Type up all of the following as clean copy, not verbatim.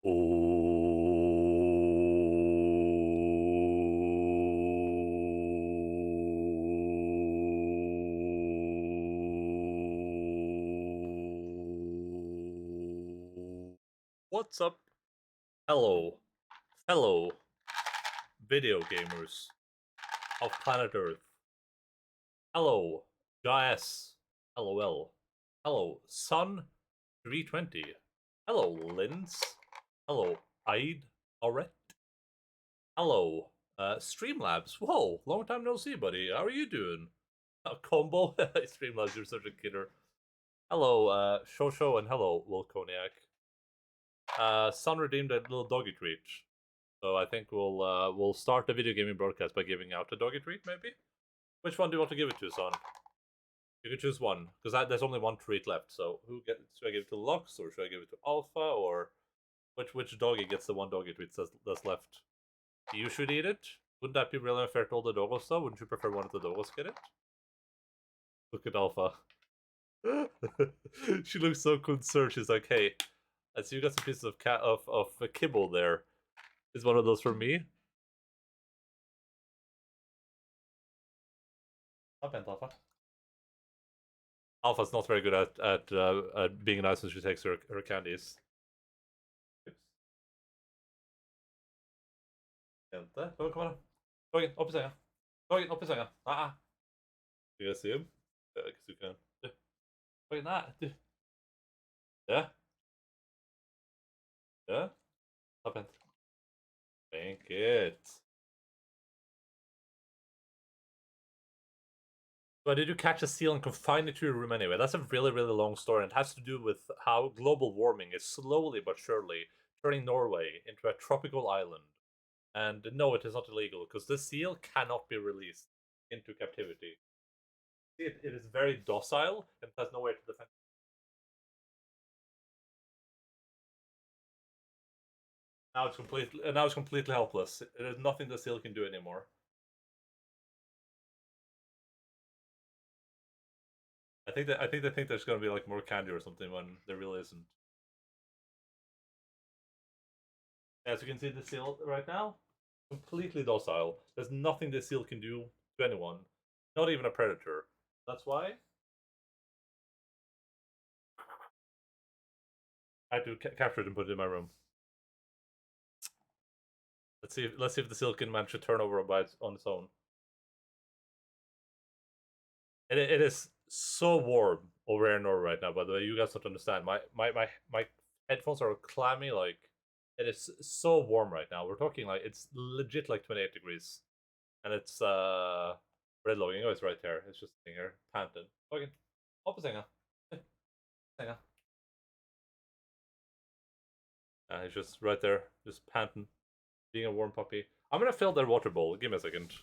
What's up? Hello, fellow video gamers of planet Earth. Hello, Jas. LOL. Hello, Sun320. Hello, Linz. Hello, Ide Aret. Hello, Streamlabs. Whoa, long time no see, buddy. How are you doing? Combo? Streamlabs, you're such a kidder. Hello, Shosho, and hello, Will Cognac. Sun redeemed a little doggy treat. So I think we'll start the video gaming broadcast by giving out a doggy treat, maybe? Which one do you want to give it to, Son? You can choose one, because there's only one treat left. So should I give it to Lux, or should I give it to Alpha, or which doggy gets the one doggy treat that's left? You should eat it. Wouldn't that be really unfair to all the doggos, though? Wouldn't you prefer one of the doggos get it? Look at Alpha. She looks so concerned. She's like, "Hey, I see you got some pieces of kibble there. Is one of those for me?" Up and Alpha. Alpha's not very good at being nice when she takes her candies. Jente, kom her. Doggen, opp i senga. Doggen, opp i senga. Nei. Skal jeg si ham? Det er ikke så kan. Du. Doggen, nei, du. Ja. Ja. Ta pent. Thank it. But did you catch a seal and confine it to your room anyway? That's a really, really long story, and it has to do with how global warming is slowly but surely turning Norway into a tropical island. And no, it is not illegal, because this seal cannot be released into captivity. It is very docile and has no way to defend. Now it's completely helpless. There's nothing the seal can do anymore. I think they think there's gonna be like more candy or something when there really isn't. As you can see, the seal right now, completely docile. There's nothing the seal can do to anyone, not even a predator. That's why I had to capture it and put it in my room. Let's see if the seal can manage to turn over on its own. It is so warm over here in Norway right now. By the way, you guys don't understand. My headphones are clammy. Like, it is so warm right now. We're talking like it's legit like 28 degrees, and it's red logging. Oh, it's right there. It's just sitting here panting. Okay, up a singer. Singer. He's just right there, just panting, being a warm puppy. I'm gonna fill their water bowl. Give me a second.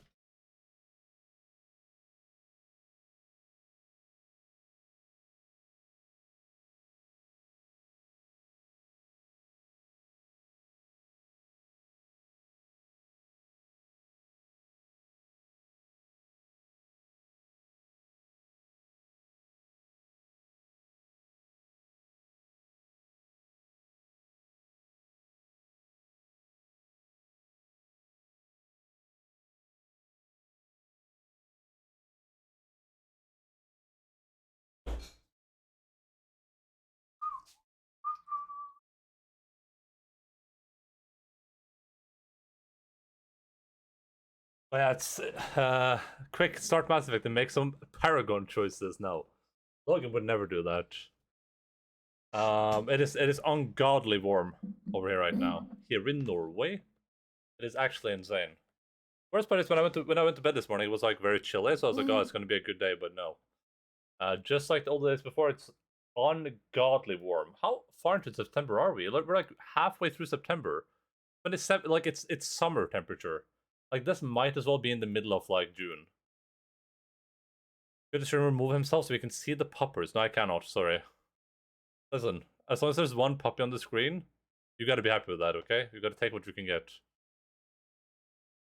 But yeah, it's quick start Mass Effect and make some Paragon choices now. Logan would never do that. It is ungodly warm over here right now. Here in Norway, it is actually insane. Worst part is when I went to bed this morning, it was like very chilly, so I was like, oh, it's gonna be a good day, but no. Just like all the days before, it's ungodly warm. How far into September are we? We're like halfway through September. 27, like it's summer temperature. Like, this might as well be in the middle of, like, June. Good to remove himself so we can see the puppers. No, I cannot. Sorry. Listen, as long as there's one puppy on the screen, you gotta be happy with that, okay? You gotta take what you can get.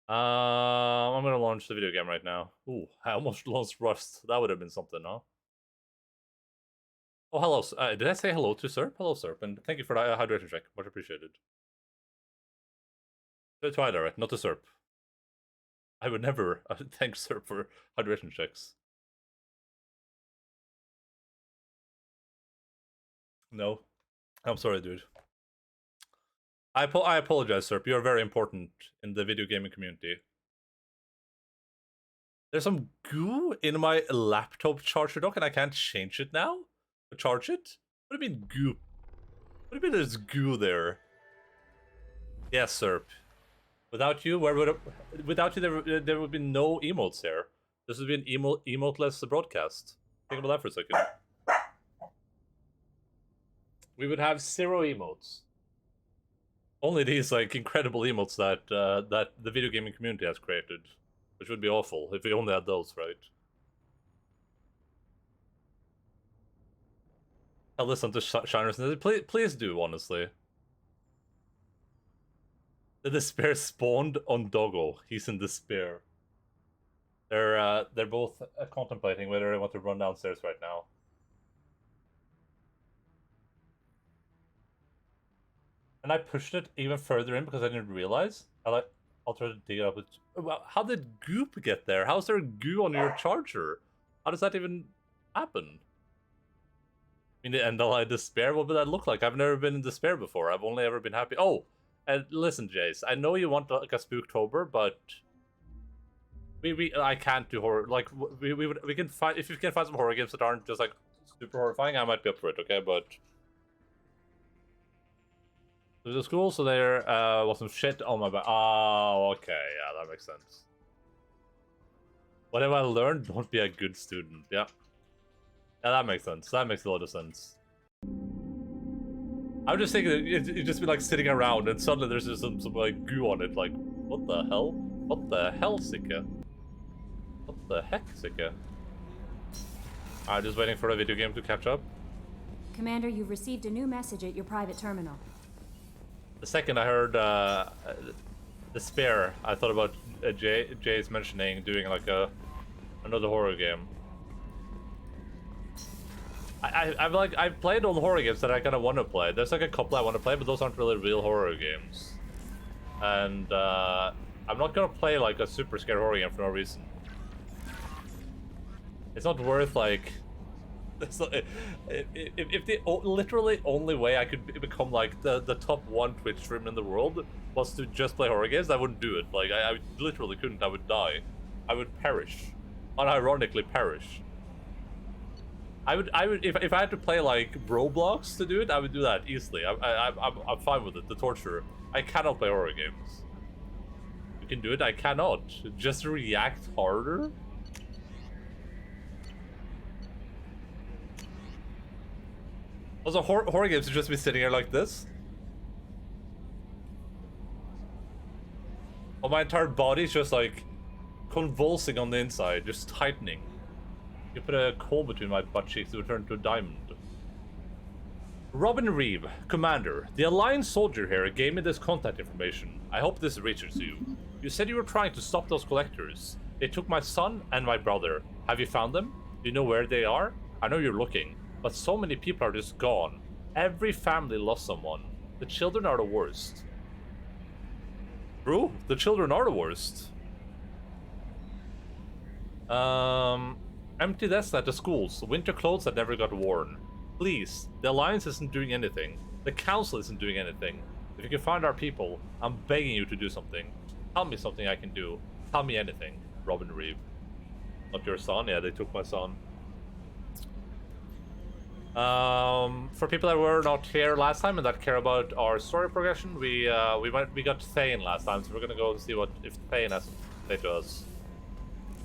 I'm gonna launch the video game right now. Ooh, I almost lost Rust. That would have been something, huh? Oh, hello. Did I say hello to Serp? Hello, Serp, and thank you for the hydration check. Much appreciated. The Twilight, not the SERP. I would never thank SERP for hydration checks. No. I'm sorry, dude. I apologize, SERP. You're very important in the video gaming community. There's some goo in my laptop charger dock and I can't change it now? Charge it? What do you mean goo? What do you mean there's goo there? Yes, SERP. Without you, without you there would be no emotes there. This would be an emoteless broadcast. Think about that for a second. We would have 0 emotes. Only these like incredible emotes that that the video gaming community has created, which would be awful if we only had those, right? I'll listen to Shiners. Please do, honestly. The despair spawned on Doggo. He's in despair. They're both contemplating whether they want to run downstairs right now. And I pushed it even further in because I didn't realize. I'll try to dig it up. Well, how did goop get there? How's there goo on your charger? How does that even happen? I mean, the Endaline despair? What would that look like? I've never been in despair before. I've only ever been happy. Oh, and listen, Jace. I know you want like a Spooktober, but I can't do horror. Like we can find if you can find some horror games that aren't just like super horrifying. I might be up for it. Okay, but. There's a school, so there was some shit on my back. Oh, okay, yeah, that makes sense. What have I learned? Don't be a good student. Yeah. Yeah, that makes sense. That makes a lot of sense. I was just thinking it'd just be like sitting around and suddenly there's just some like goo on it. Like, what the hell? What the hell, Sika? What the heck, Sika? I'm just waiting for the video game to catch up. Commander, you've received a new message at your private terminal. The second I heard despair, I thought about Jay's mentioning doing like another horror game. I've played all the horror games that I kind of want to play. There's like a couple I want to play, but those aren't really real horror games. And I'm not gonna play like a super scary horror game for no reason. It's not worth like. If the literally only way I could become like the top 1 Twitch streamer in the world was to just play horror games, I wouldn't do it. Like I literally couldn't. I would die. I would perish. Unironically perish. I would if I had to play like Roblox to do it, I would do that easily. I'm fine with it. The torture. I cannot play horror games. You can do it. I cannot. Just react harder. Also, horror games would just be sitting here like this. Oh, my entire body's just like convulsing on the inside, just tightening. You put a coal between my butt cheeks, it would turn to a diamond. Robin Reeve, Commander. The Alliance soldier here gave me this contact information. I hope this reaches you. You said you were trying to stop those collectors. They took my son and my brother. Have you found them? Do you know where they are? I know you're looking. But so many people are just gone. Every family lost someone. The children are the worst. True, the children are the worst. Empty desks at the schools. Winter clothes that never got worn. Please, the Alliance isn't doing anything. The Council isn't doing anything. If you can find our people, I'm begging you to do something. Tell me something I can do. Tell me anything. Robin Reeve. Not your son? Yeah, they took my son. For people that were not here last time and that care about our story progression, we got Thane last time, so we're gonna go and see if Thane has to say to us.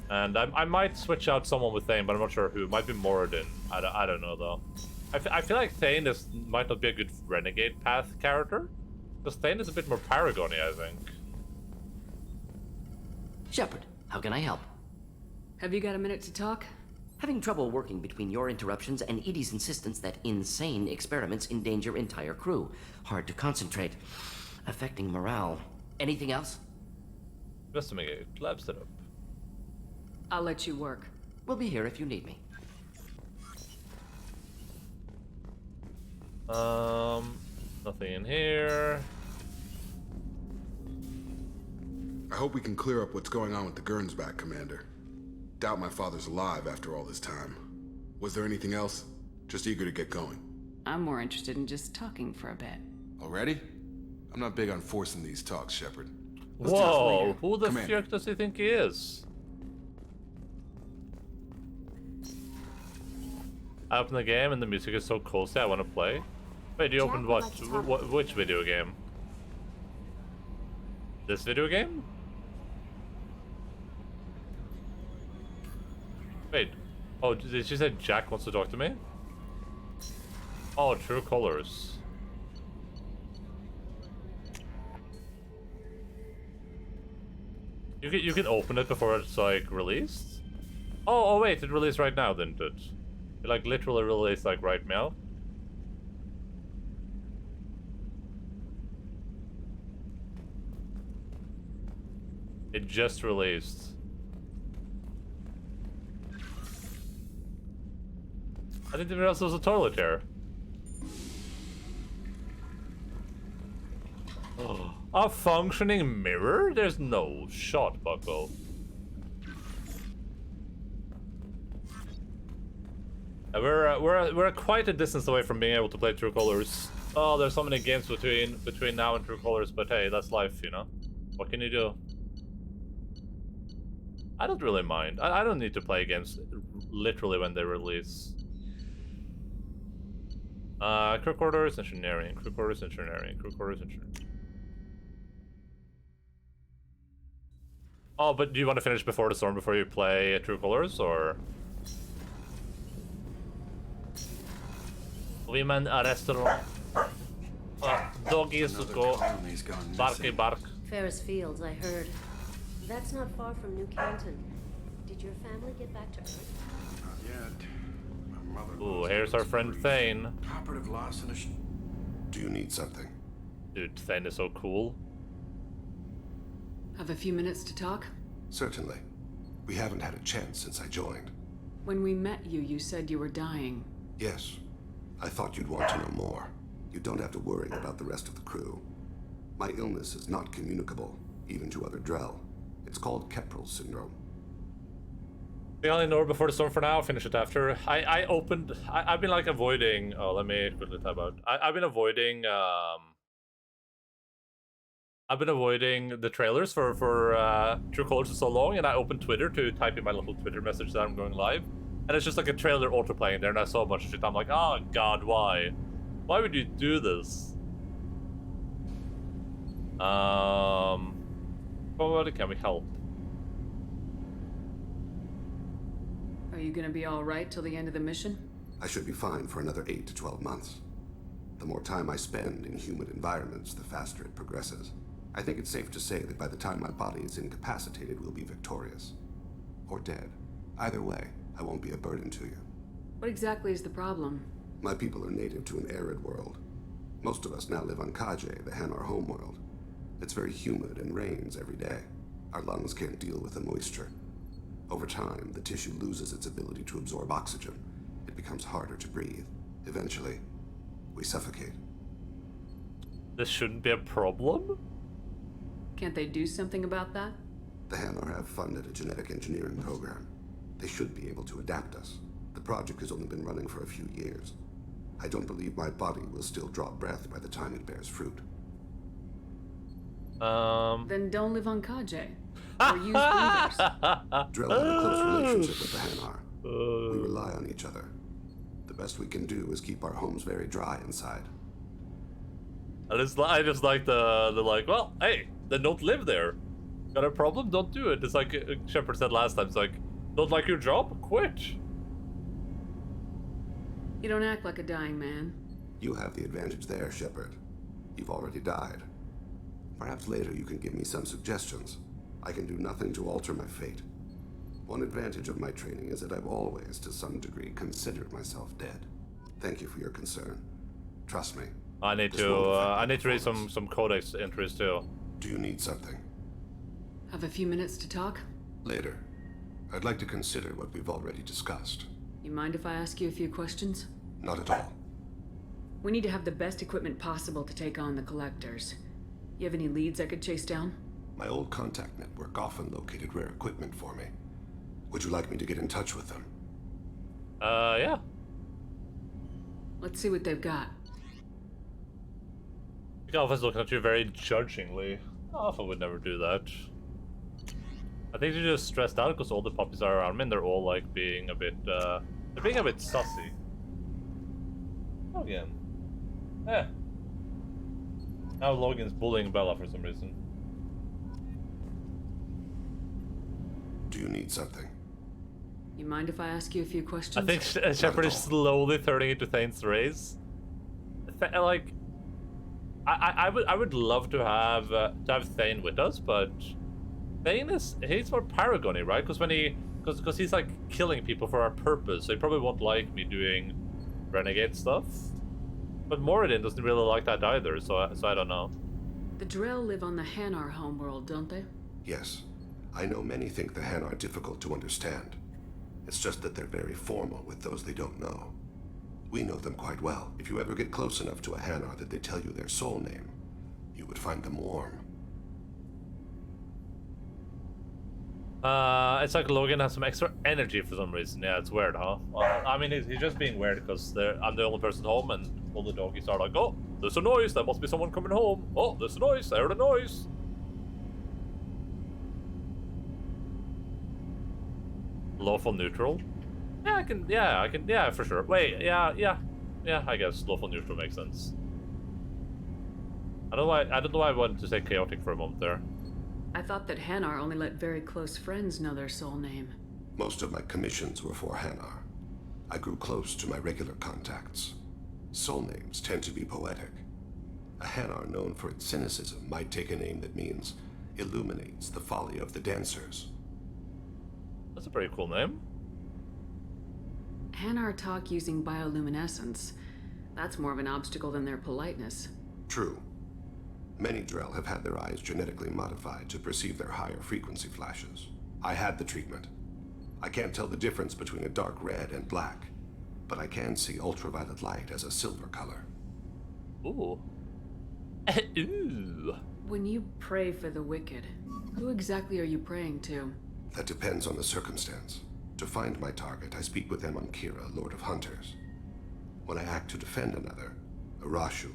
And I might switch out someone with Thane, but I'm not sure who. It might be Moradin. I don't know though. I feel like Thane might not be a good renegade path character, because Thane is a bit more Paragon-y, I think. Shepard, how can I help? Have you got a minute to talk? Having trouble working between your interruptions and Edie's insistence that insane experiments endanger entire crew. Hard to concentrate. Affecting morale. Anything else? Investigate lab setup. I'll let you work. We'll be here if you need me. Nothing in here. I hope we can clear up what's going on with the Gernsback, Commander. Doubt my father's alive after all this time. Was there anything else? Just eager to get going. I'm more interested in just talking for a bit. Already? I'm not big on forcing these talks, Shepard. Whoa, who the Commander. fuck does he think he is? I open the game and the music is so cozy, I want to play. Wait, you Jack opened would what? like to talk. Which video game? This video game? Wait. Oh, did she say Jack wants to talk to me? Oh, True Colors. You can open it before it's like released? Oh wait, it released right now, didn't it? It like literally released like right now. It just released. I didn't even realize there was a toilet here. A functioning mirror? There's no shot, Buckle. We're quite a distance away from being able to play True Colors. Oh, there's so many games between now and True Colors, but hey, that's life, you know. What can you do? I don't really mind. I don't need to play games literally when they release. Crew quarters, engineering. Crew quarters, engineering. Crew quarters, engineering. Oh, but do you want to finish Before the Storm before you play True Colors, or? Women a restaurant. Doggies go. Barky bark. Ferris Fields, I heard. That's not far from New Canton. Did your family get back to Earth? Not yet. My mother. Ooh, here's our friend Thane. Operative loss in a. Do you need something? Dude, Thane is so cool. Have a few minutes to talk? Certainly. We haven't had a chance since I joined. When we met you, you said you were dying. Yes. I thought you'd want to know more. You don't have to worry about the rest of the crew. My illness is not communicable, even to other Drell. It's called Keprel syndrome. We only know Before the Storm for now. I'll finish it after. I've been like avoiding. Oh, let me quickly type out. I've been avoiding. I've been avoiding the trailers for True Colors for so long, and I opened Twitter to type in my little Twitter message that I'm going live, and it's just like a trailer auto-playing there, and I saw a bunch of shit. I'm like, oh god, why? Why would you do this? What can we help? Are you gonna be alright till the end of the mission? I should be fine for another 8 to 12 months. The more time I spend in humid environments, the faster it progresses. I think it's safe to say that by the time my body is incapacitated, we'll be victorious. Or dead. Either way, I won't be a burden to you. What exactly is the problem? My people are native to an arid world. Most of us now live on Kaje, the Hanar homeworld. It's very humid and rains every day. Our lungs can't deal with the moisture. Over time, the tissue loses its ability to absorb oxygen. It becomes harder to breathe. Eventually, we suffocate. This shouldn't be a problem? Can't they do something about that? The Hanar have funded a genetic engineering program. They should be able to adapt us. The project has only been running for a few years. I don't believe my body will still draw breath by the time it bears fruit. Then don't live on Kaje. Or use breathers. Drell have a close relationship with the Hanar. We rely on each other. The best we can do is keep our homes very dry inside. I just like the like, well, hey, then don't live there. Got a problem? Don't do it. It's like Shepard said last time. It's like, don't like your job? Quit. You don't act like a dying man. You have the advantage there, Shepard. You've already died. Perhaps later you can give me some suggestions. I can do nothing to alter my fate. One advantage of my training is that I've always, to some degree, considered myself dead. Thank you for your concern. Trust me. I need this to won't affect I my need to read performance. some codex entries too. Do you need something? Have a few minutes to talk? Later. I'd like to consider what we've already discussed. You mind if I ask you a few questions? Not at all. We need to have the best equipment possible to take on the collectors. You have any leads I could chase down? My old contact network often located rare equipment for me. Would you like me to get in touch with them? Yeah. Let's see what they've got. Alpha's looking at you very judgingly. Alpha would never do that. I think they're just stressed out because all the puppies are around me and they're all like being a bit, they're being a bit sussy. Logan. Eh. Now Logan's bullying Bella for some reason. Do you need something? You mind if I ask you a few questions? I think Shepard is slowly turning into Thane's race. Like, I would love to have Thane with us, but Thane he's more paragony, right? Because he's like killing people for our purpose. So he probably won't like me doing renegade stuff. But Moradin doesn't really like that either, so I don't know. The Drell live on the Hanar homeworld, don't they? Yes. I know many think the Han are difficult to understand. It's just that they're very formal with those they don't know. We know them quite well. If you ever get close enough to a Hanar that they tell you their soul name, you would find them warm. It's like Logan has some extra energy for some reason. Yeah, it's weird, huh? Well, I mean, he's just being weird because I'm the only person home and all the doggies are like, oh, there's a noise, there must be someone coming home. Oh, there's a noise, I heard a noise. Lawful neutral? Yeah, I can, yeah, for sure. Wait, yeah, I guess lawful neutral makes sense. I don't know why I wanted to say chaotic for a moment there. I thought that Hanar only let very close friends know their soul name. Most of my commissions were for Hanar. I grew close to my regular contacts. Soul names tend to be poetic. A Hanar known for its cynicism might take a name that means illuminates the folly of the dancers. That's a pretty cool name. Hanar talk using bioluminescence. That's more of an obstacle than their politeness. True. Many Drell have had their eyes genetically modified to perceive their higher frequency flashes. I had the treatment. I can't tell the difference between a dark red and black, but I can see ultraviolet light as a silver color. Ooh. Ooh. When you pray for the wicked, who exactly are you praying to? That depends on the circumstance. To find my target, I speak with Emon Kira, Lord of Hunters. When I act to defend another, Arashu,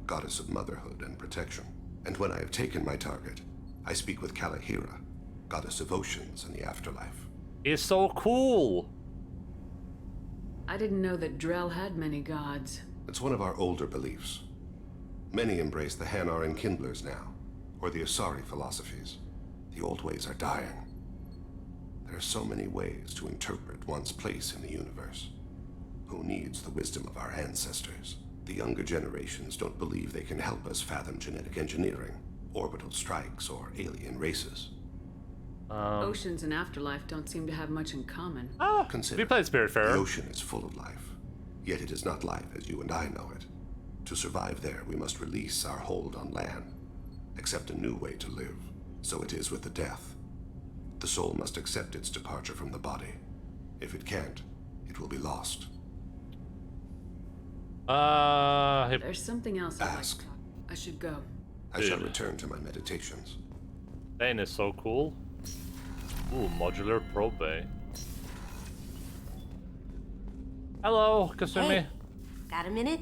goddess of motherhood and protection. And when I have taken my target, I speak with Kalahira, goddess of oceans and the afterlife. It's so cool! I didn't know that Drell had many gods. It's one of our older beliefs. Many embrace the Hanar and Kindlers now, or the Asari philosophies. The old ways are dying. There are so many ways to interpret one's place in the universe. Who needs the wisdom of our ancestors? The younger generations don't believe they can help us fathom genetic engineering, orbital strikes, or alien races. Oceans and afterlife don't seem to have much in common. Consider, we played Spiritfarer. the ocean is full of life, yet it is not life as you and I know it. To survive there, we must release our hold on land, accept a new way to live. So it is with the death. The soul must accept its departure from the body. If it can't, it will be lost. There's something else I'd like to Ask. talk. I should go. I shall return to my meditations. Thane is so cool. Ooh, modular probe bay. Hello, Kasumi. Hey, got a minute?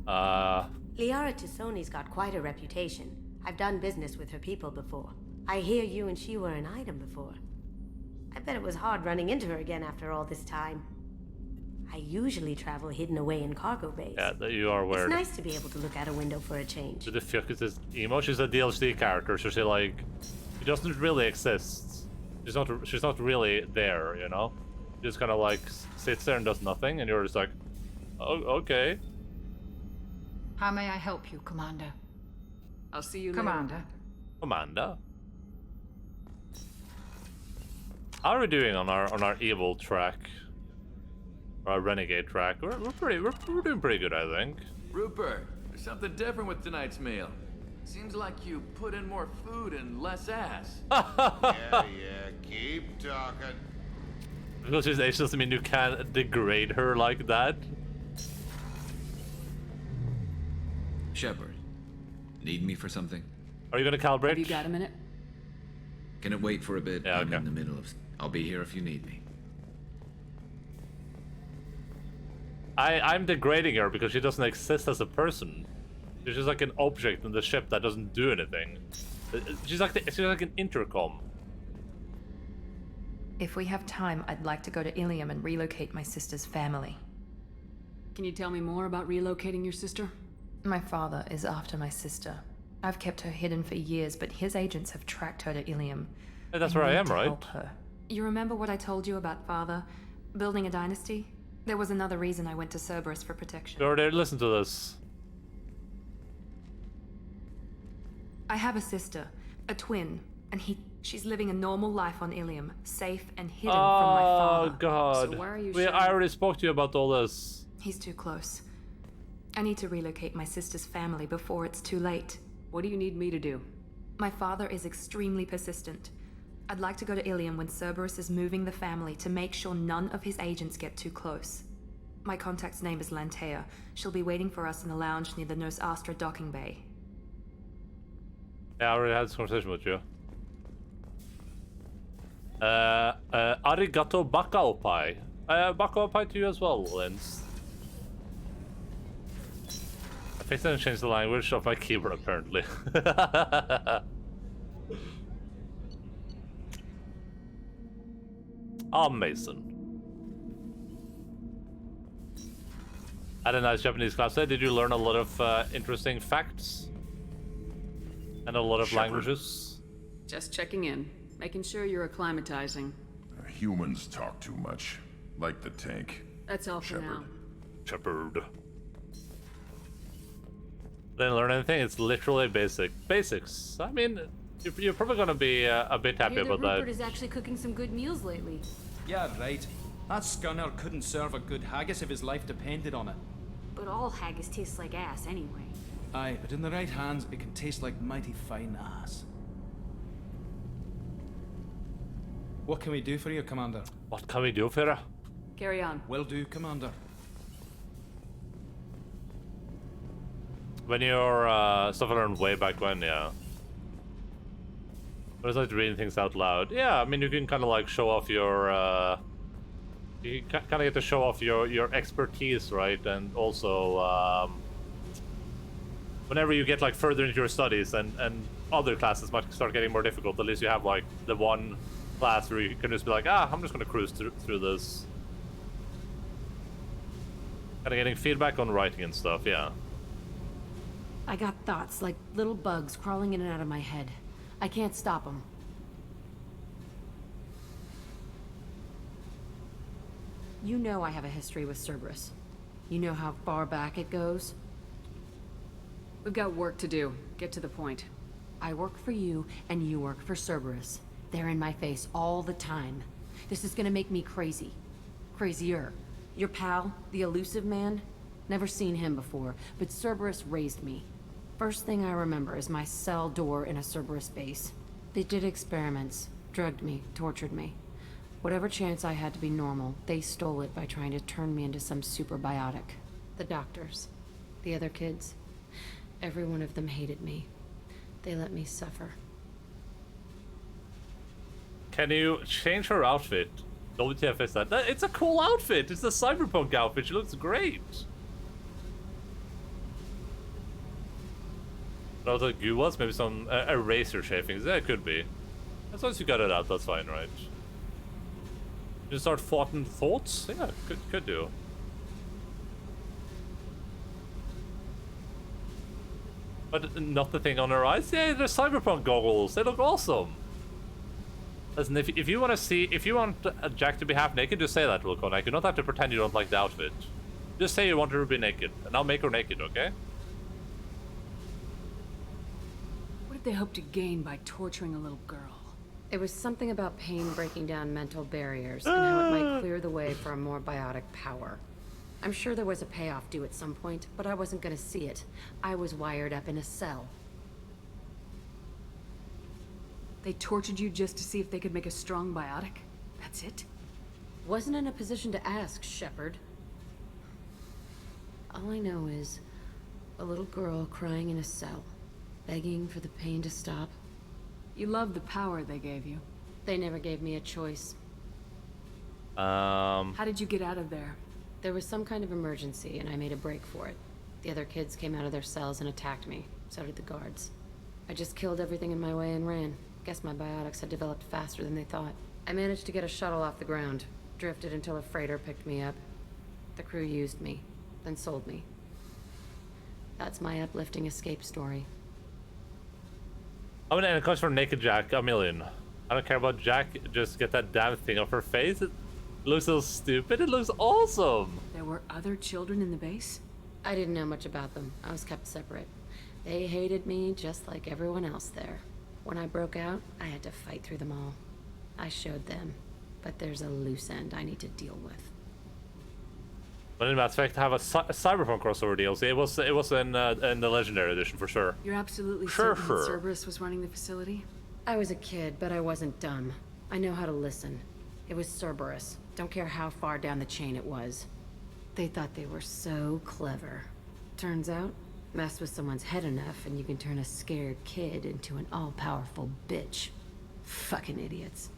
Uh, Liara Tassoni's got quite a reputation. I've done business with her people before. I hear you and she were an item before. I bet it was hard running into her again after all this time. I usually travel hidden away in cargo bays. yeah, that you are It's weird. nice to be able to look out a window for a change. Who the fuck is this emo? She's a DLC character, so she doesn't really exist. She's not really there, you know? She just kind of like sits there and does nothing, and you're just like, oh, okay. How may I help you, Commander? I'll see you later. Commander. Amanda. How are we doing on our evil track? Our renegade track? We're doing pretty good, I think. Rupert, there's something different with tonight's meal. Seems like you put in more food and less ass. Yeah, keep talking. Because she's Asian doesn't mean you can degrade her like that. Shepard, need me for something? Are you gonna calibrate? Have you got a minute? Can it wait for a bit? Yeah, I'm okay. in the middle of... I'll be here if you need me. I'm degrading her because she doesn't exist as a person. She's just like an object in the ship that doesn't do anything. She's like an intercom. If we have time, I'd like to go to Ilium and relocate my sister's family. Can you tell me more about relocating your sister? My father is after my sister. I've kept her hidden for years, but his agents have tracked her to Ilium. Hey, that's where I need am, to right? help her. You remember what I told you about father? Building a dynasty? There was another reason I went to Cerberus for protection. You already listen to this. I have a sister, a twin, and she's living a normal life on Ilium, safe and hidden from my father. Oh god. So why are you I already spoke to you about all this. He's too close. I need to relocate my sister's family before it's too late. What do you need me to do? My father is extremely persistent. I'd like to go to Ilium when Cerberus is moving the family to make sure none of his agents get too close. My contact's name is Lantea. She'll be waiting for us in the lounge near the Nos Astra docking bay. Yeah, I already had this conversation with you. Arigato bakaopai. Bakaopai to you as well, Linz. I fixed and changed the language of my keyboard, apparently. Amazing. Had a nice Japanese class there. Did you learn a lot of interesting facts? And a lot of languages? Just checking in. Making sure you're acclimatizing. Humans talk too much. Like the tank. That's all for now. Shepherd. Didn't learn anything. It's literally basics. I mean, you're probably gonna be a bit happy about that. Rupert is actually cooking some good meals lately. Yeah, right. That scunner couldn't serve a good haggis if his life depended on it. But all haggis tastes like ass anyway. Aye, but in the right hands, it can taste like mighty fine ass. What can we do for you, Commander? What can we do for you? Carry on. Will do, Commander. When you're stuff I learned way back when, yeah. I was like reading things out loud. Yeah, I mean you can kind of like show off your you kind of get to show off your expertise, right? And also whenever you get like further into your studies and other classes might start getting more difficult, at least you have like the one class where you can just be like, I'm just gonna cruise through this. Kind of getting feedback on writing and stuff, yeah. I got thoughts like little bugs crawling in and out of my head. I can't stop them. You know I have a history with Cerberus. You know how far back it goes? We've got work to do. Get to the point. I work for you, and you work for Cerberus. They're in my face all the time. This is gonna make me crazy. Crazier. Your pal, the elusive man? Never seen him before, but Cerberus raised me. First thing I remember is my cell door in a Cerberus base. They did experiments, drugged me, tortured me. Whatever chance I had to be normal, they stole it by trying to turn me into some superbiotic. The doctors, the other kids, every one of them hated me. They let me suffer. Can you change her outfit? WTF is that? It's a cool outfit! It's a cyberpunk outfit, she looks great! What the goo was? Maybe some eraser shavings? Yeah, it could be. As long as you got it out, that's fine, right? You start thoughting thoughts? Yeah, could do. But not the thing on her eyes? Yeah, they're cyberpunk goggles. They look awesome. Listen, if you want to see, if you want Jack to be half naked, just say that, Wilcon. You don't have to pretend you don't like the outfit. Just say you want her to be naked, and I'll make her naked, okay? What did they hope to gain by torturing a little girl? It was something about pain breaking down mental barriers and how it might clear the way for a more biotic power. I'm sure there was a payoff due at some point, but I wasn't gonna see it. I was wired up in a cell. They tortured you just to see if they could make a strong biotic? That's it? Wasn't in a position to ask, Shepard. All I know is a little girl crying in a cell, begging for the pain to stop. You love the power they gave you. They never gave me a choice. How did you get out of there? There was some kind of emergency, and I made a break for it. The other kids came out of their cells and attacked me. So did the guards. I just killed everything in my way and ran. Guess my biotics had developed faster than they thought. I managed to get a shuttle off the ground. Drifted until a freighter picked me up. The crew used me, then sold me. That's my uplifting escape story. Oh, and it comes from Naked Jack, a million. I don't care about Jack, just get that damn thing off her face. It looks so stupid, it looks awesome! There were other children in the base? I didn't know much about them. I was kept separate. They hated me just like everyone else there. When I broke out, I had to fight through them all. I showed them, but there's a loose end I need to deal with. But in Mass Effect, have a Cyberpunk crossover DLC. It was in the Legendary Edition for sure. You're absolutely Sure. certain that Cerberus was running the facility? I was a kid, but I wasn't dumb. I know how to listen. It was Cerberus. Don't care how far down the chain it was. They thought they were so clever. Turns out, mess with someone's head enough and you can turn a scared kid into an all-powerful bitch. Fucking idiots.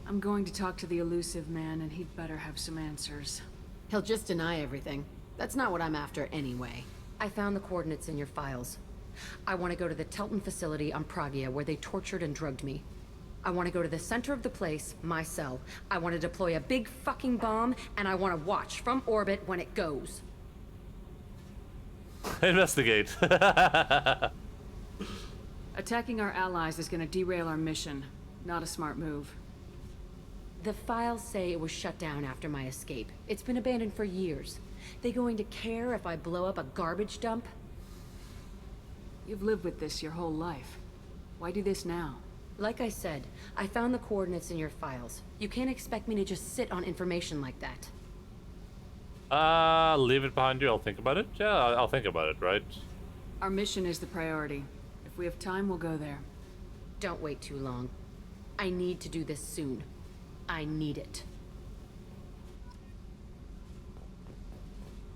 I'm going to talk to the elusive man, and he'd better have some answers. He'll just deny everything. That's not what I'm after anyway. I found the coordinates in your files. I want to go to the Telton facility on Pragia where they tortured and drugged me. I want to go to the center of the place, my cell. I want to deploy a big fucking bomb, and I want to watch from orbit when it goes. Investigate. Attacking our allies is going to derail our mission. Not a smart move. The files say it was shut down after my escape. It's been abandoned for years. They going to care if I blow up a garbage dump? You've lived with this your whole life. Why do this now? Like I said, I found the coordinates in your files. You can't expect me to just sit on information like that. Leave it behind you. I'll think about it. Yeah, I'll think about it, right? Our mission is the priority. If we have time, we'll go there. Don't wait too long. I need to do this soon. I need it.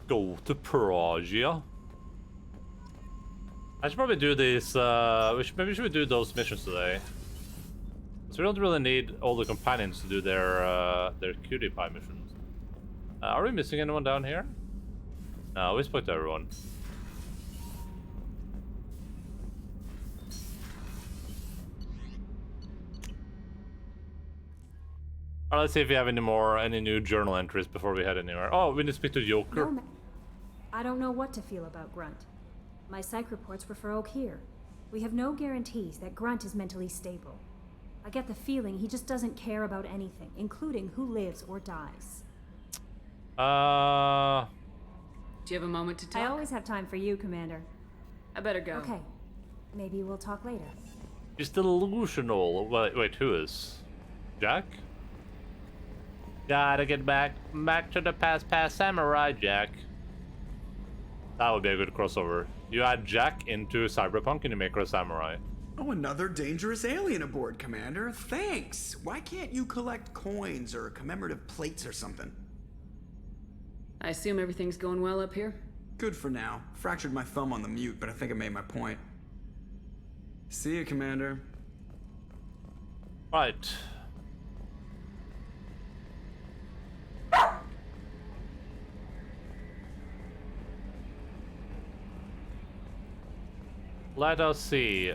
Go to Pragia. I should probably do these, maybe we should do those missions today. So we don't really need all the companions to do their cutie pie missions. Are we missing anyone down here? No, we spoke to everyone. Alright, let's see if we have any new journal entries before we head anywhere. Oh, we need to speak to Joker. No, I don't know what to feel about Grunt. My psych reports refer Oak here. We have no guarantees that Grunt is mentally stable. I get the feeling he just doesn't care about anything, including who lives or dies. Do you have a moment to talk? I always have time for you, Commander. I better go. Okay. Maybe we'll talk later. He's delusional. Wait, who is? Jack? Gotta get back to the past samurai, Jack. That would be a good crossover. You add Jack into Cyberpunk and you make her a samurai. Oh, another dangerous alien aboard, Commander. Thanks. Why can't you collect coins or commemorative plates or something? I assume everything's going well up here? Good for now. Fractured my thumb on the mute, but I think I made my point. See you, Commander. Right. Let us see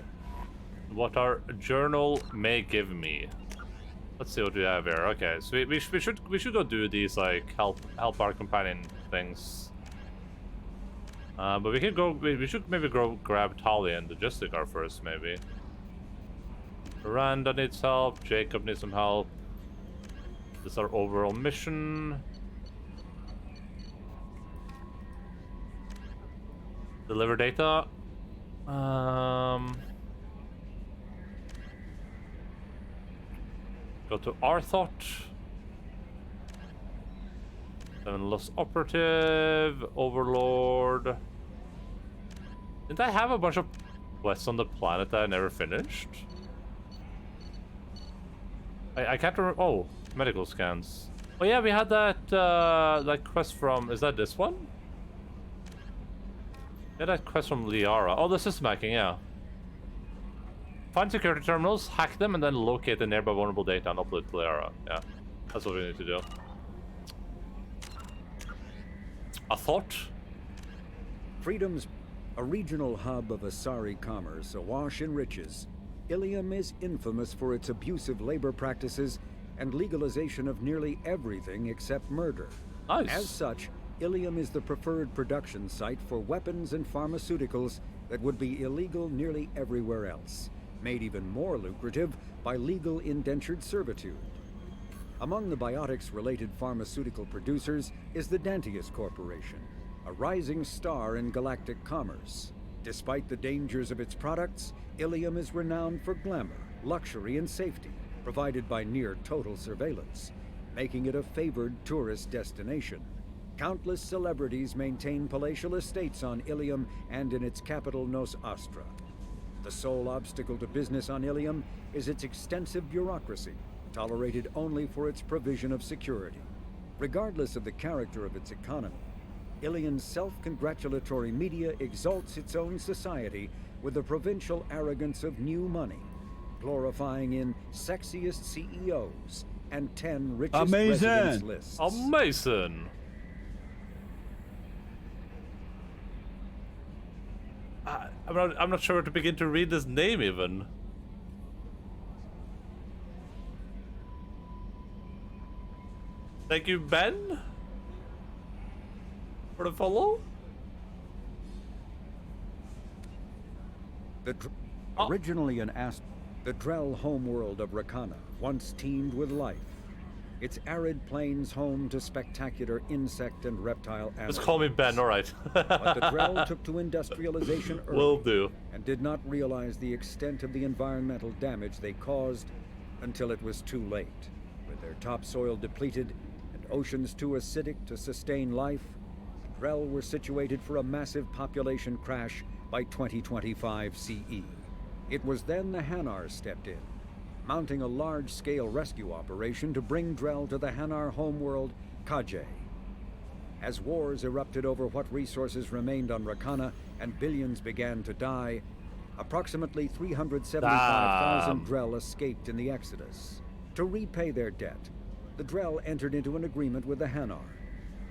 what our journal may give me. Let's see what we have here. Okay, so we should go do these like help our companion things. But we can go. We should maybe go grab Talia and the Justicar first, maybe. Miranda needs help. Jacob needs some help. This is our overall mission. Deliver data. Go to Arthot. 7 Lost Operative. Overlord. Didn't I have a bunch of quests on the planet that I never finished? I can't remember. Oh, medical scans. Oh yeah, we had that that quest from. Is that this one? Get that quest from Liara. Oh, the system hacking, yeah. Find security terminals, hack them, and then locate the nearby vulnerable data and upload to Liara. Yeah, that's what we need to do. A thought? Freedom's a regional hub of Asari commerce, awash in riches. Ilium is infamous for its abusive labor practices and legalization of nearly everything except murder. Nice. As such, Ilium is the preferred production site for weapons and pharmaceuticals that would be illegal nearly everywhere else, made even more lucrative by legal indentured servitude. Among the biotics-related pharmaceutical producers is the Dantius Corporation, a rising star in galactic commerce. Despite the dangers of its products, Ilium is renowned for glamour, luxury, and safety, provided by near-total surveillance, making it a favored tourist destination. Countless celebrities maintain palatial estates on Ilium and in its capital Nos Astra. The sole obstacle to business on Ilium is its extensive bureaucracy, tolerated only for its provision of security. Regardless of the character of its economy, Ilium's self-congratulatory media exalts its own society with the provincial arrogance of new money, glorifying in sexiest CEOs and 10 richest residence lists. Amazing! I'm not sure where to begin to read this name even. Thank you, Ben, for the follow. Originally an the Drell homeworld of Rakana once teemed with life. Its arid plains home to spectacular insect and reptile animals. Just call me Ben, alright. But the Drell took to industrialization early. Will do. And did not realize the extent of the environmental damage they caused until it was too late. With their topsoil depleted and oceans too acidic to sustain life, the Drell were situated for a massive population crash by 2025 CE. It was then the Hanar stepped in, mounting a large-scale rescue operation to bring Drell to the Hanar homeworld, Kajay. As wars erupted over what resources remained on Rakana and billions began to die, approximately 375,000 Drell escaped in the Exodus. To repay their debt, the Drell entered into an agreement with the Hanar.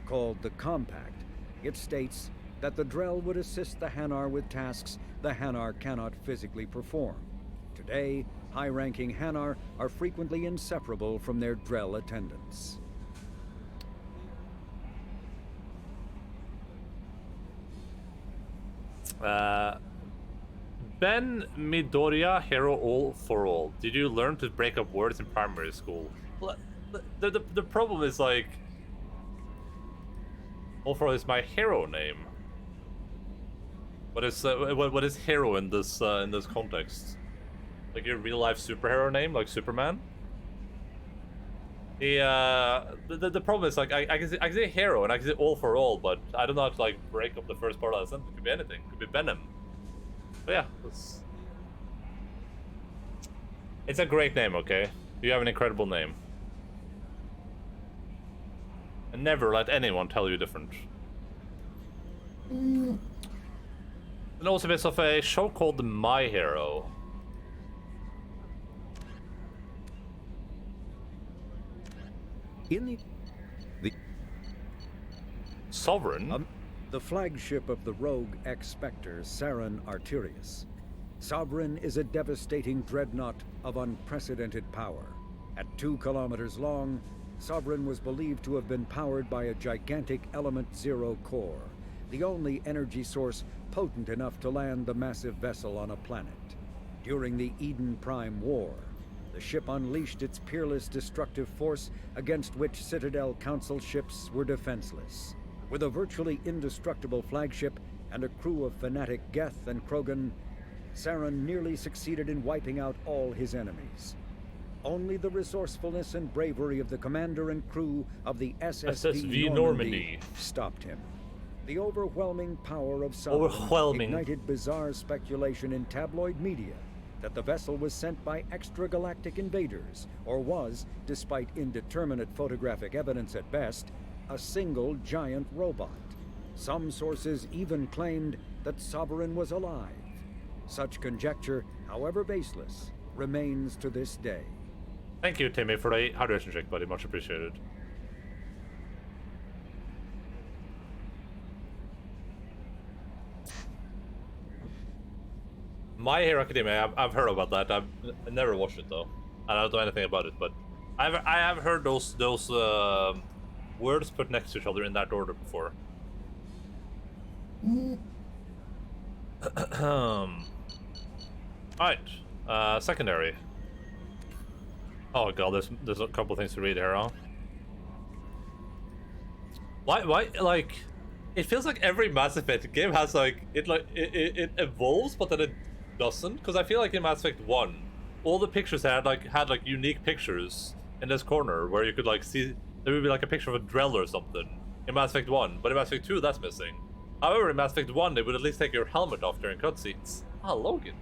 Called the Compact, it states that the Drell would assist the Hanar with tasks the Hanar cannot physically perform. Today, high-ranking Hanar are frequently inseparable from their Drell attendants. Ben Midoriya, hero all for all. Did you learn to break up words in primary school? The problem is, like, all for all is my hero name. What is hero in this context? Like your real life superhero name, like Superman? The problem is, like, I can say hero and I can say all for all, but I don't know how to, like, break up the first part of that sentence. It could be anything. It could be Venom. But yeah, it's a great name, okay? You have an incredible name. And never let anyone tell you different. And also based off a show called My Hero. In the Sovereign? The flagship of the rogue ex-Spectre, Saren Arterius. Sovereign is a devastating dreadnought of unprecedented power. At 2 kilometers long, Sovereign was believed to have been powered by a gigantic Element Zero core, the only energy source potent enough to land the massive vessel on a planet. During the Eden Prime War, the ship unleashed its peerless destructive force against which Citadel Council ships were defenseless. With a virtually indestructible flagship and a crew of fanatic Geth and Krogan, Saren nearly succeeded in wiping out all his enemies. Only the resourcefulness and bravery of the commander and crew of the SSV Normandy stopped him. The overwhelming power of Sovereign ignited bizarre speculation in tabloid media that the vessel was sent by extragalactic invaders, or was, despite indeterminate photographic evidence at best, a single giant robot. Some sources even claimed that Sovereign was alive. Such conjecture, however baseless, remains to this day. Thank you, Timmy, for the hydration check, buddy. Much appreciated. My Hero Academia, I've heard about that. I've never watched it though, and I don't know anything about it. But I have heard those words put next to each other in that order before. Alright, secondary. Oh god, there's a couple things to read here, huh? Why, like, it feels like every Mass Effect game has, like, it evolves, but then it doesn't, because I feel like in Mass Effect 1, all the pictures had unique pictures in this corner, where you could, like, see, there would be, like, a picture of a Drell or something in Mass Effect 1, but in Mass Effect 2, that's missing. However, in Mass Effect 1, they would at least take your helmet off during cutscenes. Ah, Logan.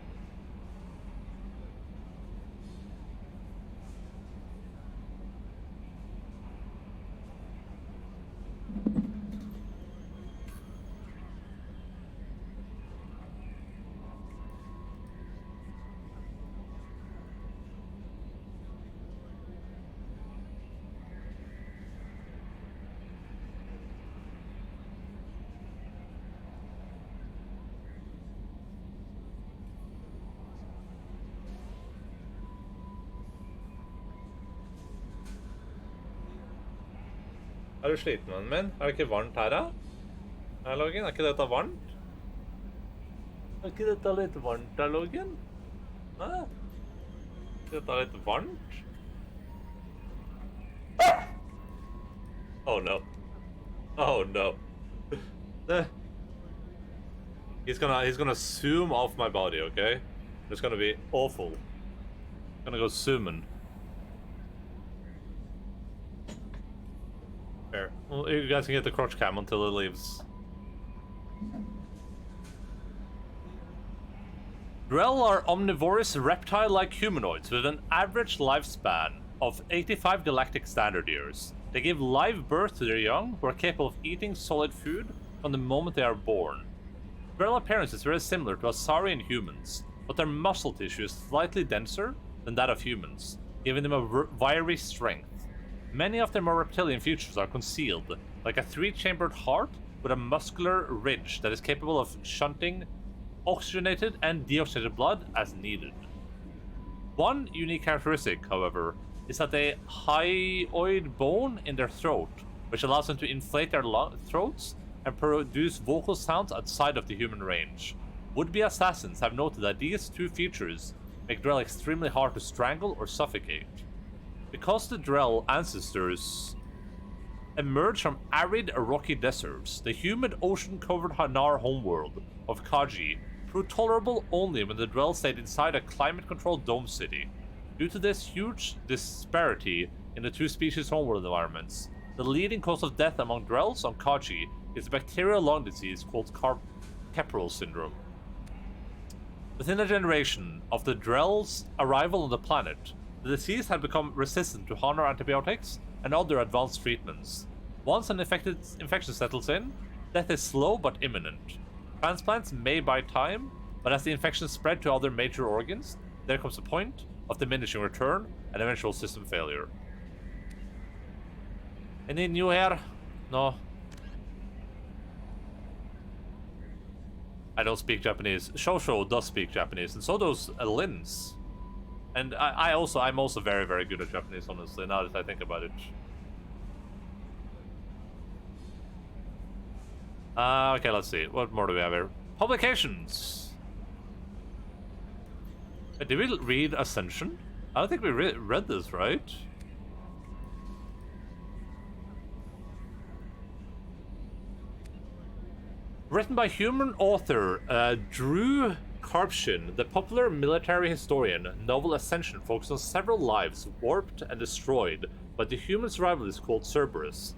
Er du sliten, vennen min? Er det ikke varmt her, da? Her, Logan? Er ikke dette varmt? Er ikke dette litt varmt der, Logan? Hæ? Er dette litt varmt? Oh no. Oh no. He's gonna zoom off my body, okay? It's gonna be awful. Gonna go zooming. Fair. Well, you guys can get the crotch cam until it leaves. Drell are omnivorous reptile-like humanoids with an average lifespan of 85 galactic standard years. They give live birth to their young, who are capable of eating solid food from the moment they are born. Drell appearance is very similar to Asarian humans, but their muscle tissue is slightly denser than that of humans, giving them a wiry strength. Many of their more reptilian features are concealed, like a 3-chambered heart with a muscular ridge that is capable of shunting oxygenated and deoxygenated blood as needed. One unique characteristic, however, is that they hyoid bone in their throat, which allows them to inflate their throats and produce vocal sounds outside of the human range. Would-be assassins have noted that these two features make Drell extremely hard to strangle or suffocate. Because the Drell ancestors emerged from arid rocky deserts, the humid ocean-covered Hanar homeworld of Kaji proved tolerable only when the Drell stayed inside a climate-controlled dome city. Due to this huge disparity in the two species' homeworld environments, the leading cause of death among Drells on Kaji is a bacterial lung disease called Keppel syndrome. Within a generation of the Drell's arrival on the planet, the disease had become resistant to Hanar antibiotics and other advanced treatments. Once an infection settles in, death is slow but imminent. Transplants may buy time, but as the infection spread to other major organs, there comes a point of diminishing return and eventual system failure. Any new here? No. I don't speak Japanese. Shosho does speak Japanese, and so does Linz. And I'm also very, very good at Japanese, honestly, now that I think about it. Okay, let's see. What more do we have here? Publications! Wait, did we read Ascension? I don't think we read this, right? Written by human author Drew Karpshin, the popular military historian, novel Ascension focuses on several lives warped and destroyed by the human survivalists called Cerberus.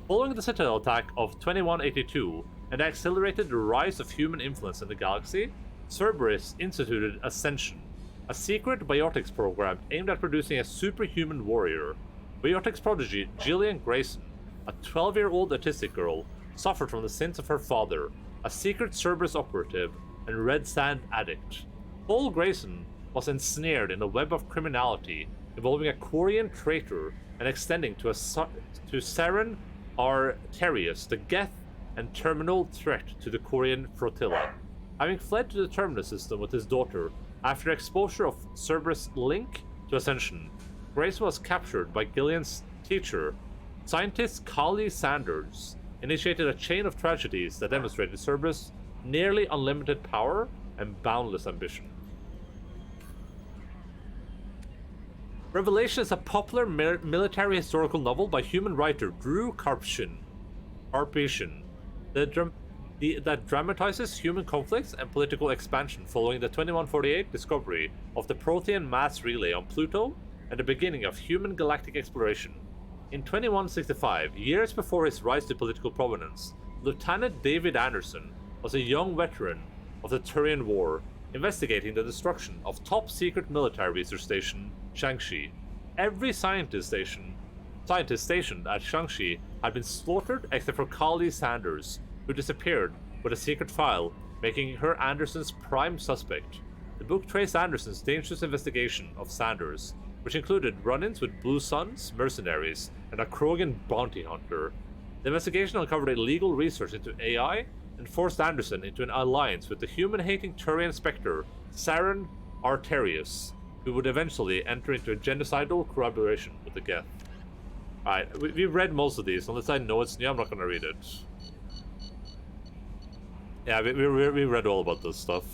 Following the Citadel attack of 2182 and the accelerated rise of human influence in the galaxy, Cerberus instituted Ascension, a secret biotics program aimed at producing a superhuman warrior. Biotics prodigy Gillian Grayson, a 12-year-old autistic girl, suffered from the sins of her father, a secret Cerberus operative and red sand addict. Paul Grayson was ensnared in a web of criminality involving a Quarian traitor and extending to Saren Arterius, the Geth and terminal threat to the Quarian flotilla. Having fled to the Terminus system with his daughter after exposure of Cerberus' link to Ascension, Grayson was captured by Gillian's teacher. Scientist Kali Sanders initiated a chain of tragedies that demonstrated Cerberus' nearly unlimited power and boundless ambition. Revelation is a popular military historical novel by human writer Drew Karpyshyn that dramatizes human conflicts and political expansion following the 2148 discovery of the Prothean mass relay on Pluto and the beginning of human galactic exploration. In 2165, years before his rise to political prominence, Lieutenant David Anderson was a young veteran of the Turian War, investigating the destruction of top-secret military research station Shang-Chi. Every scientist stationed at Shang-Chi had been slaughtered except for Kali Sanders, who disappeared with a secret file, making her Anderson's prime suspect. The book traced Anderson's dangerous investigation of Sanders, which included run-ins with Blue Sun's mercenaries and a Krogan bounty hunter. The investigation uncovered illegal research into AI and forced Anderson into an alliance with the human-hating Turian Spectre, Saren Arterius, who would eventually enter into a genocidal collaboration with the Geth. Alright, we've read most of these. Unless I know it's new, I'm not gonna read it. Yeah, we read all about this stuff.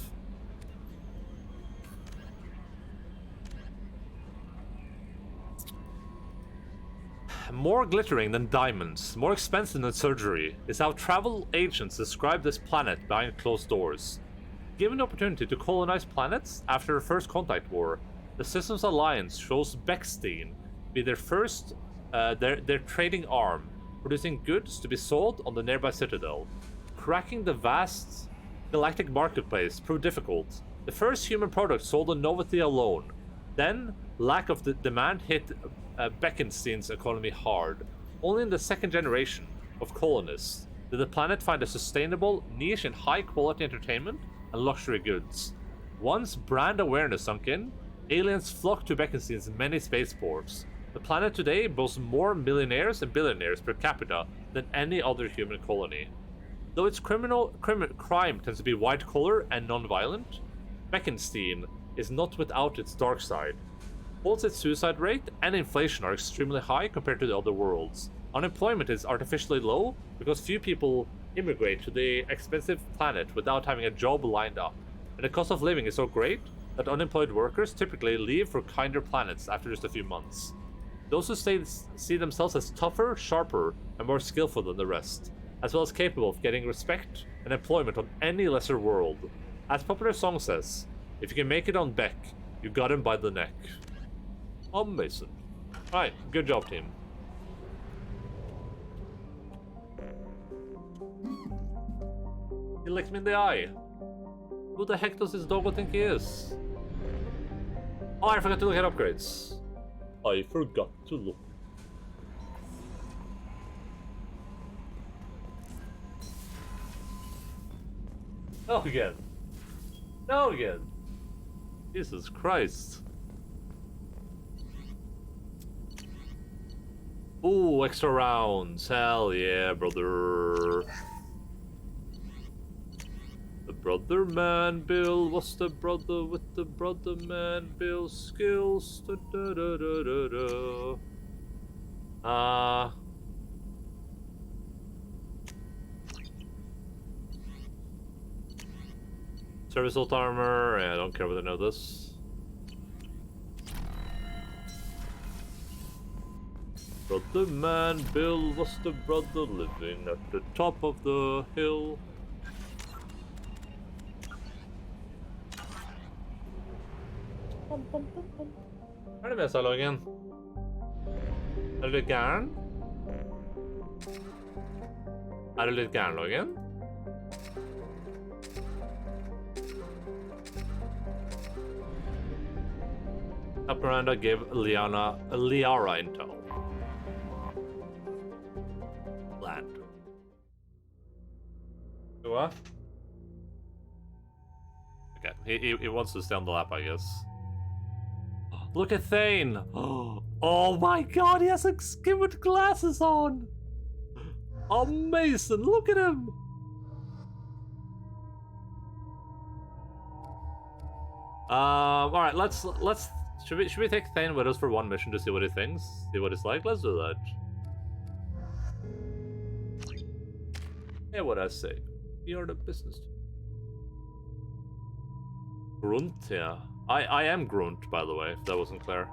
More glittering than diamonds, more expensive than surgery, is how travel agents describe this planet behind closed doors. Given the opportunity to colonize planets after the First Contact War, the Systems Alliance chose Bechstein to be their first, their trading arm, producing goods to be sold on the nearby Citadel. Cracking the vast galactic marketplace proved difficult. The first human product sold on Novathea alone. Then, lack of the demand hit Bekenstein's economy hard. Only in the second generation of colonists did the planet find a sustainable niche in high-quality entertainment and luxury goods. Once brand awareness sunk in, aliens flocked to Bekenstein's many spaceports. The planet today boasts more millionaires and billionaires per capita than any other human colony. Though its crime tends to be white-collar and non-violent, Bekenstein is not without its dark side. Both its suicide rate and inflation are extremely high compared to the other worlds. Unemployment is artificially low because few people immigrate to the expensive planet without having a job lined up, and the cost of living is so great that unemployed workers typically leave for kinder planets after just a few months. Those who see themselves as tougher, sharper, and more skillful than the rest, as well as capable of getting respect and employment on any lesser world. As popular song says, if you can make it on Beck, you got him by the neck. Amazing. Alright, good job, team. He licked me in the eye. Who the heck does this doggo think he is? Oh, I forgot to look at upgrades. I forgot to look. No again. No again. Jesus Christ. Ooh, extra rounds. Hell yeah, brother. The brother man Bill was the brother with the brother man Bill skills. Da, da, da, da, da, da. Service ult armor. I don't care whether I know this. Brother man Bill was the brother living at the top of the hill. Er det med seg, Logan? Er du litt gæren? Er du litt gæren, Logan? Miranda gave Liara intel. Land. What? He wants to stay on the lap, I guess. Look at Thane! Oh my god, he has a skin with glasses on! Amazing, look at him! Alright, let's should we take Thane with us for one mission to see what he thinks? See what it's like? Let's do that. Yeah, what I say. You're the business. Grunt, yeah. I am Grunt, by the way, if that wasn't clear.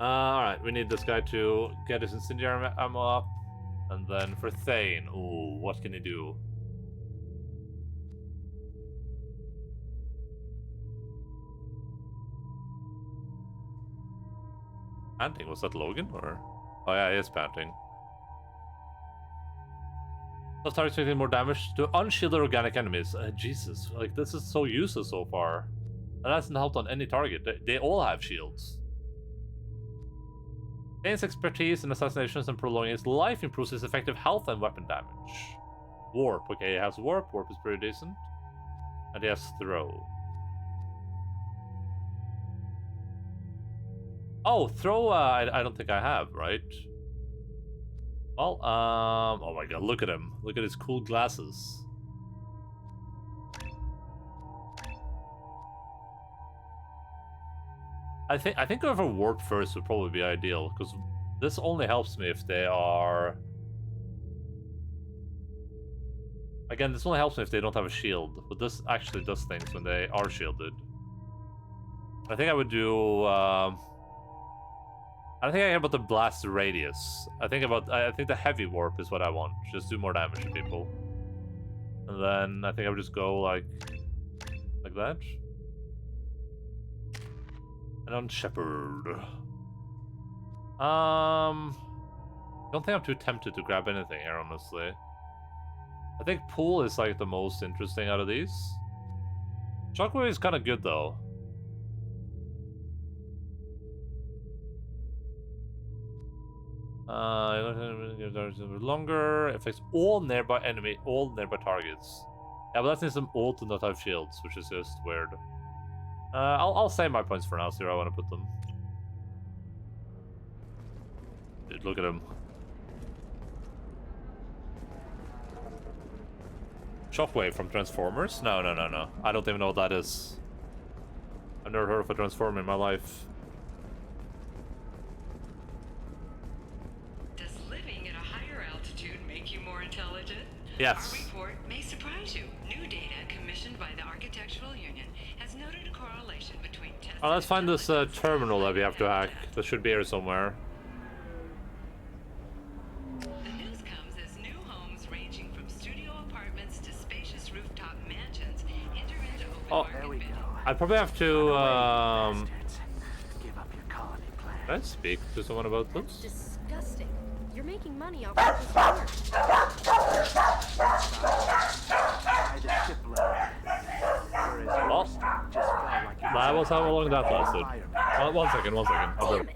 Alright, we need this guy to get his incendiary ammo up. And then for Thane, ooh, what can he do? Panting, was that Logan, or? Oh yeah, he is panting. Those targets taking more damage to unshielded organic enemies. Jesus, like this is so useless so far. That hasn't helped on any target. They all have shields. Gains expertise in assassinations and prolonging his life, improves his effective health and weapon damage. Warp, okay, he has warp. Warp is pretty decent. And he has throw. Oh, throw, I don't think I have, right? Well, oh my god, look at him. Look at his cool glasses. I think going for warp first would probably be ideal, because this only helps me if they are... Again, this only helps me if they don't have a shield, but this actually does things when they are shielded. I think I would do, I don't think I care about the blast radius. I think the heavy warp is what I want. Just do more damage to people. And then I think I would just go like that. And on Shepherd. I don't think I'm too tempted to grab anything here, honestly. I think Pool is like the most interesting out of these. Shockwave is kind of good though. Longer, affects all nearby targets. Yeah, but that needs them all to not have shields, which is just weird. I'll save my points for now, see where I want to put them. Dude, look at him. Shockwave from Transformers? No. I don't even know what that is. I've never heard of a Transformer in my life. Yes. Our report may surprise you. New data commissioned by the Architectural Union has noted a correlation between tests. Oh, let's find this terminal that we have to hack. That should be here somewhere. The news comes as new homes ranging from studio apartments to spacious rooftop mansions enter into open market bidding. I probably have to Give up your colony plan. Can I speak to someone about this? Disgusting. You're making money off of this work. Well, that was how long that lasted. One second. I'll be...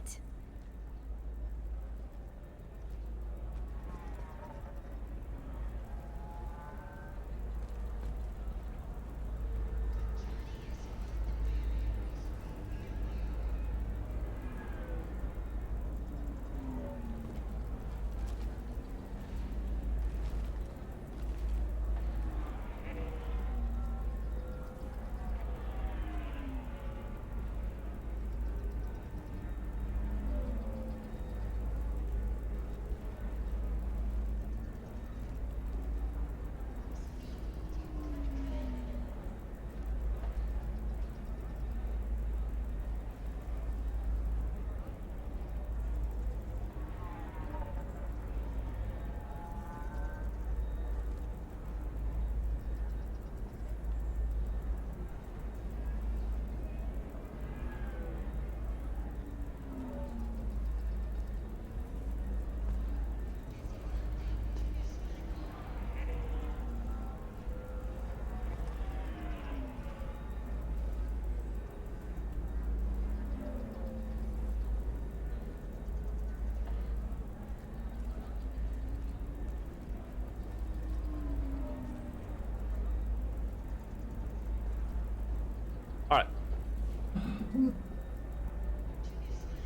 Alright.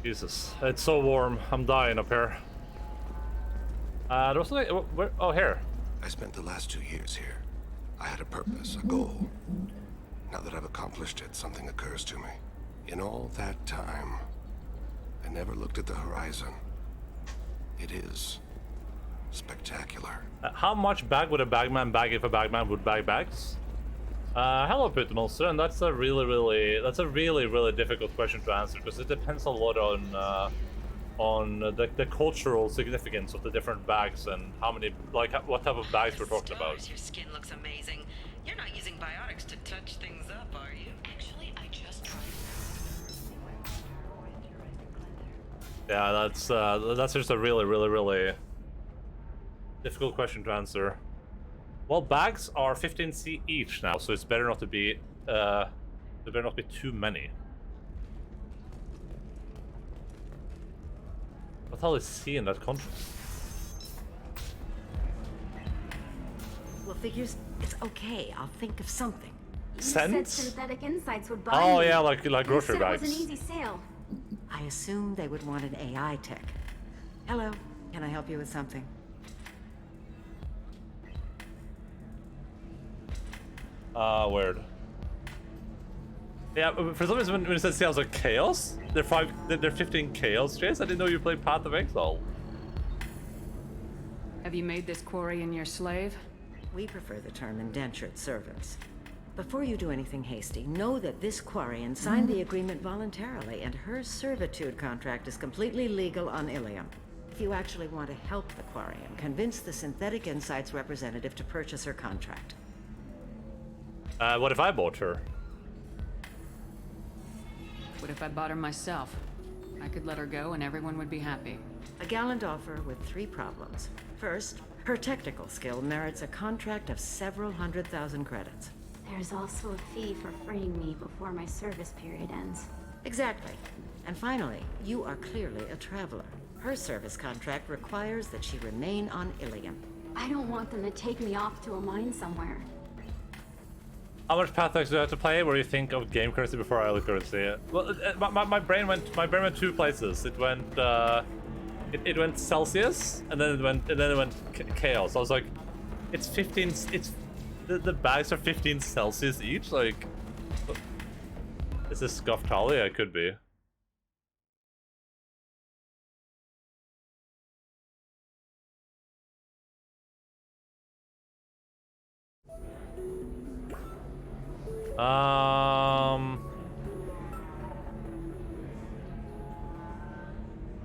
Jesus, it's so warm. I'm dying up here. There was something. Oh, here. I spent the last 2 years here. I had a purpose, a goal. Now that I've accomplished it, something occurs to me. In all that time, I never looked at the horizon. It is spectacular. How much bag would a bagman bag if a bagman would bag bags? Hello, Putmonster, and that's a really difficult question to answer because it depends a lot on the cultural significance of the different bags and how many, like, what type of bags we're talking about. Your skin looks amazing. You're not using biotics to touch things up, are you? Actually, I just tried. Yeah, that's just a really difficult question to answer. Well, bags are 15C each now, so it's better not to be there better not be too many. What the hell is C in that contract? Well, figures, it's okay. I'll think of something. You said Cents? Synthetic Insights would buy Oh me. yeah, like grocery You said bags. it was an easy sale. I assumed they would want an AI tech. Hello, can I help you with something? Weird. Yeah, for some reason when it says C, I was like, Chaos? They're 15 Chaos, Chase? I didn't know you played Path of Exile. Have you made this Quarian your slave? We prefer the term indentured servants. Before you do anything hasty, know that this Quarian signed the agreement voluntarily, and her servitude contract is completely legal on Ilium. If you actually want to help the Quarian, convince the Synthetic Insights representative to purchase her contract. What if I bought her? What if I bought her myself? I could let her go and everyone would be happy. A gallant offer with 3 problems. First, her technical skill merits a contract of several 100,000 credits. There's also a fee for freeing me before my service period ends. Exactly. And finally, you are clearly a traveler. Her service contract requires that she remain on Ilium. I don't want them to take me off to a mine somewhere. How much Path of Exile do I have to play? What do you think of game currency before I look currency? Well, my brain went 2 places. It went it went Celsius, and then it went Chaos. I was like, it's 15. It's the bags are 15 Celsius each. Like, is this scuffed Tali? I could be.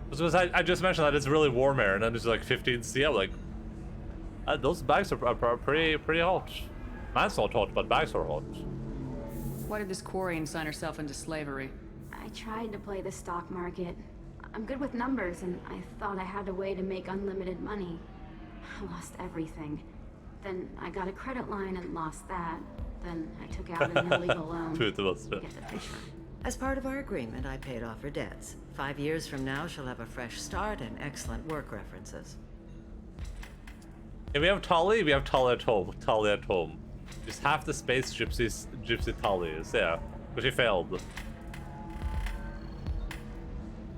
Because I just mentioned that it's really warm air, and then it's like 15 C. I'm like, those bags are pretty hot. Man's not hot, but bags are hot. Why did this Quarian sign herself into slavery? I tried to play the stock market. I'm good with numbers, and I thought I had a way to make unlimited money. I lost everything. Then I got a credit line and lost that. Then I took out an illegal loan. You get the picture. As part of our agreement, I paid off her debts. 5 years from now, she'll have a fresh start and excellent work references. If we have Tali, we have Tali at home. Tali at home. Just half the space gypsy Tali is, yeah. But she failed.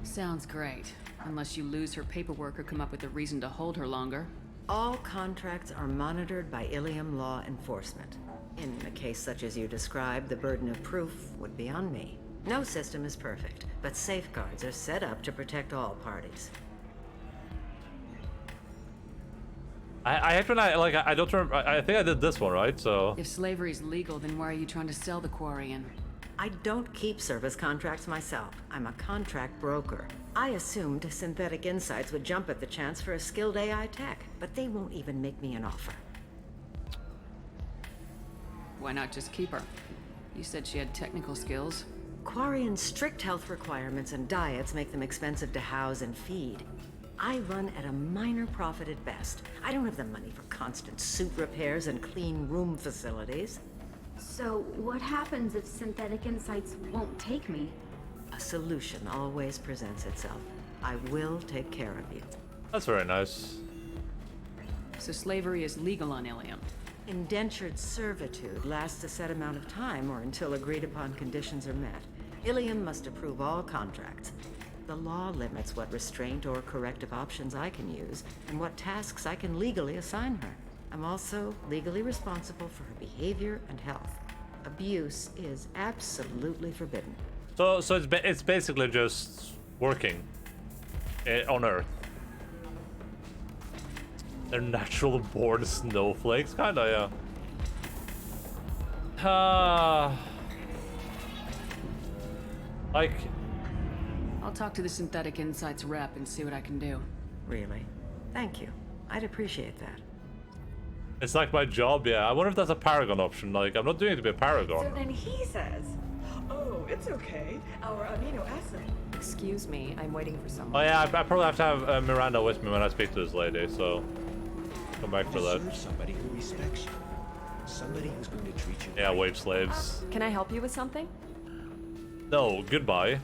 Sounds great. Unless you lose her paperwork or come up with a reason to hold her longer. All contracts are monitored by Ilium law enforcement. In a case such as you described, the burden of proof would be on me. No system is perfect, but safeguards are set up to protect all parties. I actually, I don't remember. I think I did this one, right? So. If slavery's legal, then why are you trying to sell the Quarian? I don't keep service contracts myself. I'm a contract broker. I assumed Synthetic Insights would jump at the chance for a skilled AI tech, but they won't even make me an offer. Why not just keep her? You said she had technical skills. Quarian's strict health requirements and diets make them expensive to house and feed. I run at a minor profit at best. I don't have the money for constant suit repairs and clean room facilities. So, what happens if Synthetic Insights won't take me? A solution always presents itself. I will take care of you. That's very nice. So slavery is legal on Ilium. Indentured servitude lasts a set amount of time or until agreed upon conditions are met. Ilium must approve all contracts. The law limits what restraint or corrective options I can use and what tasks I can legally assign her. I'm also legally responsible for her behavior and health. Abuse is absolutely forbidden. So it's basically just working on Earth. They're natural born snowflakes, kinda, yeah. Like, I'll talk to the Synthetic Insights rep and see what I can do. Really? Thank you. I'd appreciate that. it's like my job, yeah. I wonder if that's a Paragon option. Like, I'm not doing it to be a Paragon. So then he says, "Oh, it's okay. Our amino acid." Excuse me, I'm waiting for someone. Oh yeah, I probably have to have Miranda with me when I speak to this lady, so come back for that. Somebody who respects you. Somebody who's going to treat you. Yeah, wage slaves. Can I help you with something? No, goodbye.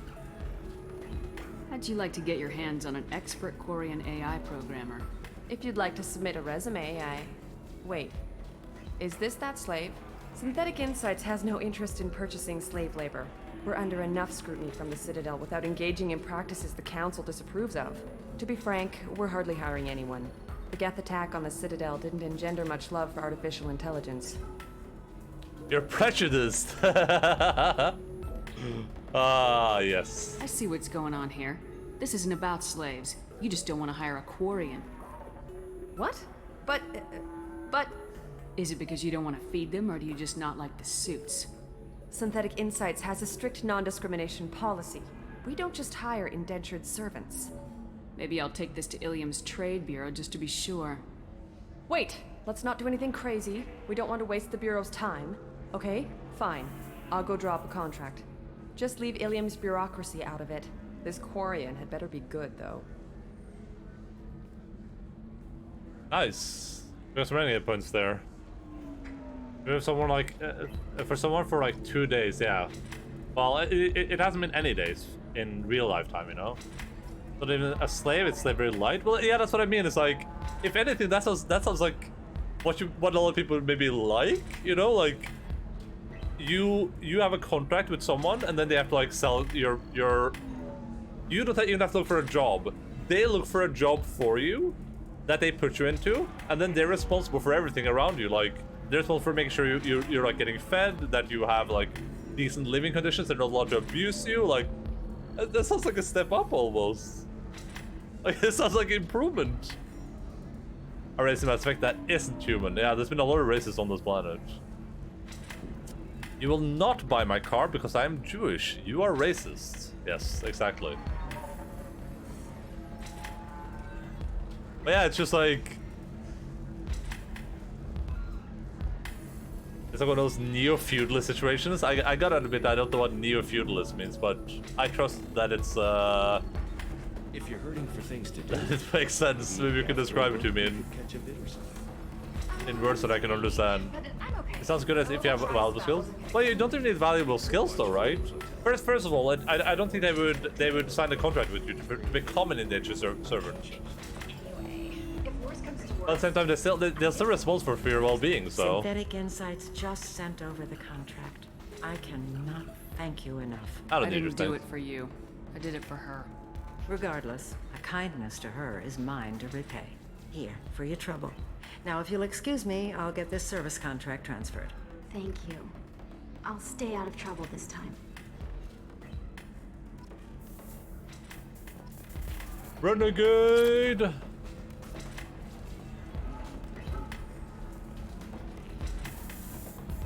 How'd you like to get your hands on an expert Quarian AI programmer? If you'd like to submit a resume, Wait. Is this that slave? Synthetic Insights has no interest in purchasing slave labor. We're under enough scrutiny from the Citadel without engaging in practices the Council disapproves of. To be frank, we're hardly hiring anyone. The Geth attack on the Citadel didn't engender much love for artificial intelligence. You're prejudiced. Ah, yes. I see what's going on here. This isn't about slaves. You just don't want to hire a Quarian. What? But... Is it because you don't want to feed them, or do you just not like the suits? Synthetic Insights has a strict non-discrimination policy. We don't just hire indentured servants. Maybe I'll take this to Ilium's Trade Bureau just to be sure. Wait! Let's not do anything crazy. We don't want to waste the Bureau's time. Okay? Fine. I'll go draw up a contract. Just leave Ilium's bureaucracy out of it. This Quarian had better be good, though. Nice. There's many hit points there. We have someone like... for someone for like 2 days, yeah. Well, it hasn't been any days in real lifetime, you know? But even a slave, it's like very light. Well, yeah, that's what I mean. It's like, if anything, that sounds like what a lot of people maybe like, you know? Like, you have a contract with someone, and then they have to like sell your... You don't even have to look for a job. They look for a job for you that they put you into, and then they're responsible for everything around you. Like, they're responsible for making sure you're like getting fed, that you have like decent living conditions, they're not allowed to abuse you. Like, that sounds like a step up almost. Like, it sounds like improvement. A race in Mass Effect that isn't human. Yeah, there's been a lot of races on this planet. You will not buy my car because I am Jewish. You are racist. Yes, exactly. But yeah, it's just like... It's like one of those neo-feudalist situations. I gotta admit, I don't know what neo-feudalist means, but I trust that it's, If you're hurting for things to do, it makes sense. Maybe you can describe it to me in words that I can understand. It sounds good as if you have valuable skills. Well, you don't even need valuable skills though, right? First of all, I don't think they would sign a contract with you to become an indentured servant. But at the same time, they're still responsible for your well-being, so... Synthetic Insights just sent over the contract. I cannot thank you enough. I didn't do it for you. I did it for her. Regardless, a kindness to her is mine to repay. Here, for your trouble. Now, if you'll excuse me, I'll get this service contract transferred. Thank you. I'll stay out of trouble this time. Renegade!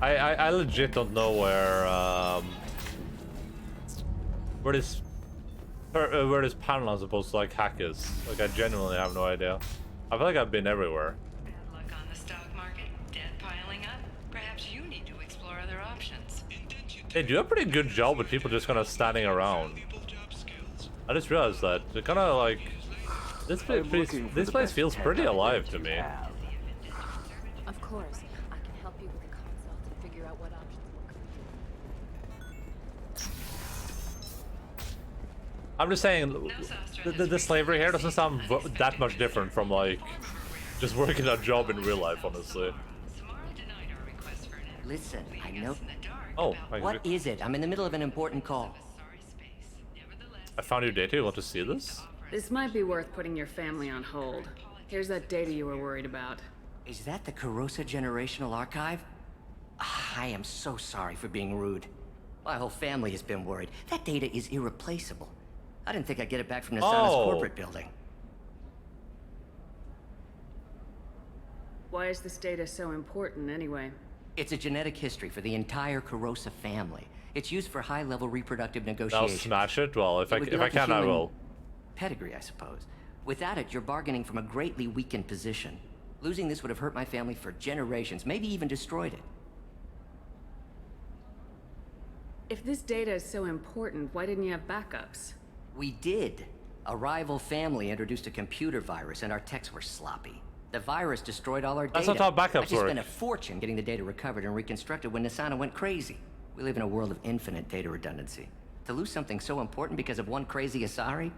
I legit don't know where this panel I'm supposed to like hack is. Like, I genuinely have no idea. I feel like I've been everywhere. Bad luck on the stock market, debt piling up. Perhaps you need to explore other options. They do a pretty good job with people just kind of standing around. I just realized that. They're kind of like... This place feels pretty alive to me. Of course. I can help you with the consult and figure out what options will I'm just saying, the slavery here doesn't sound that much different from, like, just working a job in real life, honestly. Listen, I know. Oh, What is it? I'm in the middle of an important call. I found your data. You want to see this? This might be worth putting your family on hold. Here's that data you were worried about. Is that the Carosa Generational Archive? I am so sorry for being rude. My whole family has been worried. That data is irreplaceable. I didn't think I'd get it back from Nasana's corporate building. Why is this data so important, anyway? It's a genetic history for the entire Carosa family. It's used for high-level reproductive negotiations. I'll smash it. Well, if I can, I will. Pedigree, I suppose. Without it, you're bargaining from a greatly weakened position. Losing this would have hurt my family for generations, maybe even destroyed it. If this data is so important, why didn't you have backups? We did. A rival family introduced a computer virus, and our techs were sloppy. The virus destroyed all our data. That's not how backups I just work. spent a fortune getting the data recovered and reconstructed when Nasana went crazy. We live in a world of infinite data redundancy. To lose something so important because of one crazy Asari?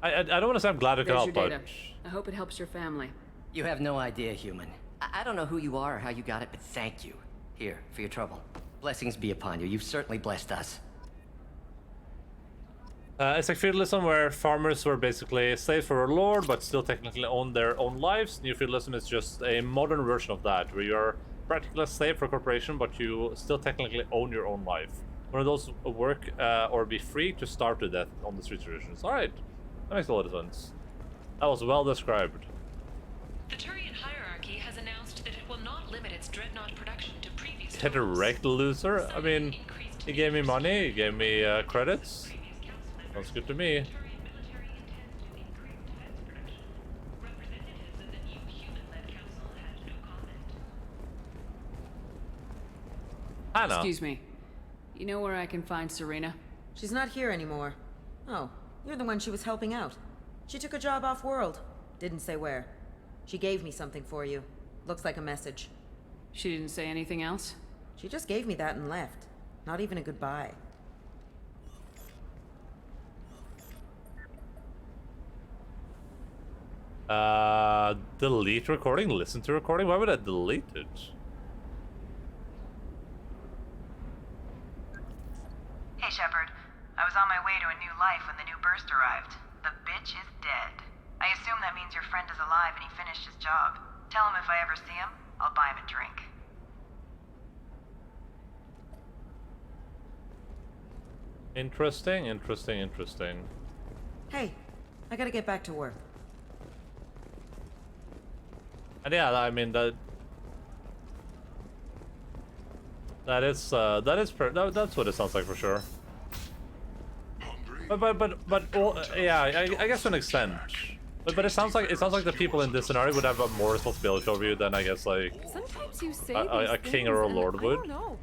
I don't want to say I'm glad I could There's help, your but... data. I hope it helps your family. You have no idea, human. I don't know who you are or how you got it, but thank you. Here, for your trouble. Blessings be upon you. You've certainly blessed us. It's like feudalism, where farmers were basically slaves for a lord, but still technically owned their own lives. New feudalism is just a modern version of that, where you're practically a slave for a corporation, but you still technically own your own life. One of those work or be free to starve to death on the street traditions. Alright, that makes a lot of sense. That was well described. The Turian hierarchy has announced that it will not limit its dreadnought production to previous Hit a wrecked loser? I mean, he gave me money, he gave me credits. Sounds good to me. Hannah. Excuse me. You know where I can find Serena? She's not here anymore. Oh, you're the one she was helping out. She took a job off-world. Didn't say where. She gave me something for you. Looks like a message. She didn't say anything else? She just gave me that and left. Not even a goodbye. Delete recording? Listen to recording? Why would I delete it? Hey, Shepard. I was on my way to a new life when the new burst arrived. The bitch is dead. I assume that means your friend is alive and he finished his job. Tell him if I ever see him, I'll buy him a drink. Interesting, interesting, interesting. Hey, I gotta get back to work. And yeah, I mean that's that's what it sounds like for sure. But yeah, I guess to an extent. But it sounds like the people in this scenario would have more responsibility over you than I guess like Sometimes you say a king or a lord would. I don't know.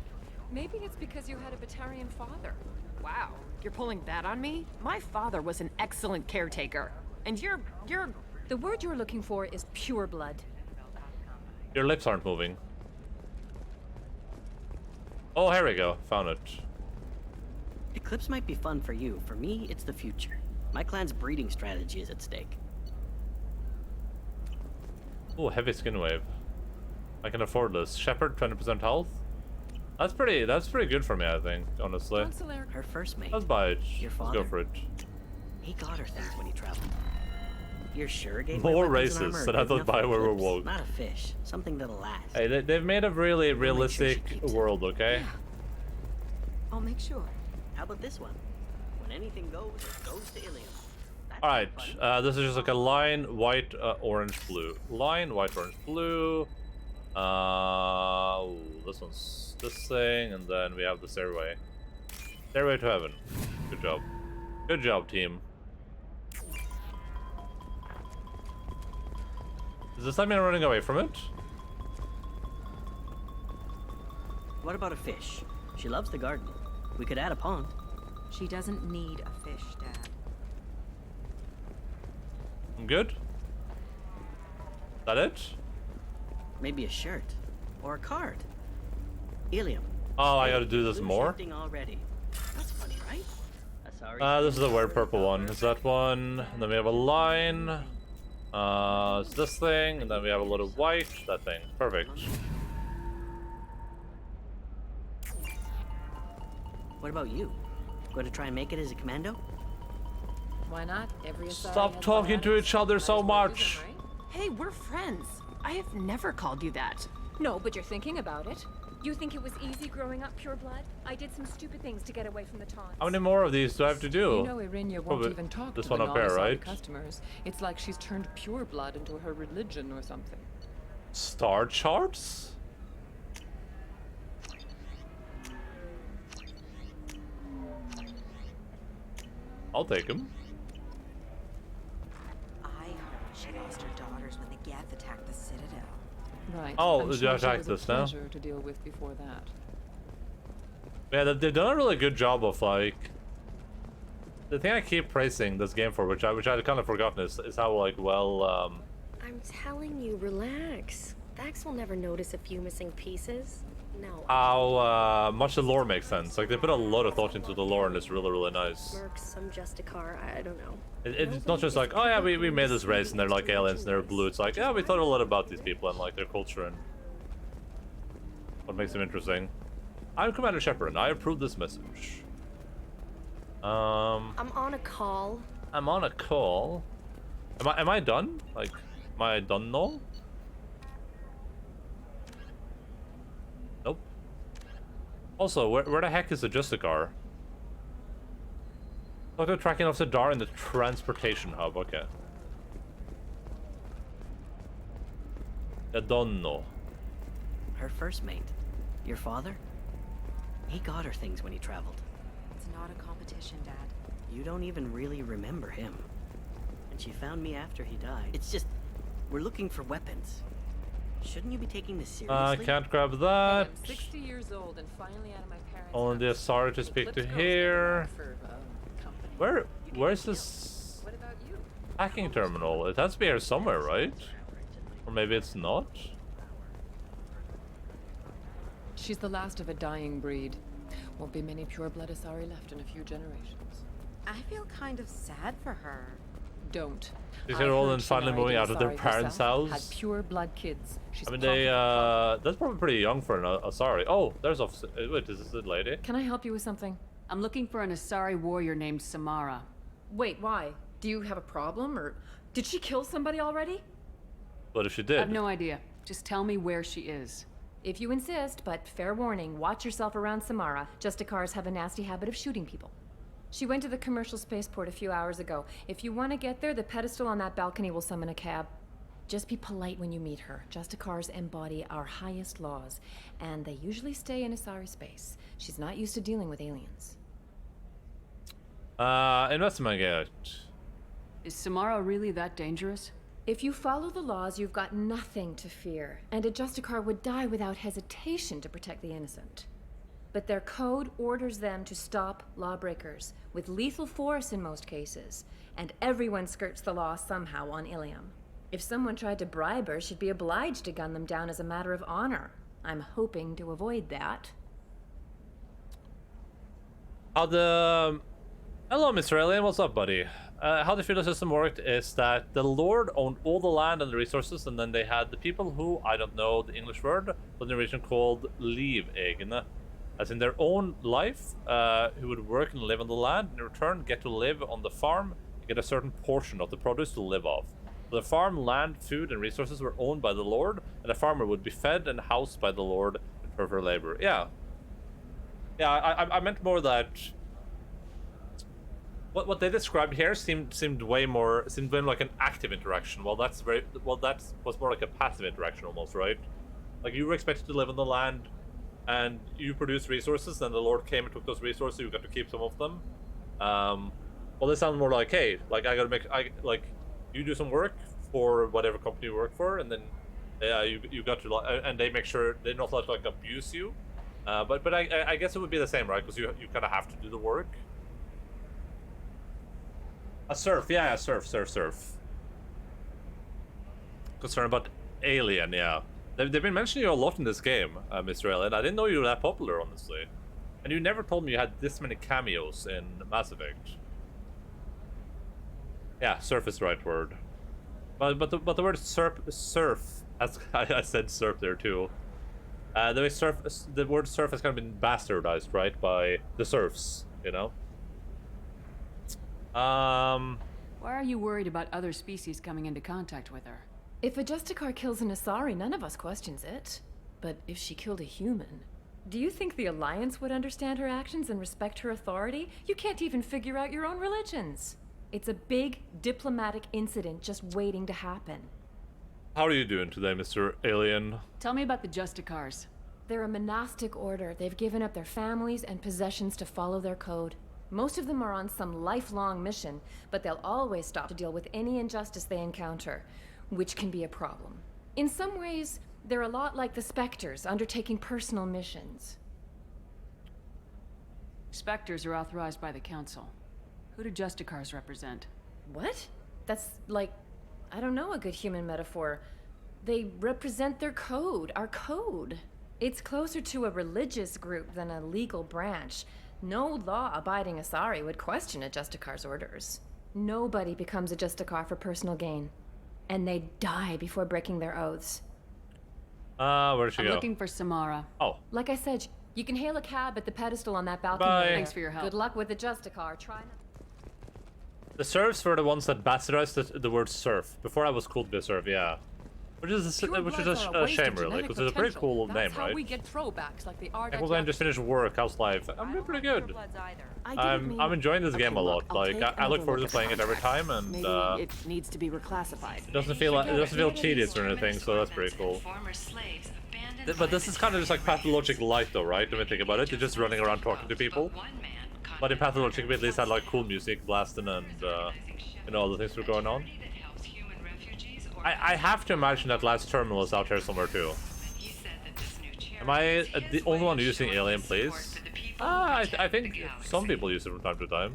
Maybe it's because you had a Batarian father. Wow, you're pulling that on me? My father was an excellent caretaker. And you're... The word you're looking for is pure blood. Your lips aren't moving. Oh, here we go. Found it. Eclipse might be fun for you. For me, it's the future. My clan's breeding strategy is at stake. Oh, heavy skin wave. I can afford this. Shepherd, 20% health. That's pretty good for me, I think, honestly. Her first mate. Let's buy it. Your Let's father. go for it. He got her things when he traveled. You're sure gave More racist than I thought Bioware were woke. Not a fish. Something that'll last. Hey, they've made a really realistic world, okay? I'll make sure. How about this one? When anything goes, it goes to Ilium. Alright, this is just like a line, white, orange, blue. Line, white, orange, blue. Ooh, this one's this thing, and then we have the stairway. Stairway to heaven. Good job. Good job, team. Does this time mean I'm running away from it? What about a fish? She loves the garden. We could add a pond. She doesn't need a fish, Dad. I'm good? That it? Maybe a shirt. Or a card. Ilium. Oh, I gotta do this more? Shifting already. That's funny, right? Sorry. This is the weird purple one. Is that one? And then we have a line. It's this thing, and then we have a little white. That thing. Perfect. What about you? Going to try and make it as a commando? Why not? Every Stop talking to each other so much. Hey, we're friends. I have never called you that. No, but you're thinking about it. You think it was easy growing up pure blood? I did some stupid things to get away from the taunts. How many more of these do I have to do? You know, Irinia won't Probably even talk this to one the up there, non-Asari right? customers. It's like she's turned pure blood into her religion or something. Star charts? I'll take him. I heard she lost her daughters when the Geth attacked the Citadel. Right. Oh, I'm you sure attacked she was this a now? pleasure to deal with before that. Yeah, they've done a really good job of like. The thing I keep praising this game for, which I kind of forgotten, is how like well. I'm telling you, relax. Vax will never notice a few missing pieces. No. How much the lore makes sense. Like they put a lot of thought into the lore, and it's really nice. Mercs, some Justicar, I don't know. It's not just like, oh yeah, we made this race and they're like aliens and they're blue. It's like, yeah, we thought a lot about these people and like their culture and what makes them interesting. I'm Commander Shepard and I approve this message. I'm on a call. I'm on a call. Am I done? Like, am I done now? Nope. Also, where the heck is the Justicar? Look, they're tracking off Sidar in the transportation hub. Okay. I don't know. Her first mate. Your father? He got her things when he traveled. It's not a competition, Dad. You don't even really remember him. And she found me after he died. It's just, we're looking for weapons. Shouldn't you be taking this seriously? I can't grab that. I'm 60 years old and finally out of my parents' Only the house. Asari to speak to here. Where's this hacking terminal? It has to be here somewhere, right? Or maybe it's not? She's the last of a dying breed. Won't be many pure-blood Asari left in a few generations. I feel kind of sad for her. Don't. These are all heard and she finally married moving an out of their Asari parents' herself, house. Had pure-blood kids. She's I mean, part they, of the club. that's probably pretty young for an Asari. Oh, there's a, wait, is this the lady? Can I help you with something? I'm looking for an Asari warrior named Samara. Wait, why? Do you have a problem, or did she kill somebody already? What if she I did? have no idea. Just tell me where she is. If you insist, but fair warning, watch yourself around Samara. Justicars have a nasty habit of shooting people. She went to the commercial spaceport a few hours ago. If you want to get there, the pedestal on that balcony will summon a cab. Just be polite when you meet her. Justicars embody our highest laws, and they usually stay in Asari space. She's not used to dealing with aliens. Investigate. Is Samara really that dangerous? If you follow the laws, you've got nothing to fear, and a Justicar would die without hesitation to protect the innocent. But their code orders them to stop lawbreakers, with lethal force in most cases, and everyone skirts the law somehow on Ilium. If someone tried to bribe her, she'd be obliged to gun them down as a matter of honor. I'm hoping to avoid that. Hello, Mr. Alien. What's up, buddy? How the feudal system worked is that the Lord owned all the land and the resources, and then they had the people who, I don't know the English word, but in the region called livegna, as in their own life, who would work and live on the land, and in return get to live on the farm and get a certain portion of the produce to live off. The farm, land, food, and resources were owned by the Lord, and the farmer would be fed and housed by the Lord for her labor. Yeah. Yeah, I meant more that what they described here seemed way more like an active interaction. Well, that was more like a passive interaction almost, right? Like you were expected to live on the land, and you produced resources, and the Lord came and took those resources. You got to keep some of them. Well, this sounds more like, hey, like you do some work for whatever company you work for, and then you got to, and they make sure they're not allowed to like abuse you. But I guess it would be the same, right? Because you kind of have to do the work. A serf, yeah, serf. Concerned about Alien, yeah. They've been mentioning you a lot in this game, Mr. Alien. I didn't know you were that popular, honestly. And you never told me you had this many cameos in Mass Effect. Yeah, serf is the right word. But the word serf, as I said serf there too. The word surf has kind of been bastardized, right, by the serfs, you know? Why are you worried about other species coming into contact with her? If a Justicar kills an Asari, none of us questions it. But if she killed a human, do you think the Alliance would understand her actions and respect her authority? You can't even figure out your own religions. It's a big diplomatic incident just waiting to happen. How are you doing today, Mr. Alien? Tell me about the Justicars. They're a monastic order. They've given up their families and possessions to follow their code. Most of them are on some lifelong mission, but they'll always stop to deal with any injustice they encounter, which can be a problem. In some ways, they're a lot like the Spectres, undertaking personal missions. Spectres are authorized by the Council. Who do Justicars represent? What? That's like, I don't know, a good human metaphor. They represent their code, our code. It's closer to a religious group than a legal branch. No law-abiding Asari would question a Justicar's orders. Nobody becomes a Justicar for personal gain. And they die before breaking their oaths. Where'd she I'm go? looking for Samara. Oh. Like I said, you can hail a cab at the pedestal on that balcony. Bye. There. Thanks for your help. Good luck with the Justicar. Try not... The serfs were the ones that bastardized the word surf. Before I was called to be a serf, yeah. Which is a shame, really, because it's a pretty cool name, right? We get throwbacks like the art. Well, then just finished work. How's life? I'm doing pretty good. I'm enjoying this game a lot. Like I look forward to playing it every time, and Maybe it needs to be reclassified. it doesn't feel tedious or anything, so that's pretty cool. But this is kind of just like Pathologic Light, though, right? When you think about it, you're just running around talking to people. But in Pathologic, we at least had like cool music blasting and you know, all the things were going on. I have to imagine that last terminal is out here somewhere too. Am I the only one using Alien Plays? I think some people use it from time to time.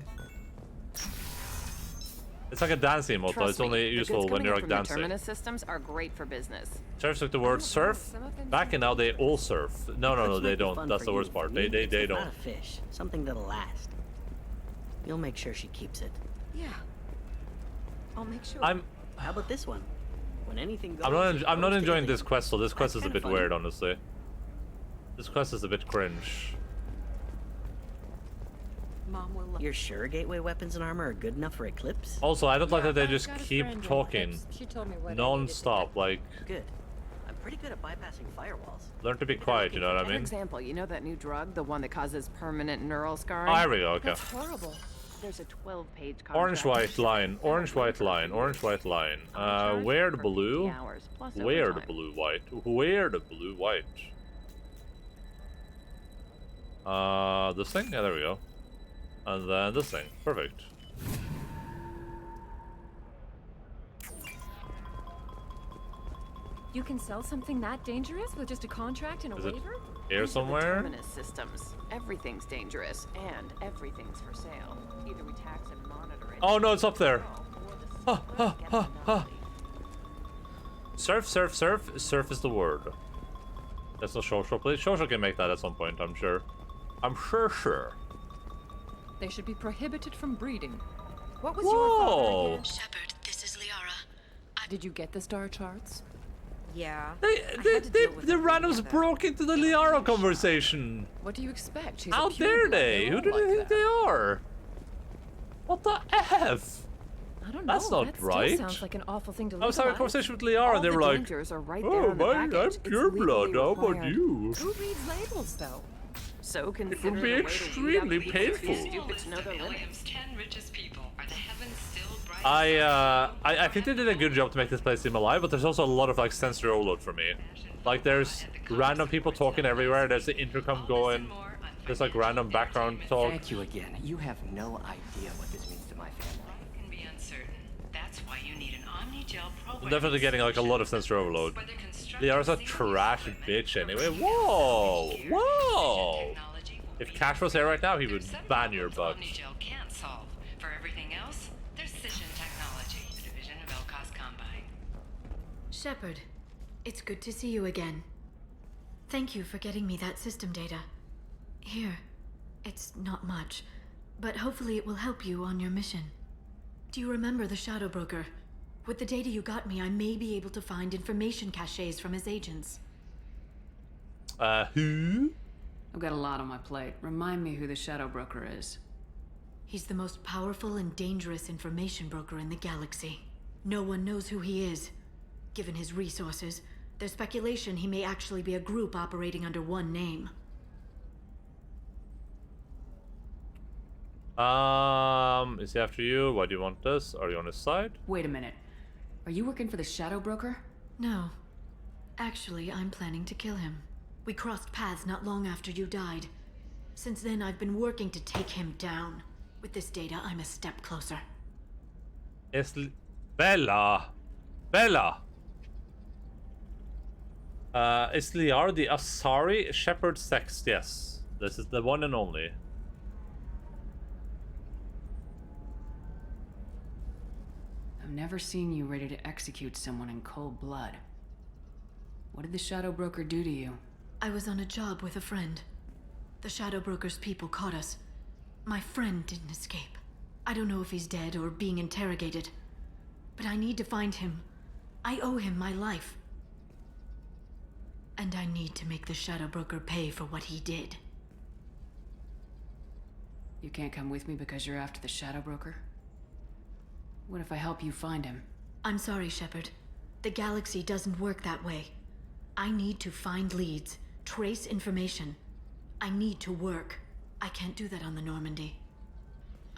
It's like a dancing emote, though. It's only useful when you're like dancing. Terminus systems are great for business. Surfs took the word surf back, and now they all surf. No, they don't. That's the worst part. They don't. Not a fish. Something that'll last. You'll make sure she keeps it. Yeah. I'll make sure. How about this one? When anything goes, I'm not enjoying this quest, so this quest is a bit weird, honestly. This quest is a bit cringe. Mom will. You're sure gateway weapons and armor are good enough for Eclipse? Also, I don't like that they just keep talking non-stop. Like, good. I'm pretty good at bypassing firewalls. Learn to be quiet. You know what I For mean? example, you know that new drug, the one that causes permanent neural scarring? Oh, here we go. Okay. That's horrible. There's a 12-page contract. Orange white line. Orange white line. Orange white line. Where the blue? Where the blue white? Where the blue white? This thing? Yeah, there we go. And then this thing. Perfect. You can sell something that dangerous with just a contract and a Is it waiver? here somewhere? Terminus systems. Everything's dangerous and everything's for sale. Either we tax and monitor it. Oh no, it's up there. Surf, surf, surf. Surf is the word. That's no Shosho, please. Shosho can make that at some point, I'm sure. I'm sure. They should be prohibited from breeding. What was Whoa. your thought again? Shepard, this is Liara. Did you get the star charts? Yeah. The randoms broke into the Liara conversation. What do you expect? She's How a pure dare blood. they? Who do they think they are? What the F? I don't know. That's not that still right. sounds like an awful thing to I was having a conversation with Liara, and they were like, dangers are right there "Oh, in the I'm package. pure It's blood. legally How about required." you?" Who reads labels, though? So It consider would be extremely painful. Stupid to know their limits. 10 richest people. Are the heavens still bright? I think they did a good job to make this place seem alive, but there's also a lot of like sensory overload for me. Like there's random people talking everywhere. There's the intercom going. There's like random background talk. Thank you again. You have no idea what this means to my family. Can be uncertain. That's why you need an Omnigel program. I'm definitely getting like a lot of sensory overload. Liara's a trash bitch anyway. Whoa! Whoa! If Cash was here right now, he would ban your butt. Omnigel can't solve. For everything else, there's Scission Technology, a division of Elcos Combine. Shepard, it's good to see you again. Thank you for getting me that system data. Here, it's not much, but hopefully it will help you on your mission. Do you remember the Shadow Broker? With the data you got me, I may be able to find information caches from his agents. Who? I've got a lot on my plate. Remind me who the Shadow Broker is. He's the most powerful and dangerous information broker in the galaxy. No one knows who he is. Given his resources, there's speculation he may actually be a group operating under one name. Is he after you? Why do you want this? Are you on his side? Wait a minute. Are you working for the Shadow Broker? No. Actually, I'm planning to kill him. We crossed paths not long after you died. Since then, I've been working to take him down. With this data, I'm a step closer. Bella! Bella! Is Liara the Asari Shepherd Sext? Yes. This is the one and only. I've never seen you ready to execute someone in cold blood. What did the Shadow Broker do to you? I was on a job with a friend. The Shadow Broker's people caught us. My friend didn't escape. I don't know if he's dead or being interrogated. But I need to find him. I owe him my life. And I need to make the Shadow Broker pay for what he did. You can't come with me because you're after the Shadow Broker? What if I help you find him? I'm sorry, Shepard. The galaxy doesn't work that way. I need to find leads, trace information. I need to work. I can't do that on the Normandy.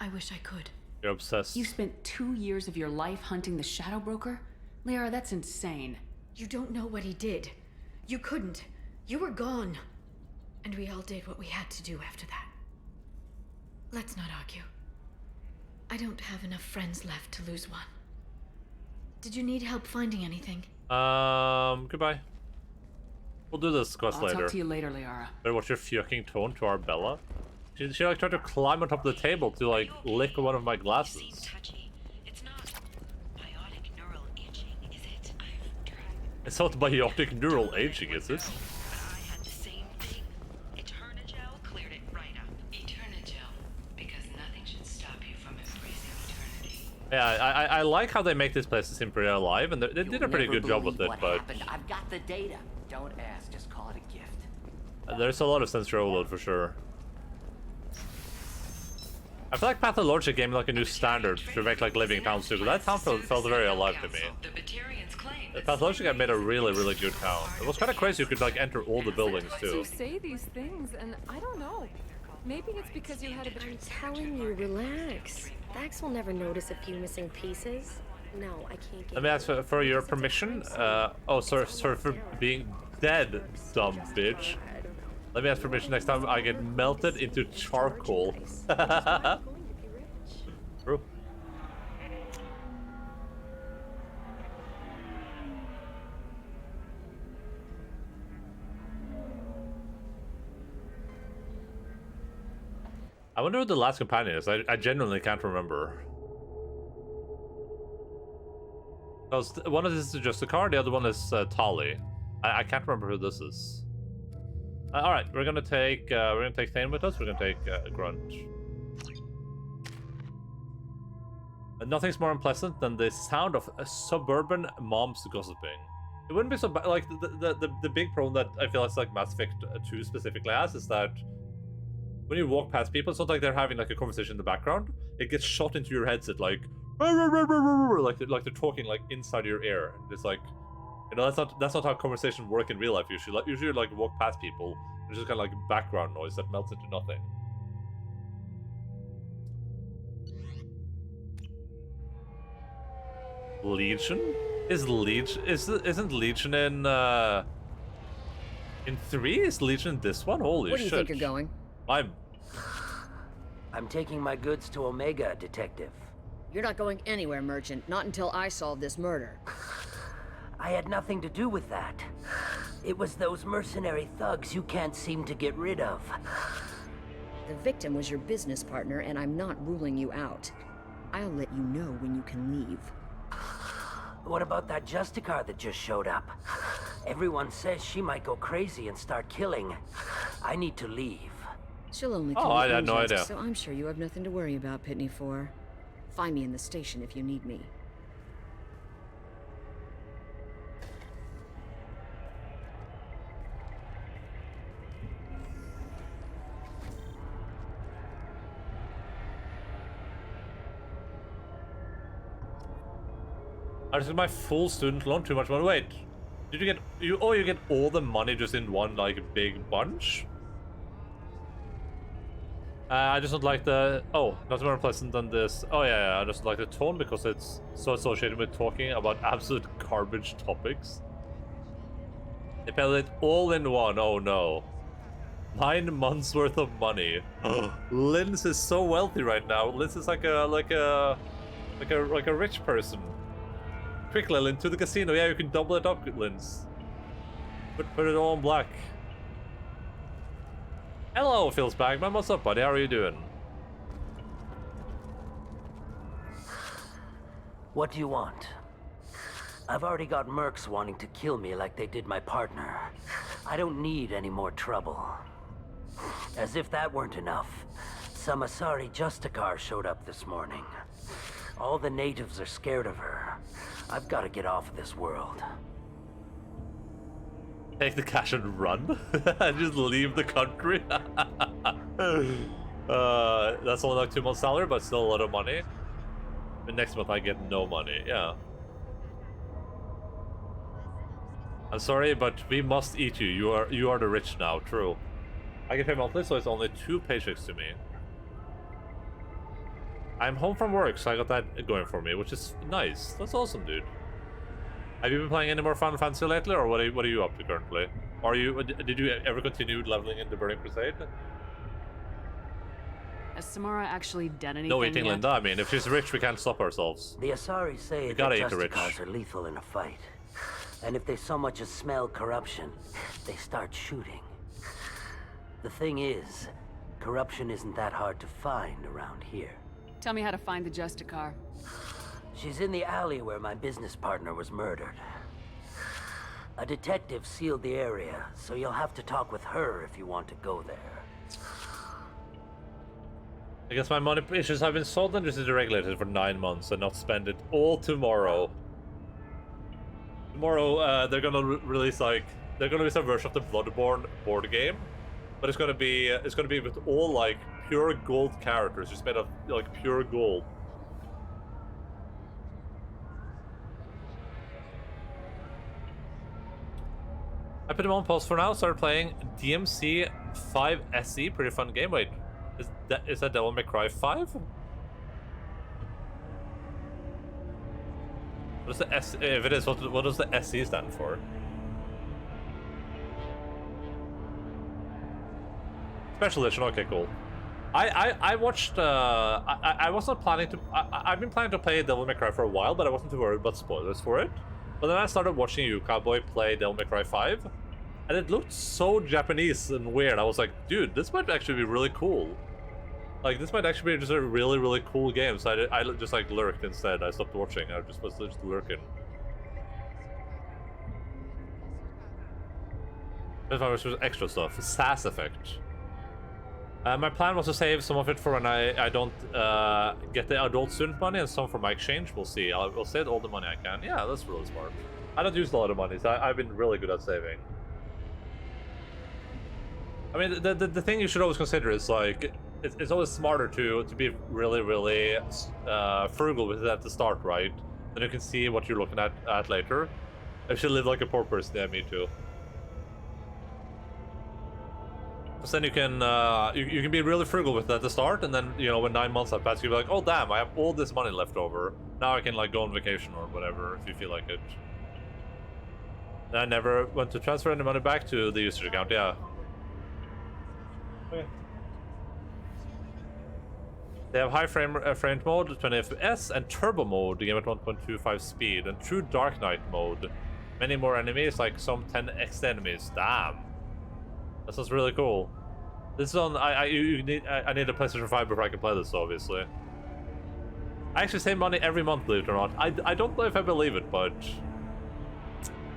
I wish I could. You're obsessed. You spent 2 years of your life hunting the Shadow Broker? Liara, that's insane. You don't know what he did. You couldn't. You were gone. And we all did what we had to do after that. Let's not argue. I don't have enough friends left to lose one. Did you need help finding anything? Goodbye. We'll do this quest later. I'll talk to you later, Liara. Better watch your fucking tone to our Bella. She like tried to climb on top of the table to like lick one of my glasses. It's not biotic neural aging, is it? I've tried. It's not biotic neural aging, is it? I had the same thing. Eternigel cleared it right up. Eternigel, because nothing should stop you from embracing eternity. Yeah, I like how they make this place seem pretty alive, and they did a pretty good job with it, but I've got the data. Don't ask, just call it a gift. there's a lot of sensory overload for sure. I feel like Pathologic gave me like a new standard to make like living towns too, because that town felt very alive to me. Pathologic had made a really good town. It was kind of crazy you could like enter all the buildings too. You say these things, and I don't know. Maybe it's because you had a bit. I'm telling you, relax. Vax will never notice a few missing pieces. No, I can't get. Let me ask for your permission. Oh, sorry for being dead, dumb bitch. Let me ask permission next time I get melted into charcoal. Bro. I wonder who the last companion is. I genuinely can't remember. Because one of this is just a car, the other one is Tali. I can't remember who this is. All right, we're gonna take Thane with us. We're gonna take Grunt. Nothing's more unpleasant than the sound of suburban moms gossiping. It wouldn't be so bad. Like the big problem that I feel like Mass Effect 2 specifically has is that when you walk past people, it's not like they're having like a conversation in the background. It gets shot into your headset like they're talking like inside your ear. It's like, you know, that's not how conversations work in real life usually. Usually you walk past people, there's just kind of like background noise that melts into nothing. Legion? Isn't Legion in 3? Is Legion this one? Holy shit. Where do you think you're going? I'm taking my goods to Omega, Detective. You're not going anywhere, Merchant. Not until I solve this murder. I had nothing to do with that. It was those mercenary thugs you can't seem to get rid of. The victim was your business partner, and I'm not ruling you out. I'll let you know when you can leave. What about that Justicar that just showed up? Everyone says she might go crazy and start killing. I need to leave. She'll only kill I had no idea. So I'm sure you have nothing to worry about, Pitney 4. Find me in the station if you need me. I just got my full student loan, too much money. Wait, did you get you get all the money just in one like big bunch? I just don't like the nothing more pleasant than this. Oh yeah, I just like the tone because it's so associated with talking about absolute garbage topics. They paid it all in one. Oh no. 9 months worth of money. Linz is so wealthy right now. Linz is like a rich person. Quickly, Linz, to the casino. Yeah, you can double it up, Linz. Put it all in black. Hello, Phil's Bagman. What's up, buddy? How are you doing? What do you want? I've already got mercs wanting to kill me like they did my partner. I don't need any more trouble. As if that weren't enough, some Asari Justicar showed up this morning. All the natives are scared of her. I've got to get off of this world. Take the cash and run? And just leave the country? That's only like 2 months salary, but still a lot of money. And next month I get no money, yeah. I'm sorry, but we must eat you. You are the rich now, true. I get paid monthly, so it's only 2 paychecks to me. I'm home from work, so I got that going for me, which is nice. That's awesome, dude. Have you been playing any more Final Fantasy lately, or what are you up to currently? Did you ever continue leveling in the Burning Crusade? Has Samara actually done anything No eating, yet? Linda. I mean, if she's rich, we can't stop ourselves. The Asari say We that gotta eat the rich. Justicars are lethal in a fight. And if they so much as smell corruption, they start shooting. The thing is, corruption isn't that hard to find around here. Tell me how to find the Justicar. She's in the alley where my business partner was murdered. A detective sealed the area, so you'll have to talk with her if you want to go there. I guess my money issues have been solved and just deregulated for 9 months and not spend it all tomorrow. Tomorrow, they're gonna release like a version of the Bloodborne board game, but it's gonna be with all like pure gold characters, just made of like pure gold. I put them on pause for now. Started playing DMC 5 SE, pretty fun game. Wait, is that Devil May Cry 5? What does the S? If it is, what does the SE stand for? Special edition. Okay, cool. I watched. I wasn't planning to. I've been planning to play Devil May Cry for a while, but I wasn't too worried about spoilers for it. But then I started watching you, Cowboy, play Devil May Cry 5, and it looked so Japanese and weird. I was like, dude, this might actually be really cool. Like, this might actually be just a really, really cool game. So I just like lurked instead. I stopped watching. I was just lurking. This was extra stuff. Sass effect. My plan was to save some of it for when I don't get the adult student money and some for my exchange. We'll see. I'll save all the money I can. Yeah, that's really smart. I don't use a lot of money, so I've been really good at saving. I mean, the thing you should always consider is like it's always smarter to be really, really frugal with it at the start, right? Then you can see what you're looking at later. I should live like a poor person. Yeah, me too. Because then you can be really frugal with it at the start, and then when 9 months have passed, you'll be like, oh damn, I have all this money left over. Now I can like go on vacation or whatever if you feel like it. And I never went to transfer any money back to the user account. Yeah. Okay. They have high frame mode, 20 FPS, and turbo mode, the game at 1.25 speed, and true Dark Knight mode. Many more enemies, like some 10x enemies. Damn. That sounds really cool. This is on. I need a PlayStation 5 before I can play this, obviously. I actually save money every month, believe it or not. I don't know if I believe it, but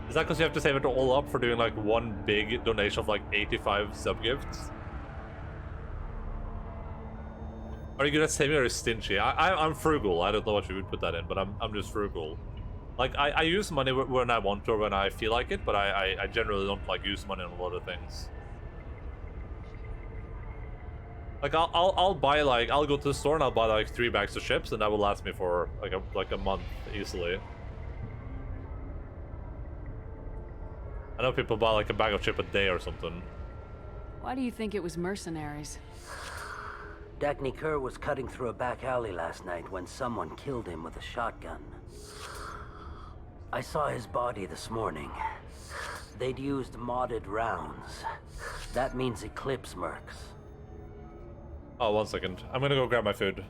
is that because you have to save it all up for doing like one big donation of like 85 sub gifts? Are you good at saving or are you stingy? I'm frugal. I don't know what you would put that in, but I'm just frugal. Like I use money when I want to or when I feel like it, but I generally don't like use money on a lot of things. Like I'll buy like I'll go to the store and I'll buy like 3 bags of chips and that will last me for like a month easily. I know people buy like a bag of chip a day or something. Why do you think it was mercenaries? Dagny Kerr was cutting through a back alley last night when someone killed him with a shotgun. I saw his body this morning. They'd used modded rounds. That means Eclipse mercs. Oh, 1 second. I'm gonna go grab my food.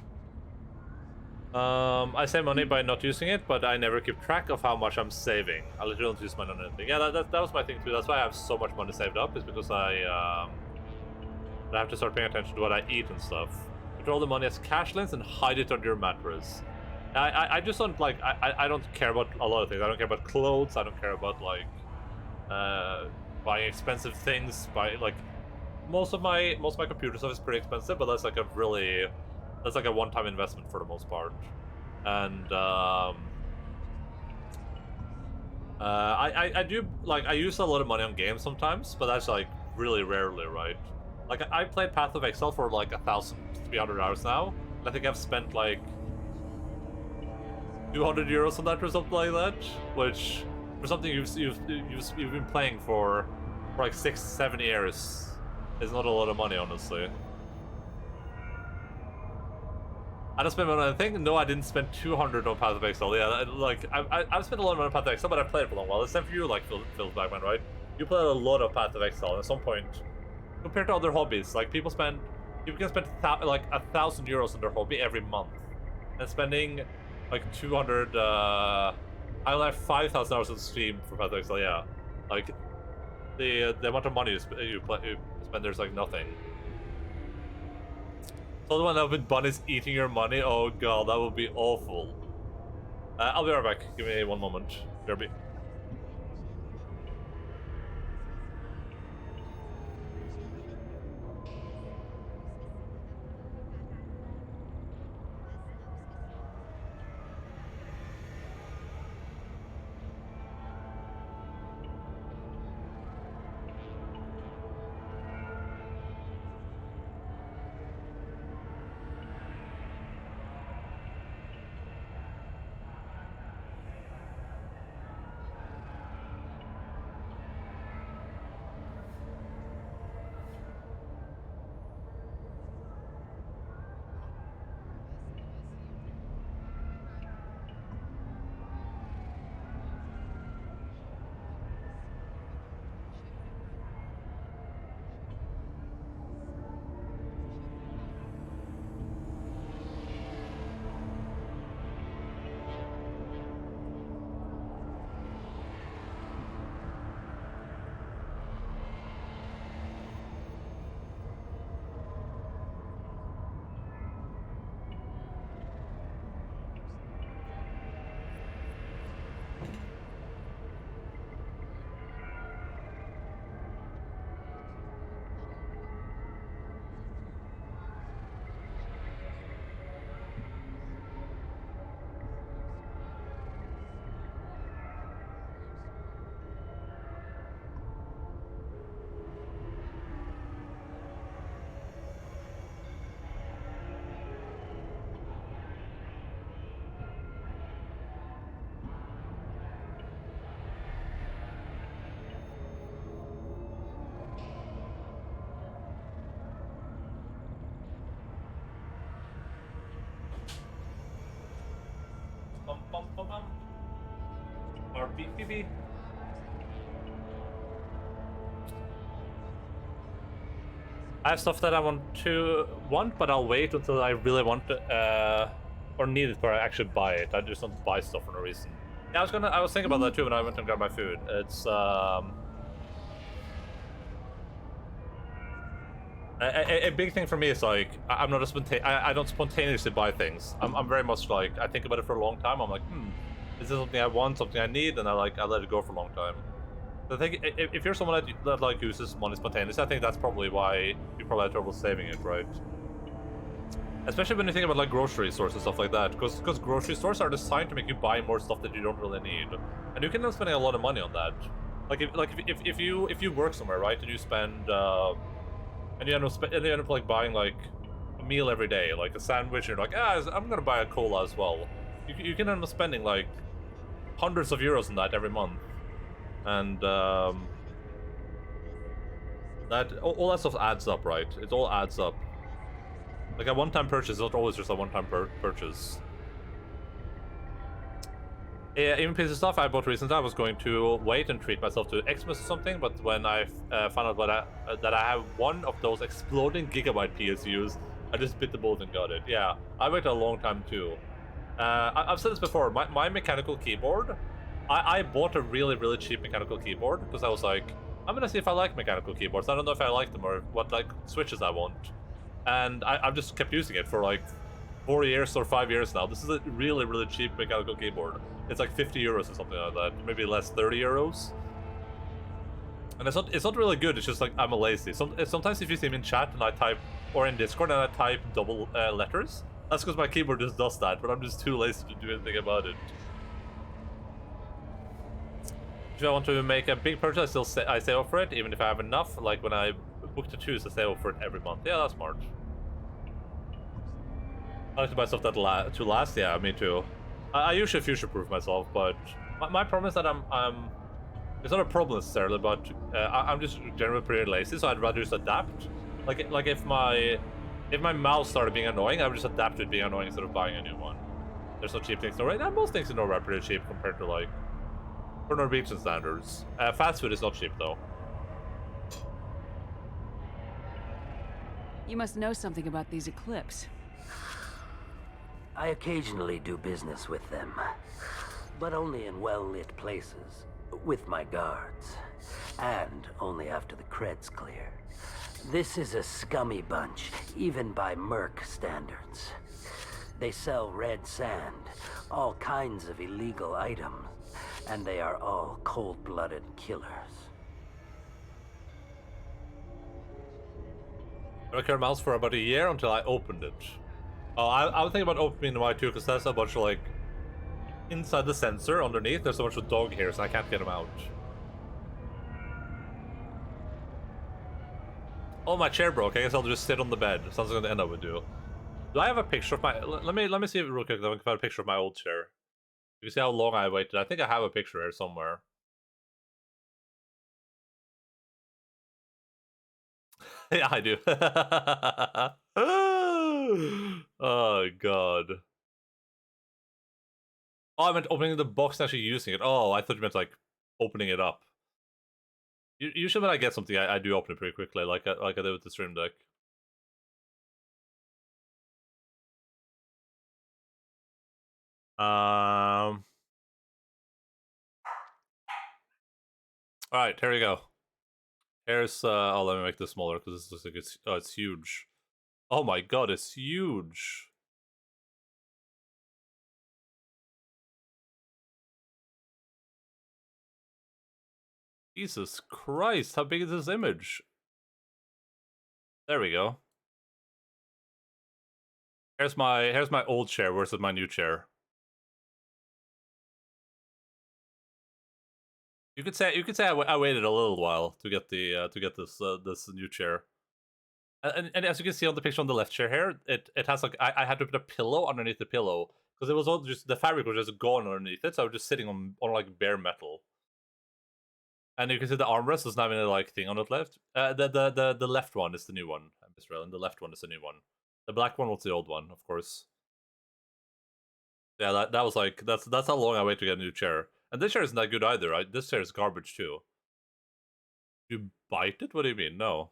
I save money by not using it, but I never keep track of how much I'm saving. I literally don't use money on anything. Yeah, that was my thing too. That's why I have so much money saved up, is because I have to start paying attention to what I eat and stuff. Withdraw the money as cash lens and hide it under your mattress. I just don't like, I don't care about a lot of things. I don't care about clothes. I don't care about like buying expensive things. Most of my computer stuff is pretty expensive, but that's like a one-time investment for the most part. And I do like, I use a lot of money on games sometimes, but that's like really rarely, right? Like I played Path of Exile for like 1,300 hours now. And I think I've spent like 200 euros on that or something like that, which for something you've been playing for like 6-7 years is not a lot of money, honestly. I don't spend money on anything. No, I didn't spend 200 on Path of Exile. Yeah, like I've spent a lot of money on Path of Exile, but I played it for a long while. It's time for you, like Phil's Blackman, right? You played a lot of Path of Exile, and at some point, compared to other hobbies, like people can spend like 1,000 euros on their hobby every month, and spending like 200. I only have 5,000 hours on Steam for Path of Exile. Yeah, like the amount of money you spend, there's like nothing. So the one up with bunnies eating your money. Oh god, that would be awful. I'll be right back. Give me 1 moment, Derby. Or BPB. I have stuff that I want, but I'll wait until I really want it, or need it before I actually buy it. I just don't buy stuff for no reason. Yeah, I was thinking about that too when I went and got my food. It's a big thing for me is like I'm not I don't spontaneously buy things. I'm very much like I think about it for a long time. I'm like, is this something I want, something I need, and I let it go for a long time. I think if you're someone that like uses money spontaneously, I think that's probably why you probably have trouble saving it, right? Especially when you think about like grocery stores and stuff like that, because grocery stores are designed to make you buy more stuff that you don't really need, and you can end up spending a lot of money on that. If you work somewhere, right, and you spend and you end up like buying like a meal every day, like a sandwich, and you're like, I'm gonna buy a cola as well. You can end up spending like hundreds of euros on that every month, and That all that stuff adds up, right? It all adds up. Like a one-time purchase is not always just a one-time purchase. Yeah, even piece of stuff I bought recently, I was going to wait and treat myself to Xmas or something, but when I found out that I have one of those exploding gigabyte PSUs, I just bit the bullet and got it. Yeah, I waited a long time too. I've said this before, my mechanical keyboard, I bought a really cheap mechanical keyboard because I was like, I'm gonna see if I like mechanical keyboards. I don't know if I like them or what like switches I want. And I've just kept using it for like 4 years or 5 years now. This is a really cheap mechanical keyboard. It's like 50 euros or something like that. Maybe less, 30 euros. And it's not really good, it's just like I'm a lazy. Sometimes if you see me in chat and I type, or in Discord and I type double letters, that's because my keyboard just does that, but I'm just too lazy to do anything about it. If I want to make a big purchase, I save up for it, even if I have enough. Like when I book to choose, I save up for it every month. Yeah, that's smart. I like to buy stuff that to last. Yeah, me too. I usually future-proof myself, but my problem is that I'm it's not a problem necessarily, but I'm just generally pretty lazy, so I'd rather just adapt. Like if my mouse started being annoying, I would just adapt to it being annoying instead of buying a new one. There's no cheap things in Norway. Most things in Norway are pretty cheap compared to like for Norwegian standards. Fast food is not cheap though. You must know something about these Eclipse. I occasionally do business with them, but only in well-lit places, with my guards, and only after the cred's clear. This is a scummy bunch, even by Merc standards. They sell red sand, all kinds of illegal items, and they are all cold-blooded killers. I carried a mouse for about a year until I opened it. I was thinking about opening the Y2 because there's a bunch of like inside the sensor underneath. There's a bunch of dog hairs and I can't get them out. Oh, my chair broke. I guess I'll just sit on the bed. Sounds like the end I would do. Do I have a picture of my? Let me see real quick. If I can find a picture of my old chair. You can see how long I waited. I think I have a picture here somewhere. Yeah, I do. Oh god. Oh, I meant opening the box and actually using it. Oh, I thought you meant like opening it up. Usually when I get something, I do open it pretty quickly, like I did with the Stream Deck. All right, here we go. Here's oh, let me make this smaller because this looks like it's huge. Oh my god, it's huge. Jesus Christ, how big is this image? There we go. Here's my old chair versus my new chair. You could say I waited a little while to get this new chair. And as you can see on the picture on the left chair here, it has like I had to put a pillow underneath the pillow because it was all just the fabric was just gone underneath it, so I was just sitting on like bare metal. And you can see the armrest doesn't have any like thing on it left. The left one is the new one, Israel, and the left one is the new one. The black one was the old one, of course. Yeah, that was like that's how long I wait to get a new chair. And this chair isn't that good either. This chair is garbage too. You bite it? What do you mean? No.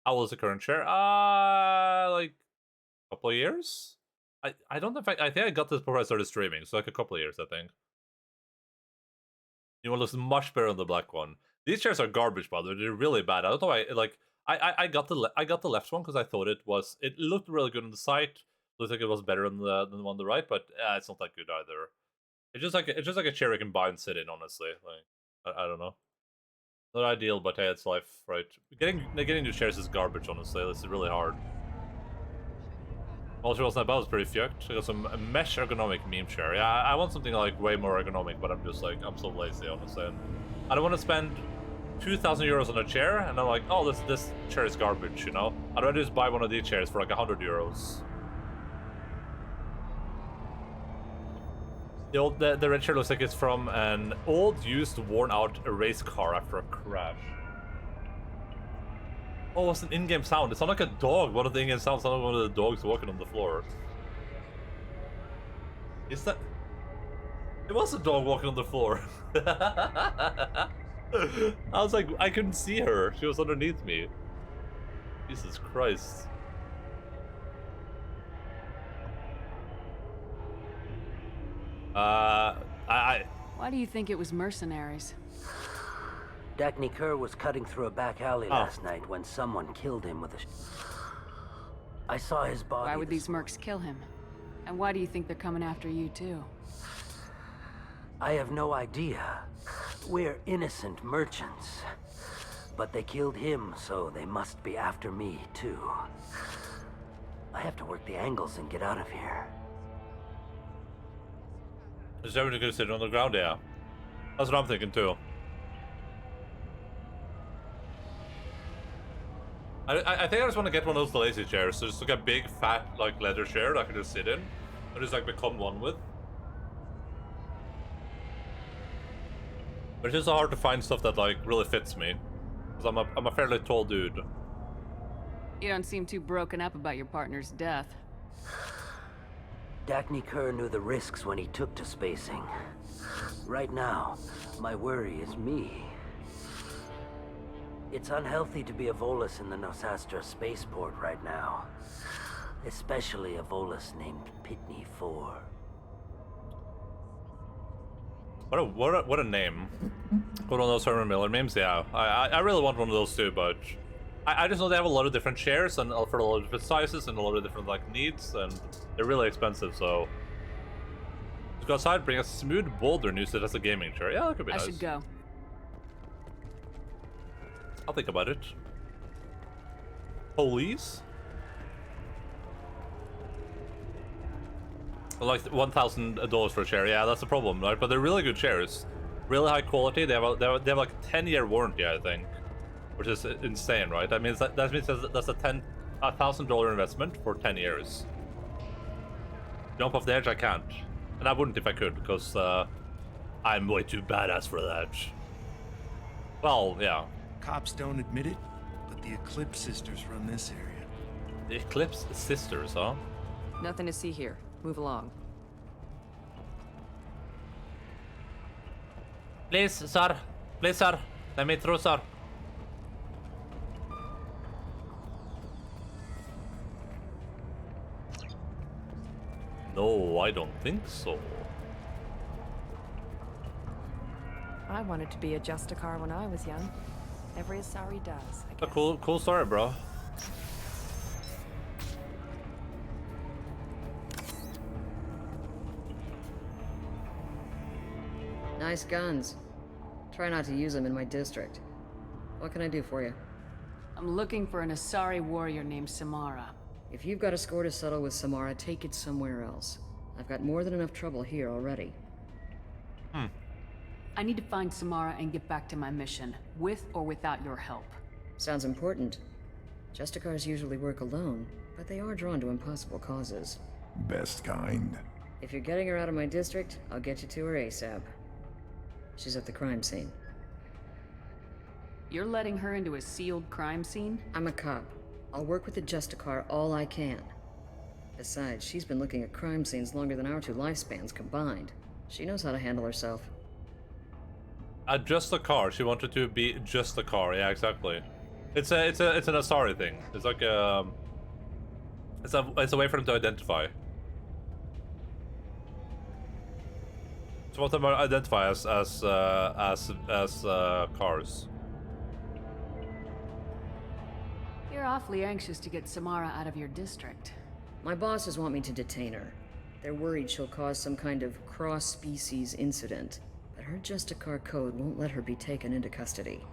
How old is the current chair? Like a couple of years. I don't know if I think I got this before I started streaming, so like a couple of years, I think. New one looks much better than the black one. These chairs are garbage, by the way. They're really bad. I don't know why. Like I got the left one because I thought it looked really good on the site. Looks like it was better than the one on the right, but it's not that good either. It's just like a chair you can buy and sit in. Honestly, like I don't know. Not ideal, but hey, it's life, right? Getting new chairs is garbage. Honestly, this is really hard. Ultra Snap was pretty fucked. I got some mesh ergonomic meme chair. Yeah, I want something like way more ergonomic, but I'm just like I'm so lazy, honestly. And I don't want to spend 2,000 euros on a chair, and I'm like, oh, this chair is garbage, you know? I'd rather just buy one of these chairs for like 100 euros. The red chair looks like it's from an old, used, worn-out race car after a crash. Oh, it's an in-game sound. It sounded like a dog. One of the in-game sounds sounded like one of the dogs walking on the floor. Is that... It was a dog walking on the floor. I was like, I couldn't see her. She was underneath me. Jesus Christ. Why do you think it was mercenaries? Dagny Kerr was cutting through a back alley last night when someone killed him with a... I saw his body. Why would these mercs kill him? And why do you think they're coming after you, too? I have no idea. We're innocent merchants. But they killed him, so they must be after me, too. I have to work the angles and get out of here. Is everyone gonna sit on the ground? Yeah. That's what I'm thinking, too. I think I just want to get one of those lazy chairs. So just like a big, fat, like, leather chair that I can just sit in. And just, like, become one with. But it's just hard to find stuff that, like, really fits me. Because I'm a fairly tall dude. You don't seem too broken up about your partner's death. Dagny Kerr knew the risks when he took to spacing. Right now, my worry is me. It's unhealthy to be a Volus in the Nosastra spaceport right now. Especially a Volus named Pitney 4. What a name. One of those Herman Miller names, yeah. I really want one of those too, but I just know they have a lot of different chairs and for a lot of different sizes and a lot of different like needs, and they're really expensive, so just go outside, bring a smooth boulder and use it as a gaming chair. Yeah, that could be nice. I should go. I'll think about it. Police? Like $1,000 for a chair. Yeah, that's the problem, right? But they're really good chairs, really high quality. They have like a 10-year warranty, I think, which is insane, right? That means that's a $1,000 investment for 10 years. Jump off the edge, I can't, and I wouldn't if I could, because I'm way too badass for that. Well, yeah. Cops don't admit it, but the Eclipse Sisters run this area. The Eclipse Sisters, huh? Nothing to see here. Move along. Please, sir. Please, sir. Let me through, sir. No, I don't think so. I wanted to be a Justicar when I was young. Every Asari does, I guess. A cool story, bro. Nice guns. Try not to use them in my district. What can I do for you? I'm looking for an Asari warrior named Samara. If you've got a score to settle with Samara, take it somewhere else. I've got more than enough trouble here already. I need to find Samara and get back to my mission, with or without your help. Sounds important. Justicars usually work alone, but they are drawn to impossible causes. Best kind. If you're getting her out of my district, I'll get you to her ASAP. She's at the crime scene. You're letting her into a sealed crime scene? I'm a cop. I'll work with the Justicar all I can. Besides, she's been looking at crime scenes longer than our two lifespans combined. She knows how to handle herself. Just a car. She wanted to be just a car. Yeah, exactly. It's an Asari thing. It's like it's a way for them to identify. So what them identify as cars. You're awfully anxious to get Samara out of your district. My bosses want me to detain her. They're worried she'll cause some kind of cross-species incident. But her Justicar code won't let her be taken into custody.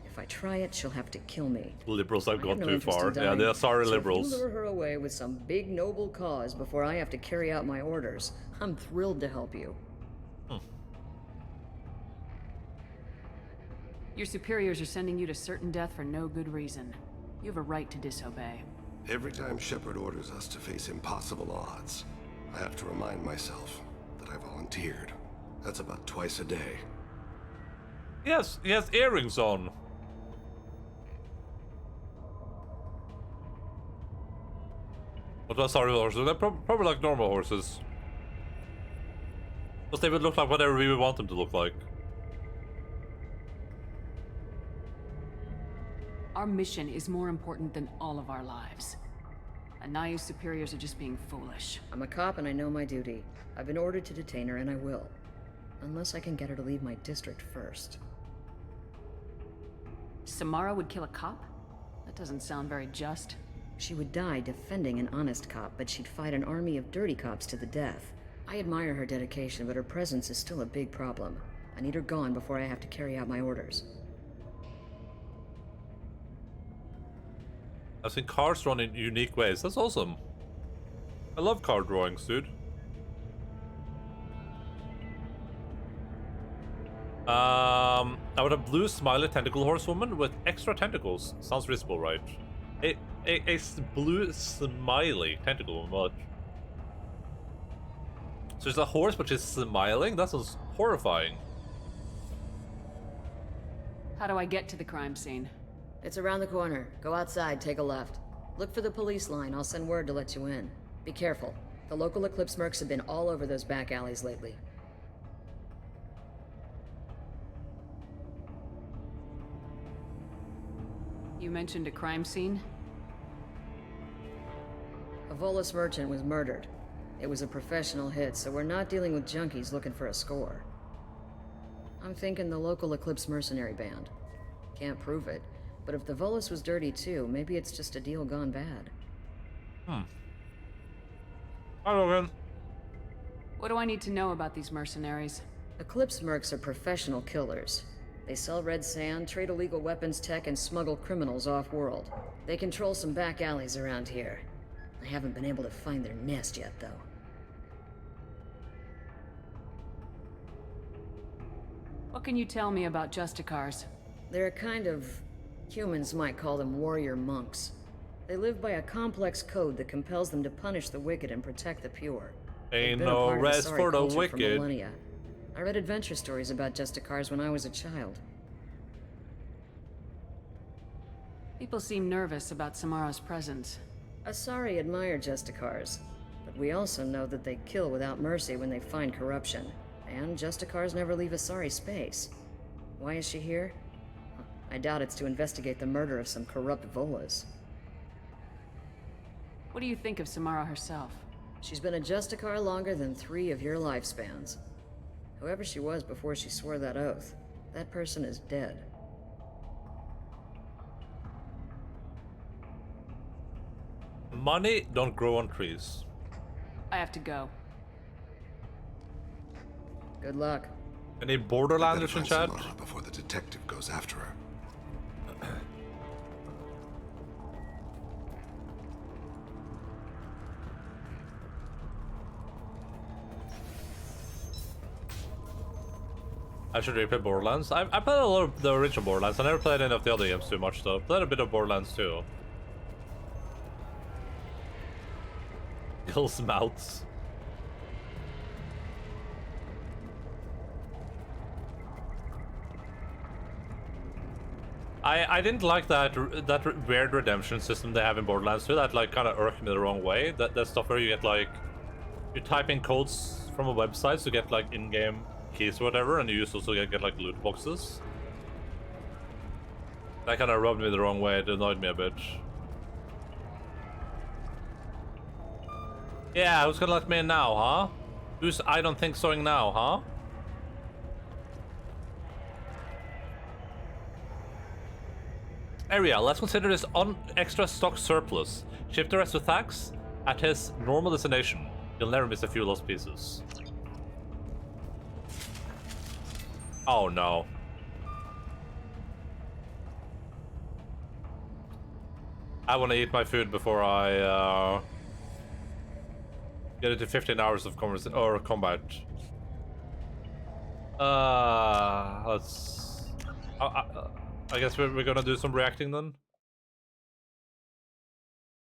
If I try it, she'll have to kill me. Liberals have gone no too interest far. in Yeah, dying. they are sorry So liberals. if you lure her away with some big noble cause before I have to carry out my orders, I'm thrilled to help you. Your superiors are sending you to certain death for no good reason. You have a right to disobey. Every time Shepard orders us to face impossible odds, I have to remind myself that I volunteered. That's about twice a day. Yes, he has earrings on. But sorry, horses. They're probably like normal horses. Because they would look like whatever we would want them to look like. Our mission is more important than all of our lives. Anaya's superiors are just being foolish. I'm a cop and I know my duty. I've been ordered to detain her and I will. Unless I can get her to leave my district first. Samara would kill a cop? That doesn't sound very just. She would die defending an honest cop, but she'd fight an army of dirty cops to the death. I admire her dedication, but her presence is still a big problem. I need her gone before I have to carry out my orders. I've seen cars drawn in unique ways. That's awesome. I love car drawings, dude. I would have blue smiley tentacle horsewoman with extra tentacles. Sounds reasonable, right? A blue smiley tentacle woman. What? So it's a horse, but she's smiling? That sounds horrifying. How do I get to the crime scene? It's around the corner. Go outside, take a left. Look for the police line. I'll send word to let you in. Be careful. The local Eclipse mercs have been all over those back alleys lately. You mentioned a crime scene? A Volus merchant was murdered. It was a professional hit, so we're not dealing with junkies looking for a score. I'm thinking the local Eclipse mercenary band. Can't prove it, but if the Volus was dirty too, maybe it's just a deal gone bad. Hi, Logan. What do I need to know about these mercenaries? Eclipse mercs are professional killers. They sell red sand, trade illegal weapons tech, and smuggle criminals off-world. They control some back alleys around here. I haven't been able to find their nest yet, though. What can you tell me about Justicars? They're a kind of... humans might call them warrior monks. They live by a complex code that compels them to punish the wicked and protect the pure. Ain't no rest for the wicked. I read adventure stories about Justicars when I was a child. People seem nervous about Samara's presence. Asari admire Justicars, but we also know that they kill without mercy when they find corruption. And Justicars never leave Asari space. Why is she here? I doubt it's to investigate the murder of some corrupt Volas. What do you think of Samara herself? She's been a Justicar longer than 3 of your lifespans. Whoever she was before she swore that oath, that person is dead. Money don't grow on trees. I have to go. Good luck. Any Borderlanders in chat? Before the detective goes after her. I should replay Borderlands. I played a lot of the original Borderlands. I never played any of the other games too much though. Played a bit of Borderlands too. Kills mouths. I didn't like that weird redemption system they have in Borderlands 2. That like kind of irked me the wrong way. That stuff where you get like, you type in codes from a website to get like in-game keys or whatever, and you also get like loot boxes. That kind of rubbed me the wrong way. It annoyed me a bit. Yeah, who's gonna let me in now, huh? Who's I don't think soing now, huh? Area, let's consider this on extra stock surplus. Ship the rest with tax at his normal destination. You'll never miss a few lost pieces. Oh no. I want to eat my food before I get into 15 hours of combat. Let's... I guess we're gonna do some reacting then.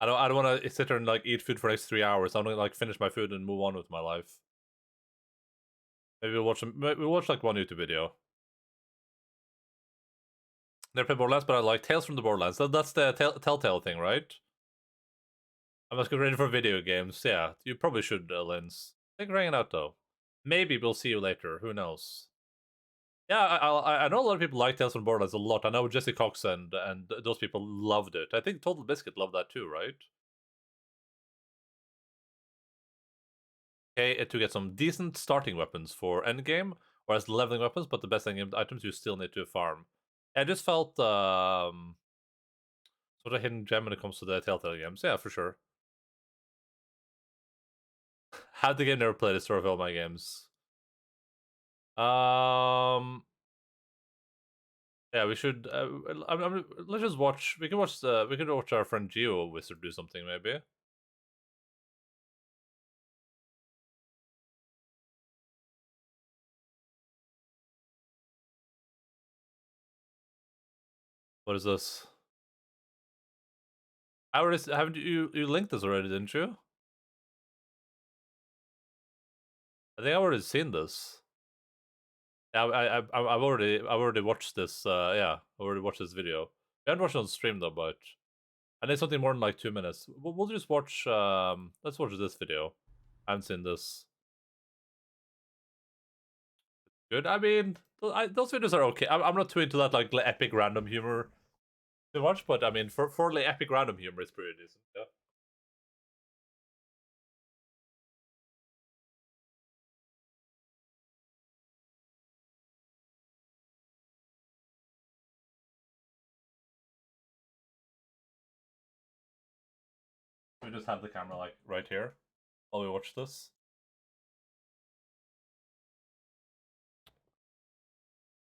I don't want to sit there and like eat food for the next 3 hours. I want to like finish my food and move on with my life. Maybe we'll watch like one YouTube video. Never played Borderlands, but I like Tales from the Borderlands. That's the Telltale thing, right? I must get ready for video games. Yeah, you probably should, Linz. Thanks for hanging out, though. Maybe we'll see you later. Who knows? Yeah, I know a lot of people like Tales from Borderlands a lot. I know Jesse Cox and those people loved it. I think Total Biscuit loved that too, right? Okay, to get some decent starting weapons for endgame, or as leveling weapons, but the best endgame items you still need to farm. I just felt sort of hidden gem when it comes to the Telltale games. Yeah, for sure. Had the game never played the story of all my games. Yeah, we should. Let's just watch. We can watch the. We can watch our friend Geo Wizard do something, maybe. What is this? I already haven't you linked this already, didn't you? I think I've already seen this. Yeah, I've already watched this. Yeah, I already watched this video. I haven't watched it on stream though, but I need something more than like 2 minutes. We'll just watch. Let's watch this video. I haven't seen this. Good. I mean, those videos are okay. I'm not too into that like epic random humor too much, but I mean, for like epic random humor, it's pretty decent. Yeah. We just have the camera like right here while we watch this.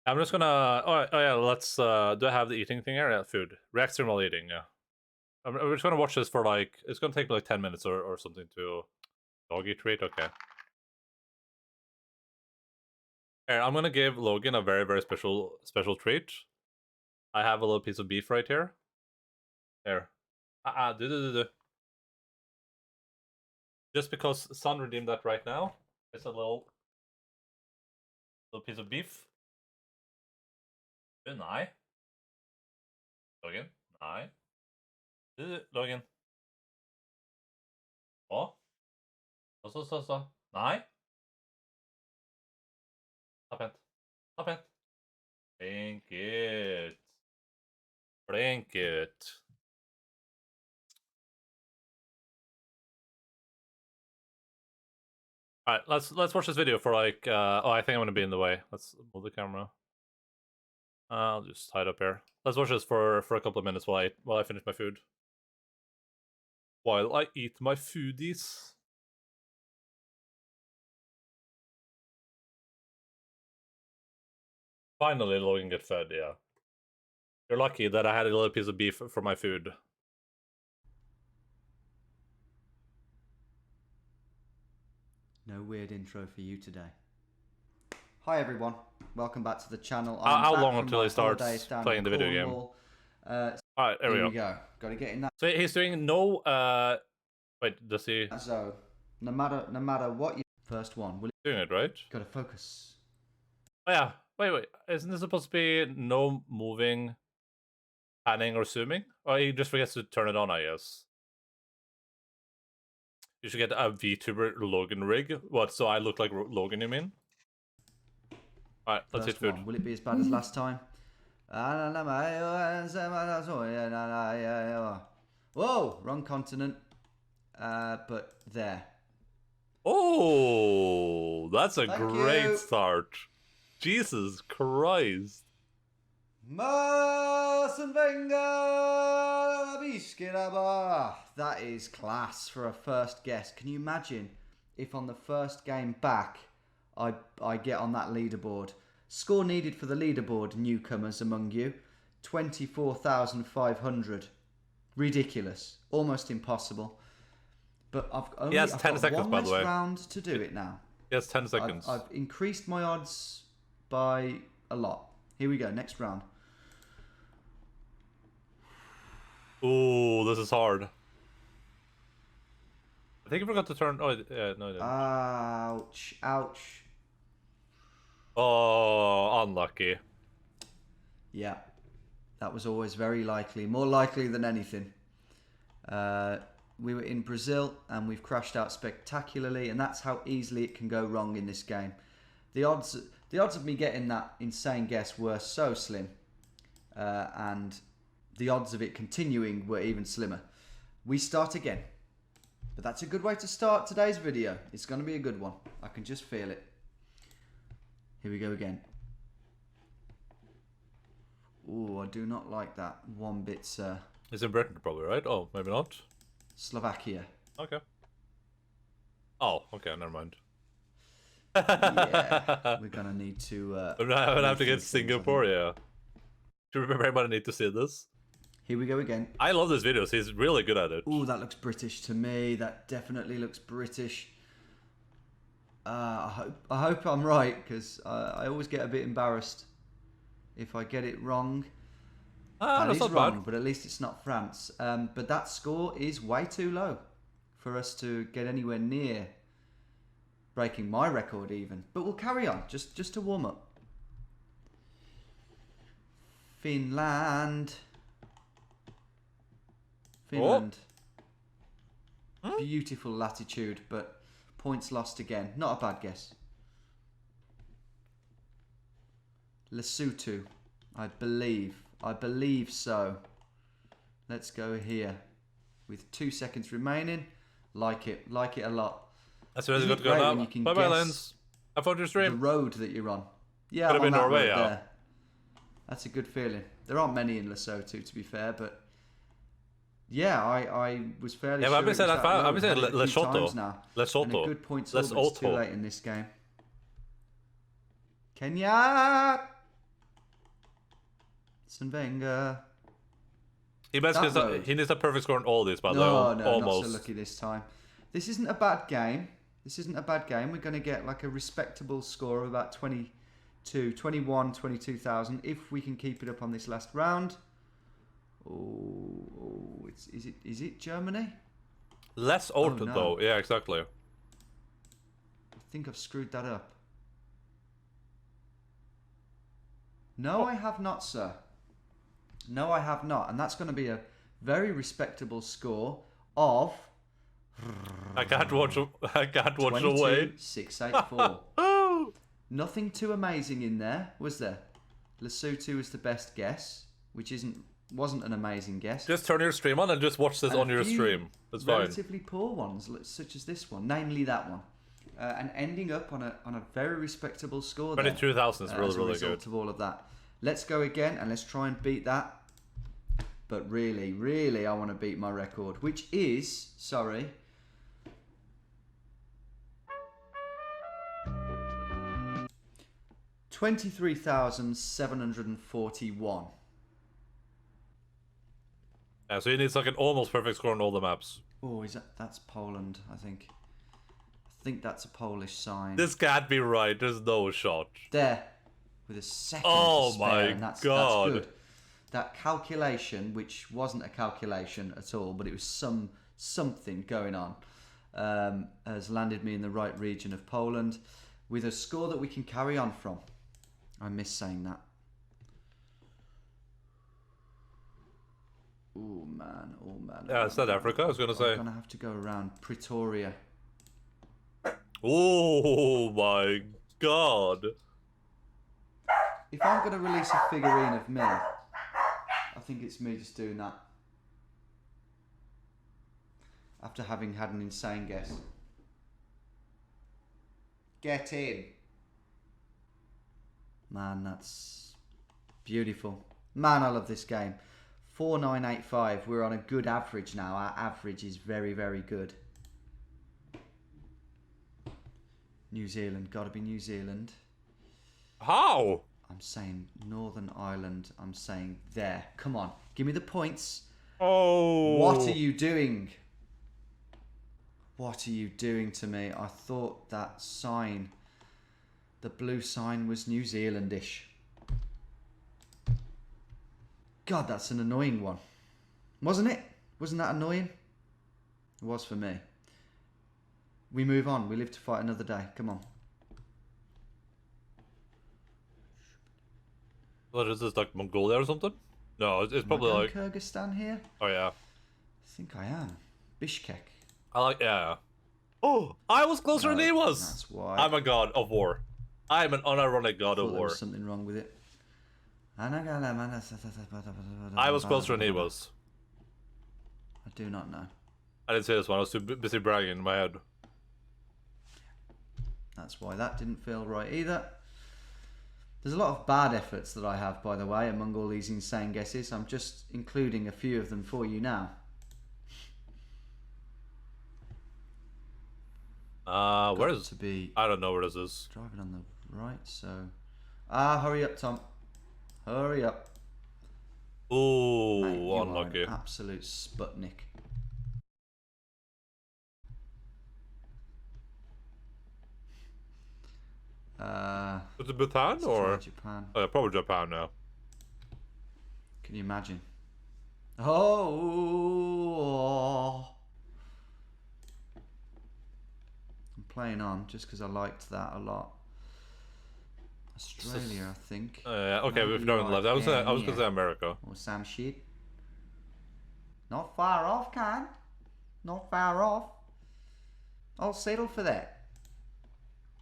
I'm just gonna. Oh yeah, let's. Do I have the eating thing here? Yeah, food. React stream while eating. Yeah. We're just gonna watch this for like. It's gonna take me like 10 minutes or something to doggy treat. Okay. Here, I'm gonna give Logan a very special treat. I have a little piece of beef right here. Here. Do. Just because Sun redeemed that right now, it's a little piece of beef. Nei. Logan. Nei. Logan. Å? Så. Nei. Ta pent. Ta pent. Blink it. Alright, let's watch this video for like oh, I think I'm gonna be in the way. Let's move the camera. I'll just hide up here. Let's watch this for a couple of minutes while I finish my food. While I eat my foodies. Finally, Logan get fed, yeah. You're lucky that I had a little piece of beef for my food. No weird intro for you today. Hi everyone, welcome back to the channel. How long until he starts playing the video game? Alright, there we go. Gotta get in that. So he's doing no wait, does he? So no matter what you first one, will doing it right? Gotta focus. Oh yeah. Wait. Isn't this supposed to be no moving, panning or zooming? Or he just forgets to turn it on, I guess. You should get a VTuber Logan rig. What, so I look like Logan, you mean? Alright, let's hit food. Will it be as bad as last time? Whoa, wrong continent. But there. Oh, that's a great start. Jesus Christ. That is class for a first guess. Can you imagine if on the first game back I get on that leaderboard? Score needed for the leaderboard, newcomers among you, 24,500. Ridiculous. Almost impossible. But I've only I've 10 got seconds, one by the way. round to do it now. Yes, 10 seconds. I've increased my odds by a lot. Here we go, next round. Ooh, this is hard. I think I forgot to turn. Oh, yeah, no, I didn't. Ouch. Oh, unlucky. Yeah, that was always very likely. More likely than anything. we were in Brazil and we've crashed out spectacularly, and that's how easily it can go wrong in this game. The odds of me getting that insane guess were so slim, and the odds of it continuing were even slimmer. We start again. But that's a good way to start today's video. It's going to be a good one. I can just feel it. Here we go again. Oh, I do not like that one bit, sir. It's in Britain probably, right? Oh, maybe not. Slovakia. Okay. Oh, okay, never mind. Yeah, we're going to need to... I'm gonna have to get Singapore, yeah. Do you remember anybody need to see this? Here we go again. I love this video. He's really good at it. Oh, that looks British to me. That definitely looks British. I hope I'm right, because I always get a bit embarrassed if I get it wrong. That that's is not wrong, bad. but at least it's not France. But that score is way too low for us to get anywhere near breaking my record even. But we'll carry on, just to warm up. Finland. Finland. Oh. Beautiful latitude, but points lost again. Not a bad guess. Lesotho, I believe. I believe so. Let's go here. With 2 seconds remaining. Like it a lot. That's really Isn't good it to go great now. when you can Bye bye, guess Lens. Have fun with your stream. The road that you're on. Yeah, Could have I'm on been that Norway, road yeah. there. That's a good feeling. There aren't many in Lesotho, to be fair, but yeah, I was fairly Yeah, sure but I've been it saying was that. road. I've been saying Had it a few Lesotho. times now. Lesotho. And a good point but it's too Lesotho. late in this game. Kenya. Svenga. He needs a perfect score on all these, by the No, way. no, Almost. not so lucky this time. This isn't a bad game. This isn't a bad game. We're going to get like a respectable score of about 22,000 if we can keep it up on this last round. Oh, is it Germany? Less Orton, no. though. Yeah, exactly. I think I've screwed that up. No, I have not, sir. No, I have not. And that's going to be a very respectable score of... I can't watch away. 684. Nothing too amazing in there, was there? Lesotho was the best guess, which wasn't an amazing guess. Just turn your stream on and just watch this And on a your few stream. That's fine. relatively poor ones, such as this one, namely that one, and ending up on a very respectable score. 22,000 is really, as a really result good. of all of that. Let's go again and let's try and beat that. But really, really, I want to beat my record, which is 23,741. Yeah, so he needs like an almost perfect score on all the maps. Oh, that's Poland, I think. I think that's a Polish sign. This can't be right. There's no shot. There. With a second Oh to spare, my and that's God. good. That calculation, which wasn't a calculation at all, but it was something going on, has landed me in the right region of Poland with a score that we can carry on from. I miss saying that. Oh man, oh man. Yeah, South Africa, I was gonna say. I'm gonna have to go around Pretoria. Oh my God. If I'm going to release a figurine of me, I think it's me just doing that. After having had an insane guess. Get in. Man, that's beautiful. Man, I love this game. 4985. We're on a good average now. Our average is very, very good. New Zealand. Gotta be New Zealand. How? I'm saying Northern Ireland. I'm saying there. Come on. Give me the points. Oh. What are you doing? What are you doing to me? I thought that sign, the blue sign, was New Zealandish. God, that's an annoying one. Wasn't it? Wasn't that annoying? It was for me. We move on. We live to fight another day. Come on. What is this, like Mongolia or something? No, it's probably Am I like... going Kyrgyzstan here? Oh yeah. I think I am. Bishkek. Yeah. Oh, I was closer than he was. That's why. I'm a god of war. I'm an unironic god I of thought there war. was something wrong with it. I was closer than he was. I do not know. I didn't say this one. I was too busy bragging in my head. That's why that didn't feel right either. There's a lot of bad efforts that I have, by the way, among all these insane guesses. I'm just including a few of them for you now. Where is to be? I don't know where this is. Driving on the right, so. Hurry up, Tom. Hurry up. Ooh, Mate, you unlucky. are an absolute Sputnik. Is it Bhutan or Japan? Oh, yeah, probably Japan now. Can you imagine? Oh, I'm playing on just because I liked that a lot. Australia, I think. Okay, we've gone left. I was gonna say America. Or some shit. Not far off, can. Not far off. I'll settle for that.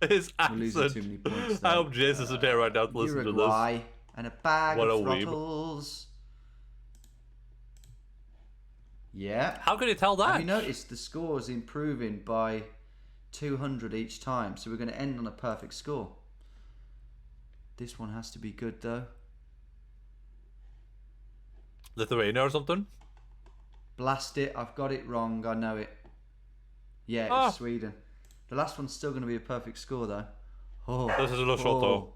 His We're losing accent. too many points, I though. hope Jace isn't there right now to listen to Uruguay this. and a bag What of a weeb. throttles. Yeah. How can you tell that? Have you noticed the score's improving by 200 each time? So we're going to end on a perfect score. This one has to be good, though. Lithuania or something? Blast it. I've got it wrong. I know it. Yeah, it's Sweden. The last one's still going to be a perfect score, though. Oh, This is a little shot, though.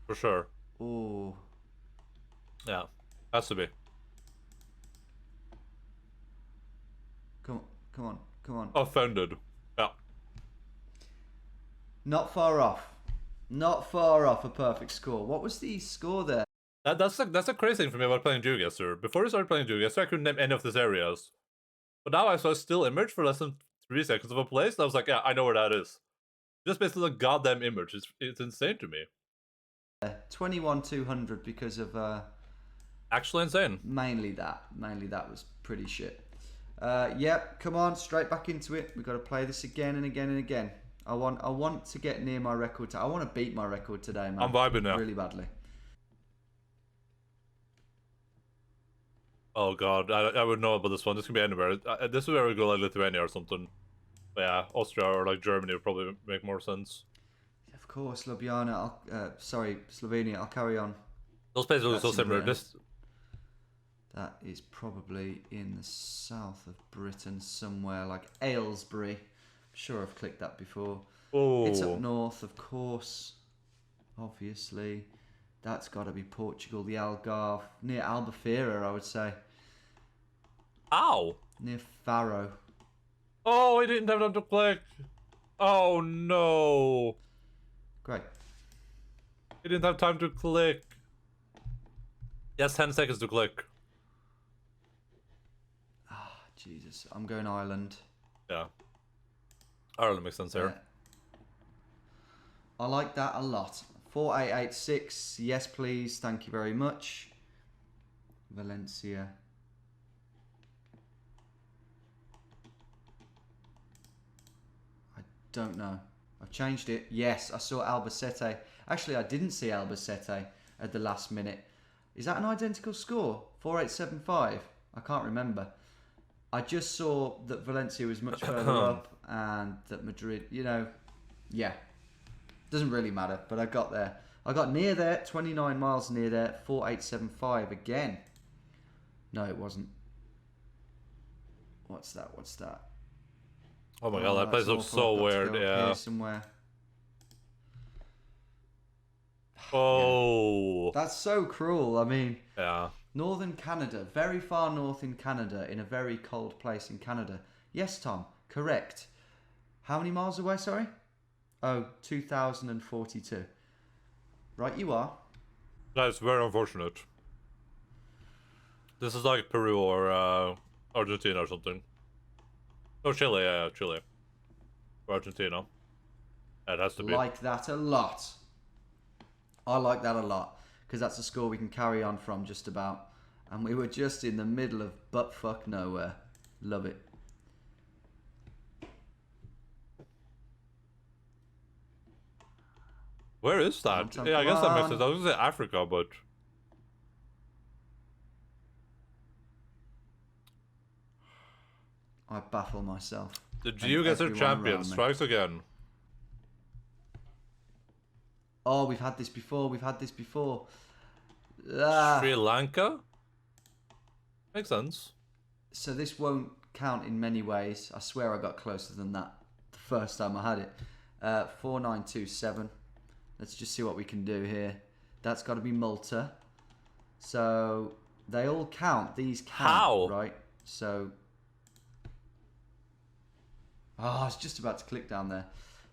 For sure. Oh. Yeah. Has to be. Come on, come on, come on. Offended. Yeah. Not far off. Not far off a perfect score. What was the score there? That's a crazy thing for me about playing GeoGuessr. Before I started playing GeoGuessr, I couldn't name any of these areas. But now I saw a still image for less than 3 seconds of a place, and I was like, yeah, I know where that is. Just based on the goddamn image. It's insane to me. 21,200 because of actually insane. Mainly that was pretty shit. Yep, come on, straight back into it. We've got to play this again and again and again. I want to get near my record. I want to beat my record today, man. I'm vibing now. Really badly. Oh god, I would know about this one. This can be anywhere. This is where we go, like Lithuania or something. But yeah, Austria or like Germany would probably make more sense. Of course, Ljubljana. Slovenia. I'll carry on. Those places look so in similar. Britain. This That is probably in the south of Britain somewhere, like Aylesbury. I'm sure I've clicked that before. Oh. It's up north, of course. Obviously. That's got to be Portugal, the Algarve. Near Albufeira, I would say. Ow! Near Faro. Oh, I didn't have time to click. Oh no. Great. I didn't have time to click. Yes, 10 seconds to click. Jesus, I'm going Ireland. Yeah. Ireland makes sense here. I like that a lot. 4886, yes please, thank you very much. Valencia. I don't know. I've changed it. Yes, I saw Albacete. Actually, I didn't see Albacete at the last minute. Is that an identical score? 4875? I can't remember. I just saw that Valencia was much further up and that Madrid, yeah. Doesn't really matter, but I got there. I got near there, 29 miles near there, 4875 again. No, it wasn't. What's that? Oh my god, that place looks so weird, yeah. Somewhere. Oh. Yeah. That's so cruel, I mean. Yeah. Northern Canada, very far north in Canada, in a very cold place in Canada. Yes, Tom, correct. How many miles away, sorry? Oh, 2,042. Right, you are. That's very unfortunate. This is like Peru or Argentina or something. Oh, Chile, yeah, Chile. Or Argentina. It has to be. Like that a lot. I like that a lot. Because that's a score we can carry on from just about. And we were just in the middle of buttfuck nowhere. Love it. Where is that? Come on, Yeah, I guess that makes come sense. I was gonna say Africa, but I baffle myself. the and Geo gets their everyone champion. around me. Strikes again. Oh, we've had this before. We've had this before. Ah. Sri Lanka? Makes sense. So this won't count in many ways. I swear I got closer than that the first time I had it. 4927. Let's just see what we can do here. That's got to be Malta. So they all count. These count, How? right? So... Oh, I was just about to click down there.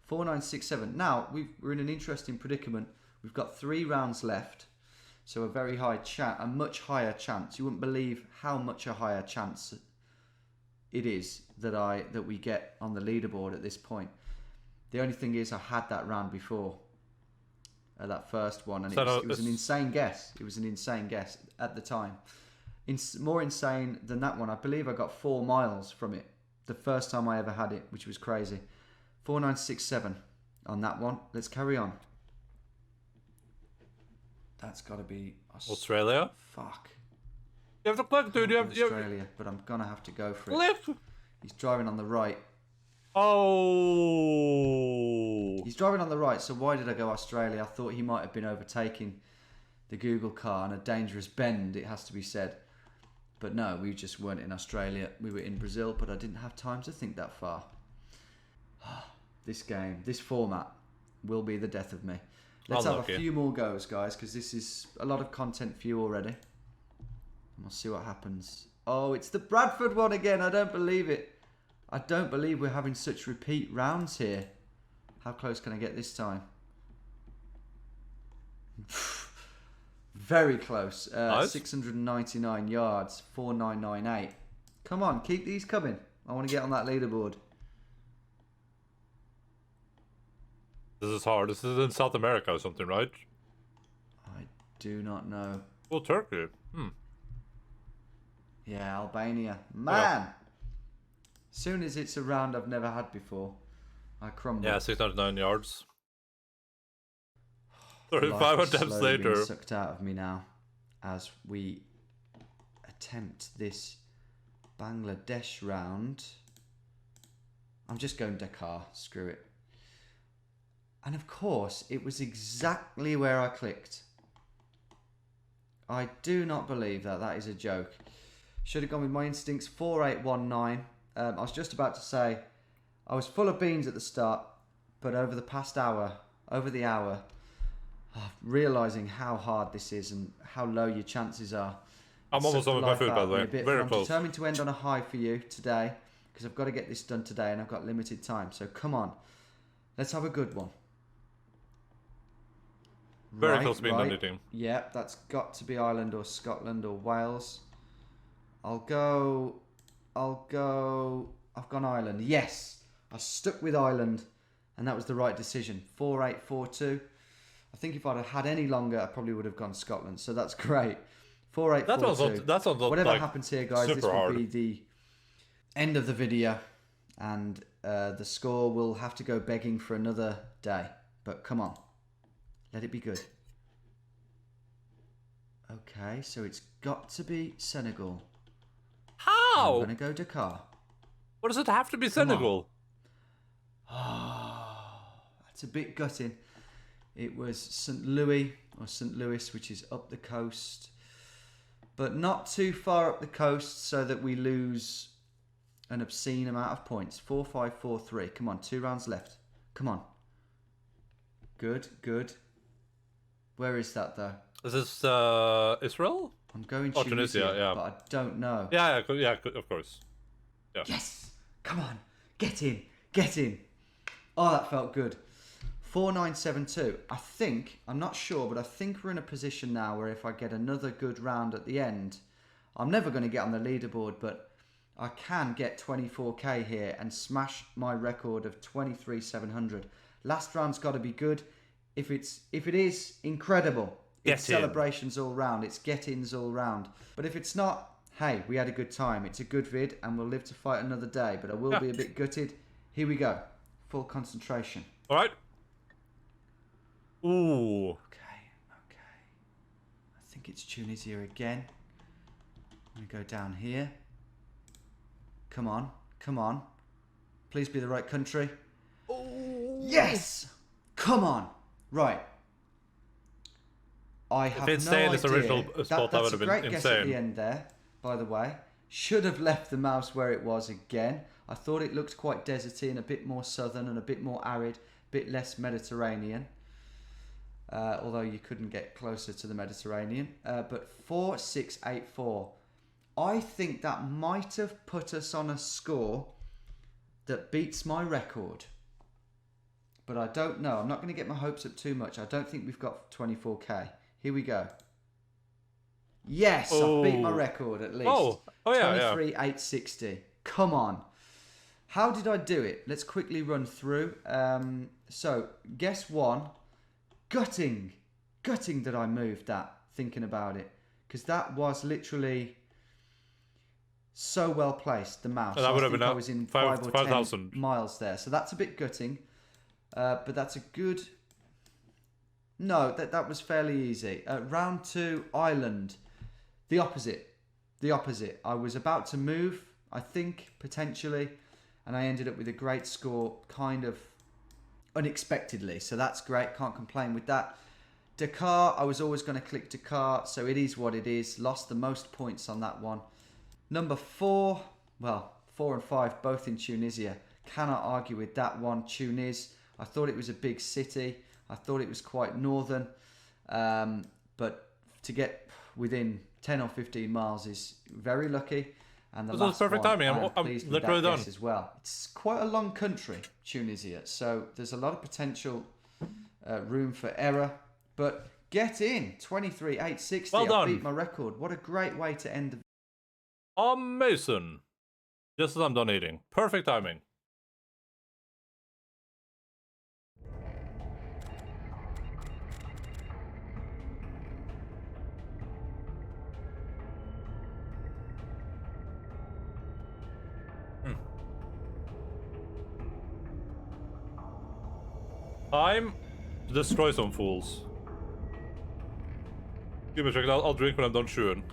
4967. Now, we're in an interesting predicament. We've got 3 rounds left. So a very high chance, a much higher chance. You wouldn't believe how much a higher chance it is that we get on the leaderboard at this point. The only thing is I had that round before. That first one. And it was an insane guess. It was an insane guess at the time. More insane than that one. I believe I got 4 miles from it. The first time I ever had it, which was crazy. 4967 on that one. Let's carry on. That's got to be Australia. Fuck. You have to click, dude. You have Australia, but I'm gonna have to go for it. Click. He's driving on the right. Oh. He's driving on the right. So why did I go Australia? I thought he might have been overtaking the Google car on a dangerous bend. It has to be said. But no, we just weren't in Australia. We were in Brazil, but I didn't have time to think that far. This game, this format, will be the death of me. Let's have a few more goes, guys, because this is a lot of content for you already. And we'll see what happens. Oh, it's the Bradford one again. I don't believe it. I don't believe we're having such repeat rounds here. How close can I get this time? Very close. Nice. 699 yards, 4998. Come on, keep these coming. I want to get on that leaderboard. This is hard. This is in South America or something, right? I do not know. Oh, Turkey. Yeah, Albania. Man! Yeah. Soon as it's a round I've never had before, I crumble. Yeah, 609 yards. 35 attempts later. Being sucked out of me now as we attempt this Bangladesh round. I'm just going Dakar. Screw it. And of course, it was exactly where I clicked. I do not believe that. That is a joke. Should have gone with my instincts. 4819. I was just about to say, I was full of beans at the start, but over the past hour, realising how hard this is and how low your chances are. I'm almost done with my food, by the way. Very I'm close. determined to end on a high for you today, because I've got to get this done today and I've got limited time. So come on. Let's have a good one. Very close to being done eating. Yeah, that's got to be Ireland or Scotland or Wales. I've gone Ireland. Yes, I stuck with Ireland, and that was the right decision. 4842. I think if I'd have had any longer, I probably would have gone Scotland. So that's great. 4842. That sounds Whatever like happens here, guys, this will be the end of the video, and the score will have to go begging for another day. But come on. Let it be good. Okay, so it's got to be Senegal. How? I'm going to go Dakar. What does it have to be Senegal? Oh, that's a bit gutting. It was St. Louis, which is up the coast. But not too far up the coast so that we lose an obscene amount of points. 4543. Come on, 2 rounds left. Come on. Good, good. Where is that, though? Is this Israel? I'm going Tunisia, yeah. but I don't know. Yeah, of course. Yeah. Yes! Come on! Get in! Get in! Oh, that felt good. 4972. I think, I'm not sure, but I think we're in a position now where if I get another good round at the end, I'm never going to get on the leaderboard, but I can get 24k here and smash my record of 23,700. Last round's got to be good. If it is, incredible. It's celebrations all round. It's get-ins all round. But if it's not, hey, we had a good time. It's a good vid, and we'll live to fight another day. But I will be a bit gutted. Here we go. Full concentration. All right. Ooh. Okay. I think it's Tunisia again. I'm gonna go down here. Come on. Please be the right country. Oh. Yes! Come on. Right. I have if it's no stayed idea. in its original spot, that would have been That's a great guess at insane. the end there, by the way. Should have left the mouse where it was again. I thought it looked quite deserty and a bit more southern and a bit more arid, a bit less Mediterranean. Although you couldn't get closer to the Mediterranean. But 4684. I think that might have put us on a score that beats my record. But I don't know. I'm not going to get my hopes up too much. I don't think we've got 24k. Here we go. Yes, I've beat my record at least. Oh yeah, 23,860. Come on. How did I do it? Let's quickly run through. So, guess one. Gutting that I moved that, thinking about it. Because that was literally so well placed, the mouse. That would have been I was in 5 or 5,000 miles there. So that's a bit gutting. But that's a good... No, that was fairly easy. Round 2, Ireland. The opposite. I was about to move, I think, potentially. And I ended up with a great score, kind of unexpectedly. So that's great. Can't complain with that. Dakar, I was always going to click Dakar. So it is what it is. Lost the most points on that one. Number 4. Well, 4 and 5, both in Tunisia. Cannot argue with that one. Tunis. I thought it was a big city. I thought it was quite northern. But to get within 10 or 15 miles is very lucky. And the This last was perfect one, timing. I'm pleased with literally that done. guess as well. It's quite a long country, Tunisia. So there's a lot of potential room for error. But get in. 23,860. Well done. I beat my record. What a great way to end the Amazing. Just as I'm done eating. Perfect timing. Time to destroy some fools. Give me a second, I'll drink when I'm done chewing.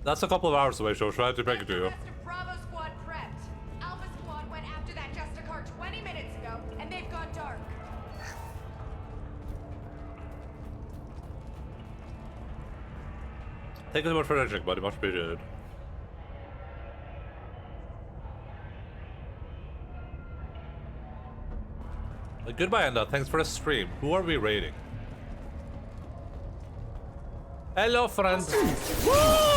That's a couple of hours away, so try to bring it to you. Bravo squad prepped. Alpha squad went after that Justicar 20 minutes ago, and they've gone dark. Thank you so much for that, buddy. Much appreciated. Goodbye, Enda. Thanks for the stream. Who are we raiding? Hello, friend. Whoa!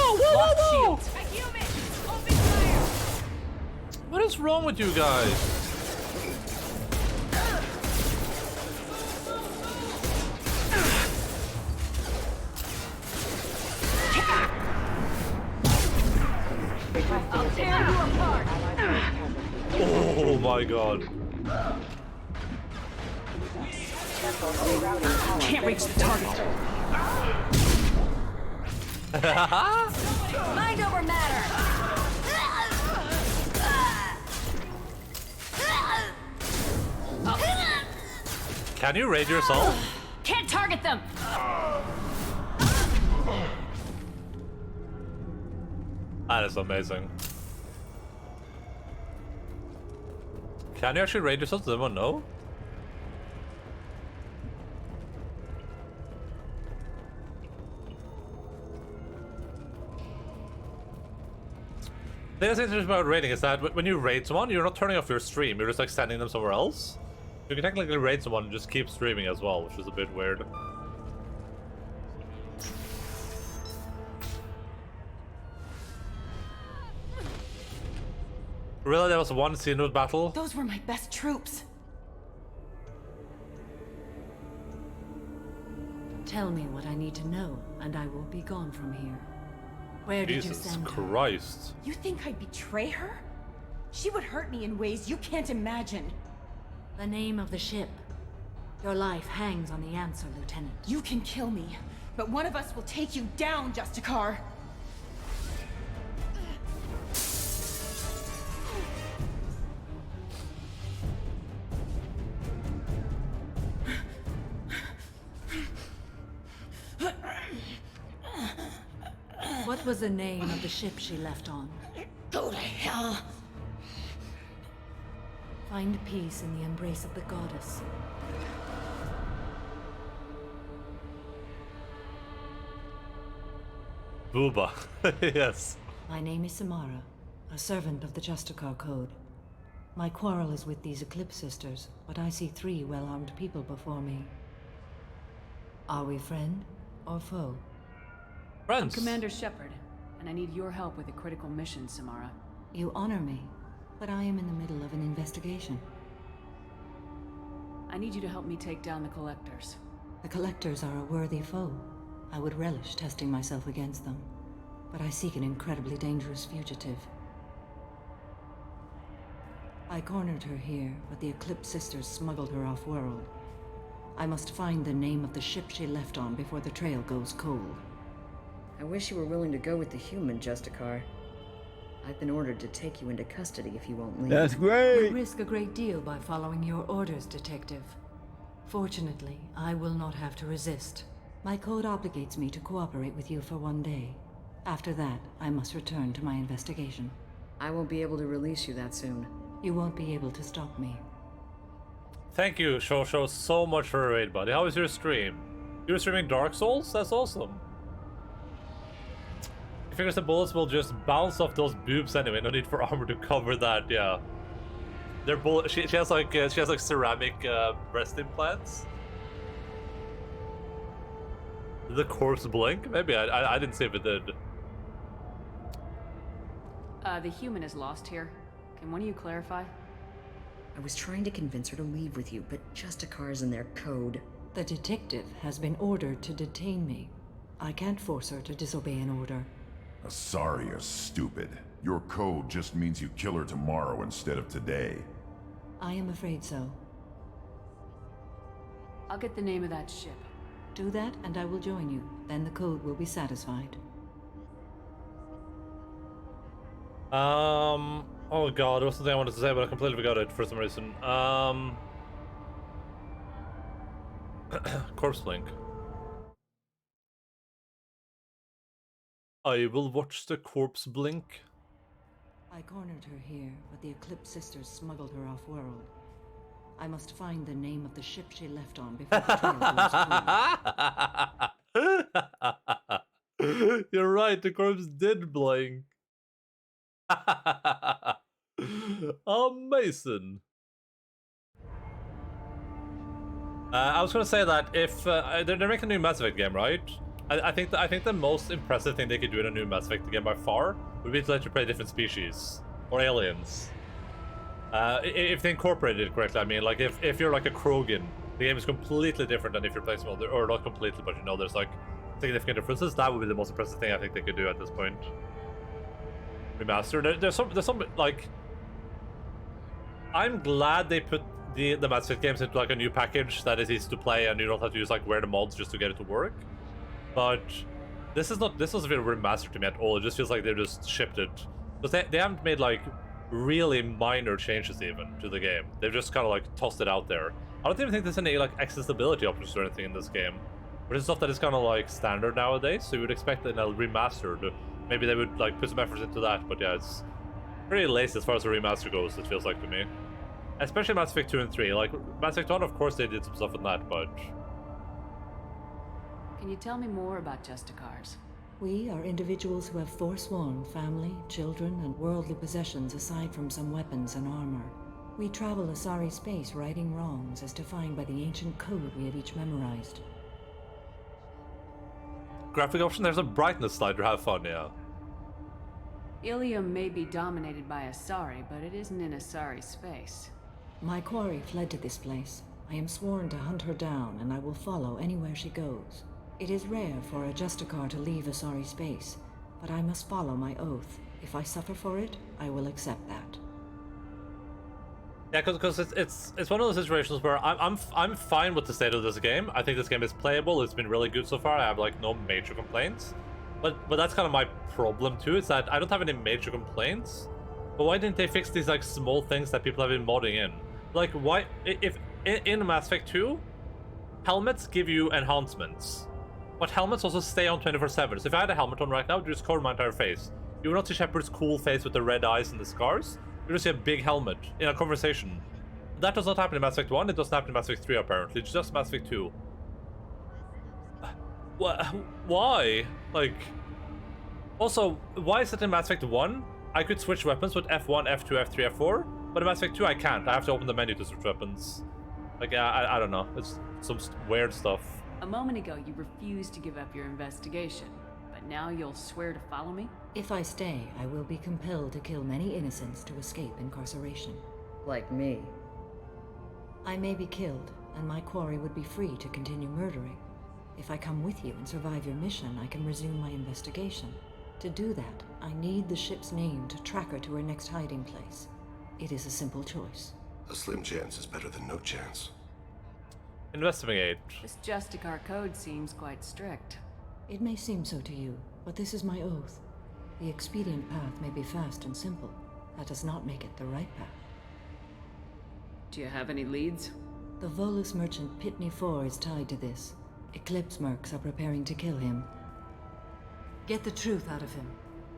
What is wrong with you guys? I'll tear you apart. Oh my god. Can't reach the target. Mind over matter. Can you raid yourself? Can't target them. That is amazing. Can you actually raid yourself? Does anyone know? The thing that's interesting about raiding is that when you raid someone, you're not turning off your stream, you're just like sending them somewhere else. You can technically raid someone and just keep streaming as well, which is a bit weird. Really, there was one Sinnoh battle? Those were my best troops. Tell me what I need to know, and I will be gone from here. Where did you Jesus send her? Christ. You think I'd betray her? She would hurt me in ways you can't imagine. The name of the ship. Your life hangs on the answer, Lieutenant. You can kill me, but one of us will take you down, Justicar. What was the name of the ship she left on? Go to hell. Find peace in the embrace of the goddess. Booba. Yes. My name is Samara, a servant of the Justicar Code. My quarrel is with these Eclipse Sisters, but I see 3 well-armed people before me. Are we friend or foe? I'm Friends. Commander Shepard, and I need your help with a critical mission, Samara. You honor me, but I am in the middle of an investigation. I need you to help me take down the Collectors. The Collectors are a worthy foe. I would relish testing myself against them, but I seek an incredibly dangerous fugitive. I cornered her here, but the Eclipse Sisters smuggled her off-world. I must find the name of the ship she left on before the trail goes cold. I wish you were willing to go with the human, Justicar. I've been ordered to take you into custody if you won't leave. That's great! You risk a great deal by following your orders, Detective. Fortunately, I will not have to resist. My code obligates me to cooperate with you for 1 day. After that, I must return to my investigation. I won't be able to release you that soon. You won't be able to stop me. Thank you, Shosho, so much for your raid, buddy. How was your stream? You were streaming Dark Souls? That's awesome. He figures the bullets will just bounce off those boobs anyway. No need for armor to cover that. Yeah, they're bullet. She has like ceramic breast implants. Did the corpse blink? Maybe I didn't see if it did. The human is lost here. Can one of you clarify? I was trying to convince her to leave with you, but Justicar's in their code. The detective has been ordered to detain me. I can't force her to disobey an order. Asaria is stupid. Your code just means you kill her tomorrow instead of today. I am afraid so. I'll get the name of that ship. Do that, and I will join you. Then the code will be satisfied. Oh god, there was something I wanted to say, but I completely forgot it for some reason. Corpse blink. I will watch the corpse blink. I cornered her here, but the Eclipse Sisters smuggled her off-world. I must find the name of the ship she left on before the trail goes cold. You're right, the corpse did blink. Amazing. I was gonna say that if they're making a new Mass Effect game, right? I think the most impressive thing they could do in a new Mass Effect game by far would be to let you play different species or aliens. If they incorporated it correctly, I mean, like if you're like a Krogan, the game is completely different than if you're playing some other, or not completely, but you know, there's like significant differences. That would be the most impressive thing I think they could do at this point. Remaster. There's some like. I'm glad they put the Mass Effect games into like a new package that is easy to play, and you don't have to use like weird mods just to get it to work. But this doesn't feel remastered to me at all. It just feels like they just shipped it, because they haven't made like really minor changes even to the game. They've just kind of like tossed it out there. I don't even think there's any like accessibility options or anything in this game, but it's stuff that is kind of like standard nowadays. So you would expect that in a remastered, maybe they would like put some efforts into that. But yeah, it's pretty lazy as far as a remaster goes, it feels like to me. Especially Mass Effect 2 and 3. Like Mass Effect 1, of course they did some stuff in that, but Can you tell me more about Justicars? We are individuals who have forsworn family, children, and worldly possessions aside from some weapons and armor. We travel Asari space righting wrongs as defined by the ancient code we have each memorized. graphic option, there's a brightness slider, have fun, yeah. Ilium may be dominated by Asari, but it isn't in Asari space. My quarry fled to this place. I am sworn to hunt her down, and I will follow anywhere she goes. It is rare for a Justicar to leave Asari space, but I must follow my oath. If I suffer for it, I will accept that. Yeah, because it's one of those situations where I'm fine with the state of this game. I think this game is playable. It's been really good so far. I have like no major complaints. But that's kind of my problem too. Is that I don't have any major complaints. But why didn't they fix these like small things that people have been modding in? Like why if in Mass Effect 2, helmets give you enhancements, but helmets also stay on 24/7. So if I had a helmet on right now, it would just cover my entire face. You will not see Shepard's cool face with the red eyes and the scars. You just see a big helmet in a conversation. That does not happen in Mass Effect 1, it doesn't happen in Mass Effect 3 apparently, it's just Mass Effect 2. Why? Like... Also, why is it in Mass Effect 1? I could switch weapons with F1, F2, F3, F4, but in Mass Effect 2 I can't. I have to open the menu to switch weapons. Like, I don't know, it's some weird stuff. A moment ago, you refused to give up your investigation, but now you'll swear to follow me? If I stay, I will be compelled to kill many innocents to escape incarceration. Like me. I may be killed, and my quarry would be free to continue murdering. If I come with you and survive your mission, I can resume my investigation. To do that, I need the ship's name to track her to her next hiding place. It is a simple choice. A slim chance is better than no chance. Investigate. This Justicar code seems quite strict. It may seem so to you, but this is my oath. The expedient path may be fast and simple. That does not make it the right path. Do you have any leads? The Volus merchant Pitney 4 is tied to this. Eclipse mercs are preparing to kill him. Get the truth out of him.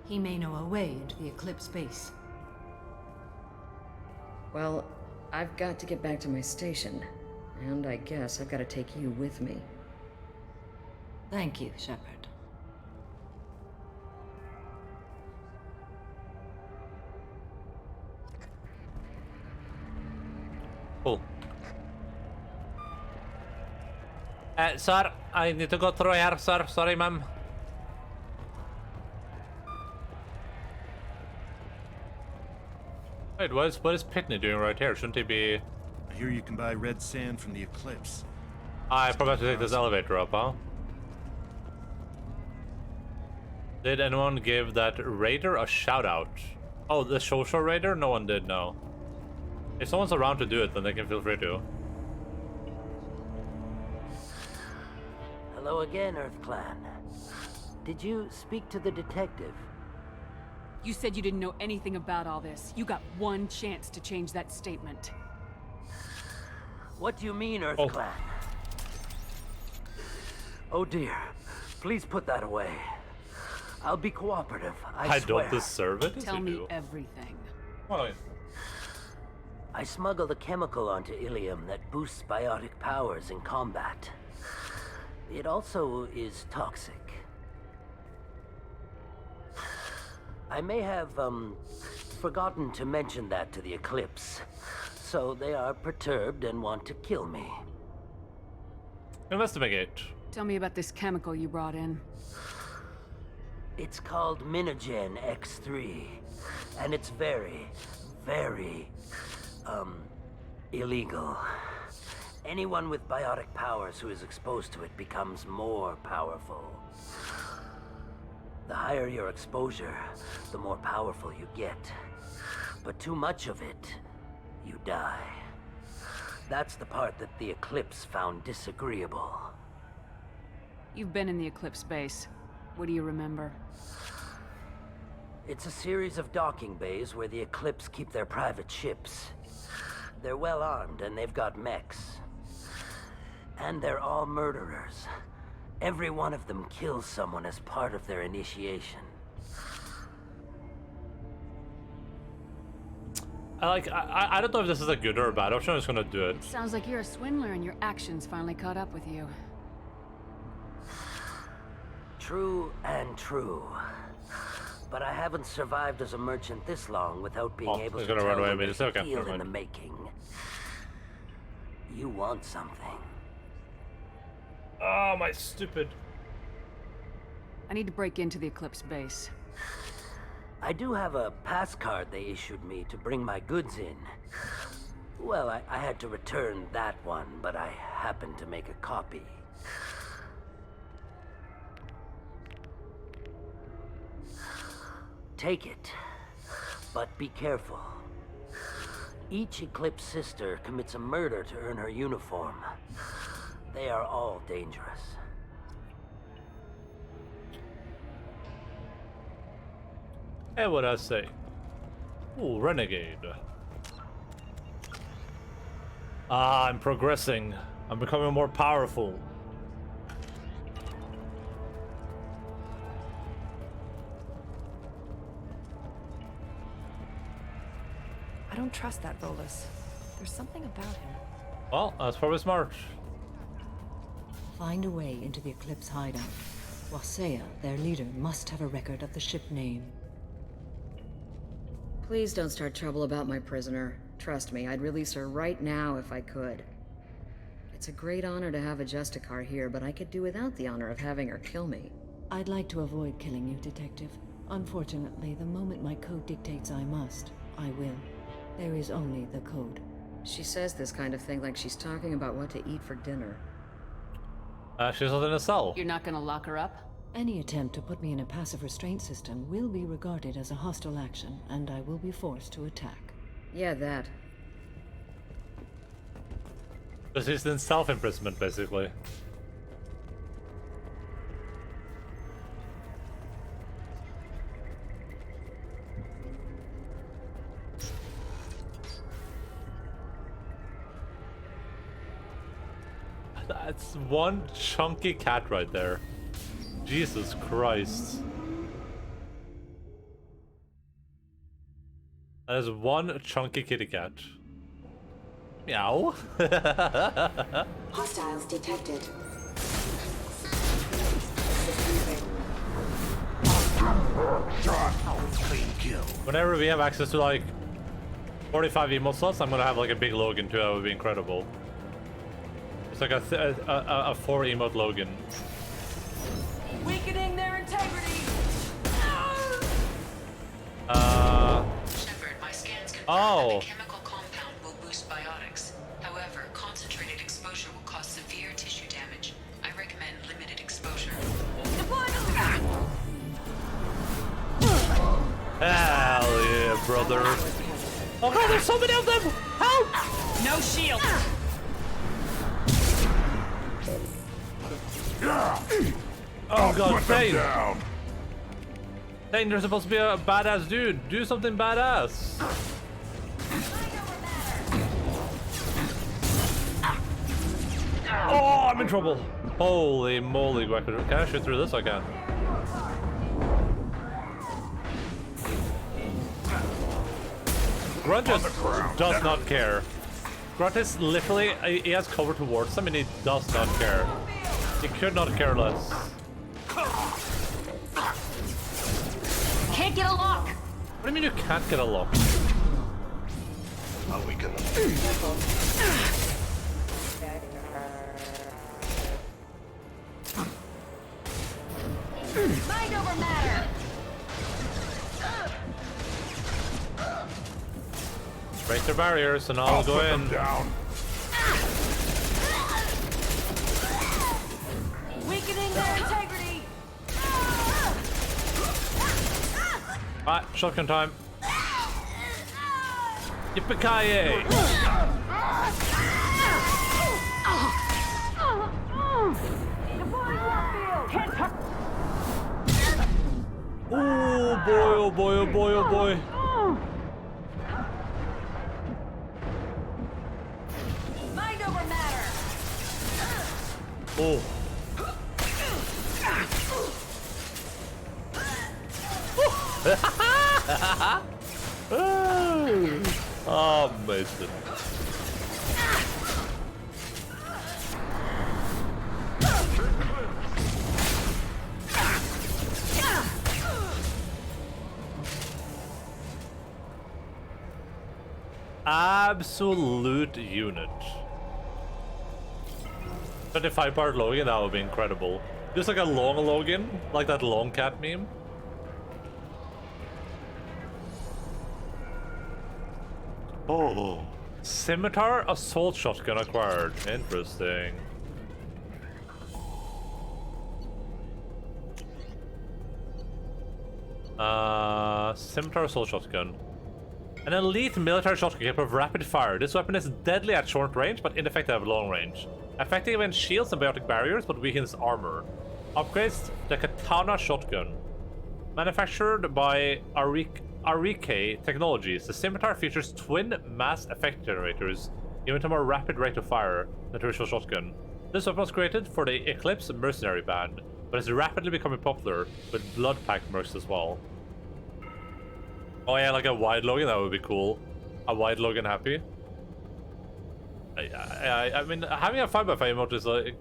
He may know a way into the Eclipse base. Well, I've got to get back to my station. And I guess I've got to take you with me. Thank you, Shepard. Cool. Sir, I need to go through here, sir. Sorry, ma'am. Wait, what is Pitney doing right here? Shouldn't he be... I hear you can buy red sand from the Eclipse. I forgot to take this elevator up, huh? Did anyone give that raider a shout out? Oh, the social raider? No one did, no. If someone's around to do it, then they can feel free to. Hello again, Earth Clan. Did you speak to the detective? You said you didn't know anything about all this. You got one chance to change that statement. What do you mean, Earth Clan? Oh dear. Please put that away. I'll be cooperative, I swear. Don't deserve it? Tell me everything. Fine. I smuggled a chemical onto Ilium that boosts biotic powers in combat. It also is toxic. I may have, forgotten to mention that to the Eclipse. So they are perturbed and want to kill me. Investigate. Tell me about this chemical you brought in. It's called Minogen X3. And it's very, very, illegal. Anyone with biotic powers who is exposed to it becomes more powerful. The higher your exposure, the more powerful you get. But too much of it, you die. That's the part that the Eclipse found disagreeable. You've been in the Eclipse base. What do you remember? It's a series of docking bays where the Eclipse keep their private ships. They're well armed and they've got mechs. And they're all murderers. Every one of them kills someone as part of their initiation. I don't know if this is a good or a bad option. I'm just gonna do it. Sounds like you're a swindler and your actions finally caught up with you. True and true. But I haven't survived as a merchant this long without being able to tell when there's a deal in the making. You want something. Oh, my stupid... I need to break into the Eclipse base. I do have a pass card they issued me to bring my goods in. Well, I had to return that one, but I happened to make a copy. Take it, but be careful. Each Eclipse sister commits a murder to earn her uniform. They are all dangerous. Hey, what I say? Ooh, renegade. Ah, I'm progressing. I'm becoming more powerful. I don't trust that Volus. There's something about him. Well, that's probably smart. Find a way into the Eclipse hideout. Wasea, their leader, must have a record of the ship name. Please don't start trouble about my prisoner. Trust me, I'd release her right now if I could. It's a great honor to have a Justicar here, but I could do without the honor of having her kill me. I'd like to avoid killing you, Detective. Unfortunately, the moment my code dictates I must, I will. There is only the code. She says this kind of thing like she's talking about what to eat for dinner. She's not in a cell. You're not gonna lock her up? Any attempt to put me in a passive restraint system will be regarded as a hostile action, and I will be forced to attack. Yeah, that. Because she's in self-imprisonment, basically. That's one chunky cat right there. Jesus Christ. That is one chunky kitty cat. Meow. Hostiles detected. Clean kill. Whenever we have access to like 45 emote slots, I'm gonna have like a big Logan too. That would be incredible. It's like a 4 emote Logan. Weakening their integrity. Shepard, my scans confirm Oh. that the chemical compound will boost biotics. However, concentrated exposure will cause severe tissue damage. I recommend limited exposure. Hell yeah, brother. Oh god, there's so many of them! Help! No shield. Oh god, Put them Thane! down. Thane, you're supposed to be a badass dude. Do something badass. Oh, I'm in trouble. Holy moly, can I shoot through this? I can. Grunt just does not care. Grunt is literally, he has cover towards him and he does not care. He could not care less. Can't get a lock. What do you mean you can't get a lock? Are we gonna? Mind over matter. Break their barriers and I'll go in. Down. Weakening their integrity. Alright, shotgun time. Yippee-ki-yay! Oh boy, oh boy, oh boy, oh boy. Mind over matter. Oh. Oh, amazing. Absolute unit. 25-part Logan, that would be incredible. Just like a long Logan, like that long cat meme. Oh. Scimitar assault shotgun acquired. Interesting. Scimitar assault shotgun. An elite military shotgun capable of rapid fire. This weapon is deadly at short range, but ineffective at long range. Effective against shields and biotic barriers, but weakens armor. Upgrades the Katana shotgun. Manufactured by Arike Technologies, the scimitar features twin mass effect generators, giving it a more rapid rate of fire than the traditional shotgun. This weapon was created for the Eclipse mercenary band, but is rapidly becoming popular with blood pack mercs as well. Oh yeah, like a wide Logan, that would be cool. A wide Logan happy. I mean, having a 5x5 emote is like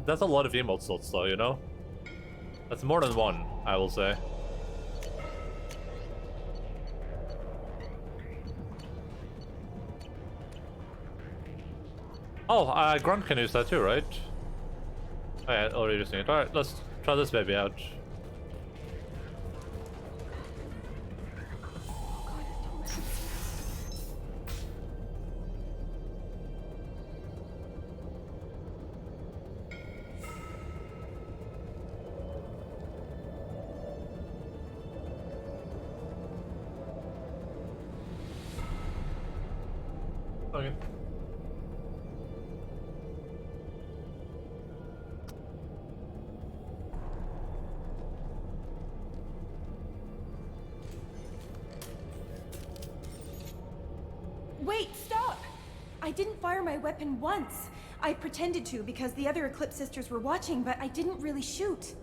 that's a lot of emote slots though, you know? That's more than one, I will say. Oh, Grunt can use that too, right? Oh yeah, already using it. Alright, let's try this baby out. Okay. Wait, stop! I didn't fire my weapon once. I pretended to because the other Eclipse sisters were watching, but I didn't really shoot.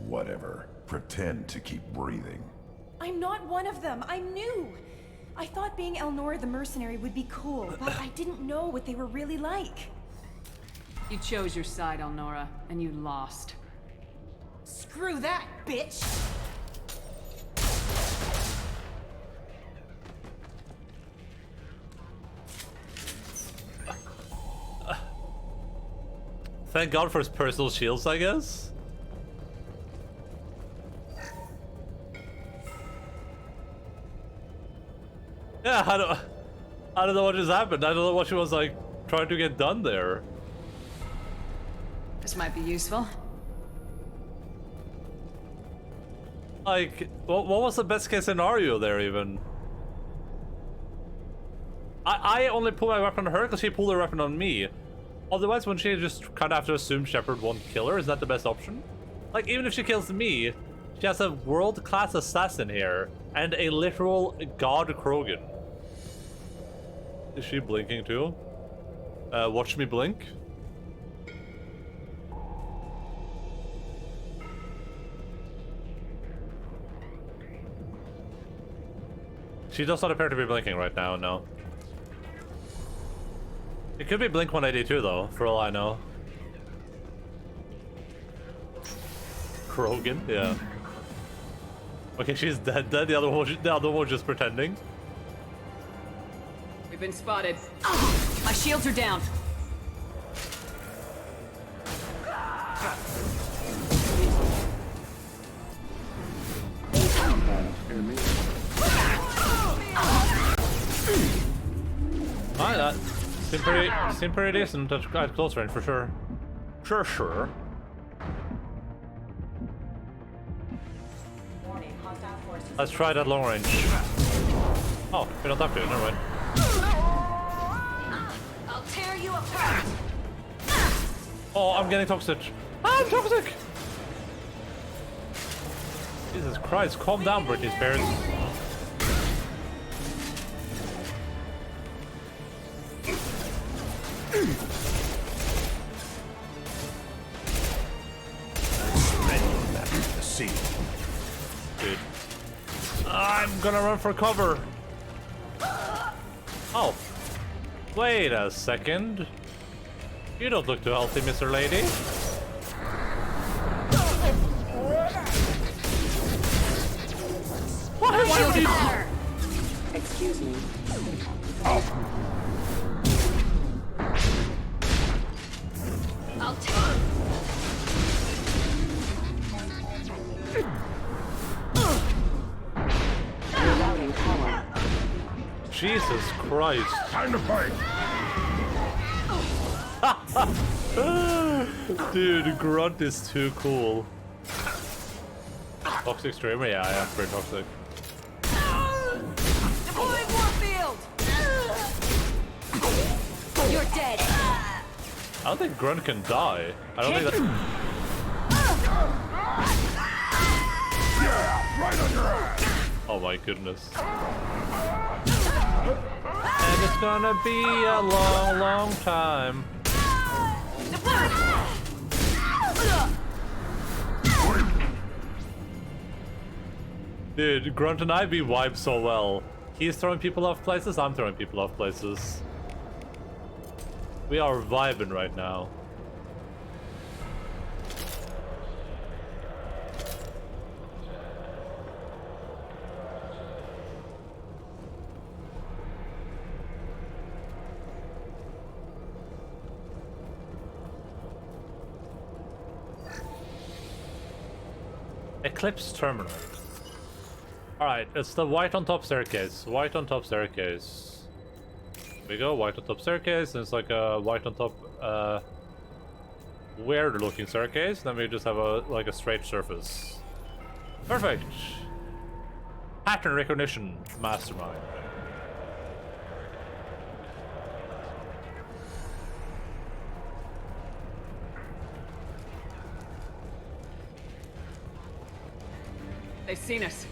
Whatever. Pretend to keep breathing. I'm not one of them. I'm new. I thought being Elnora the mercenary would be cool, but I didn't know what they were really like. You chose your side, Elnora, and you lost. Screw that, bitch! Thank God for his personal shields, I guess. Yeah, I don't know what just happened. I don't know what she was like trying to get done there. This might be useful. Like, what was the best case scenario there even? I only pulled my weapon on her because she pulled her weapon on me. Otherwise, wouldn't she just kind of have to assume Shepard won't kill her? Is that the best option? Like, even if she kills me, she has a world-class assassin here and a literal god Krogan. Is she blinking too? Watch me blink. She does not appear to be blinking right now, no. It could be Blink 182 though, for all I know. Krogan, yeah. Okay, she's dead. The other one was just pretending. We've been spotted. My shields are down. Alright, that seemed pretty decent at close range for sure. Sure. Let's try that long range. Oh, we don't have to, never mind. I'll tear you apart. Oh, I'm getting toxic. I'm toxic! Jesus Christ, calm down, Britney Spears. Dude. I'm gonna run for cover. Oh. Wait a second. You don't look too healthy, Mr. Lady. What are you? Excuse me. I'll take. Jesus Christ. Time to fight. Dude, Grunt is too cool. Toxic streamer? Yeah, pretty toxic. You're dead. I don't think Grunt can die. I don't think that. Yeah, right on your ass. Oh my goodness. And it's gonna be a long, long time. Dude, Grunt and Ivy vibe so well. He's throwing people off places, I'm throwing people off places. We are vibing right now. Eclipse Terminal. Alright, it's the white on top staircase. White on top staircase. Here we go, white on top staircase, and it's like a white on top weird looking staircase, then we just have a like a straight surface. Perfect! Pattern recognition mastermind. They've seen us.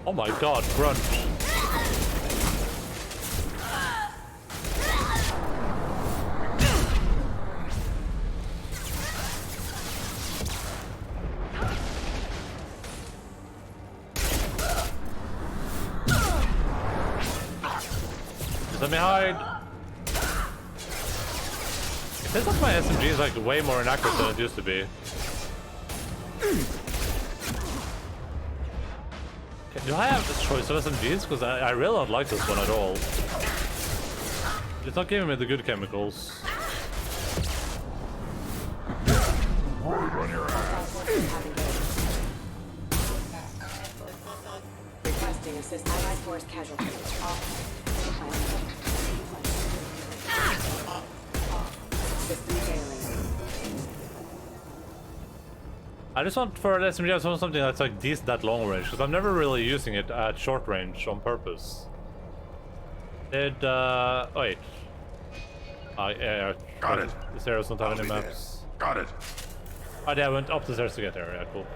Oh my god, Grunt. Let me hide. It feels like my SMG is like way more inaccurate than it used to be. Okay, do I have a choice of SMGs? Because I really don't like this one at all. It's not giving me the good chemicals. Run your ass. Requesting assistance. Allied force casualty. System failing. I just want for an SMG, I just want something that's like decent at long range, because I'm never really using it at short range on purpose. Wait. Yeah. Got it. This area doesn't have any maps. Got it. Oh, yeah, I went up the stairs to get there. Yeah, cool.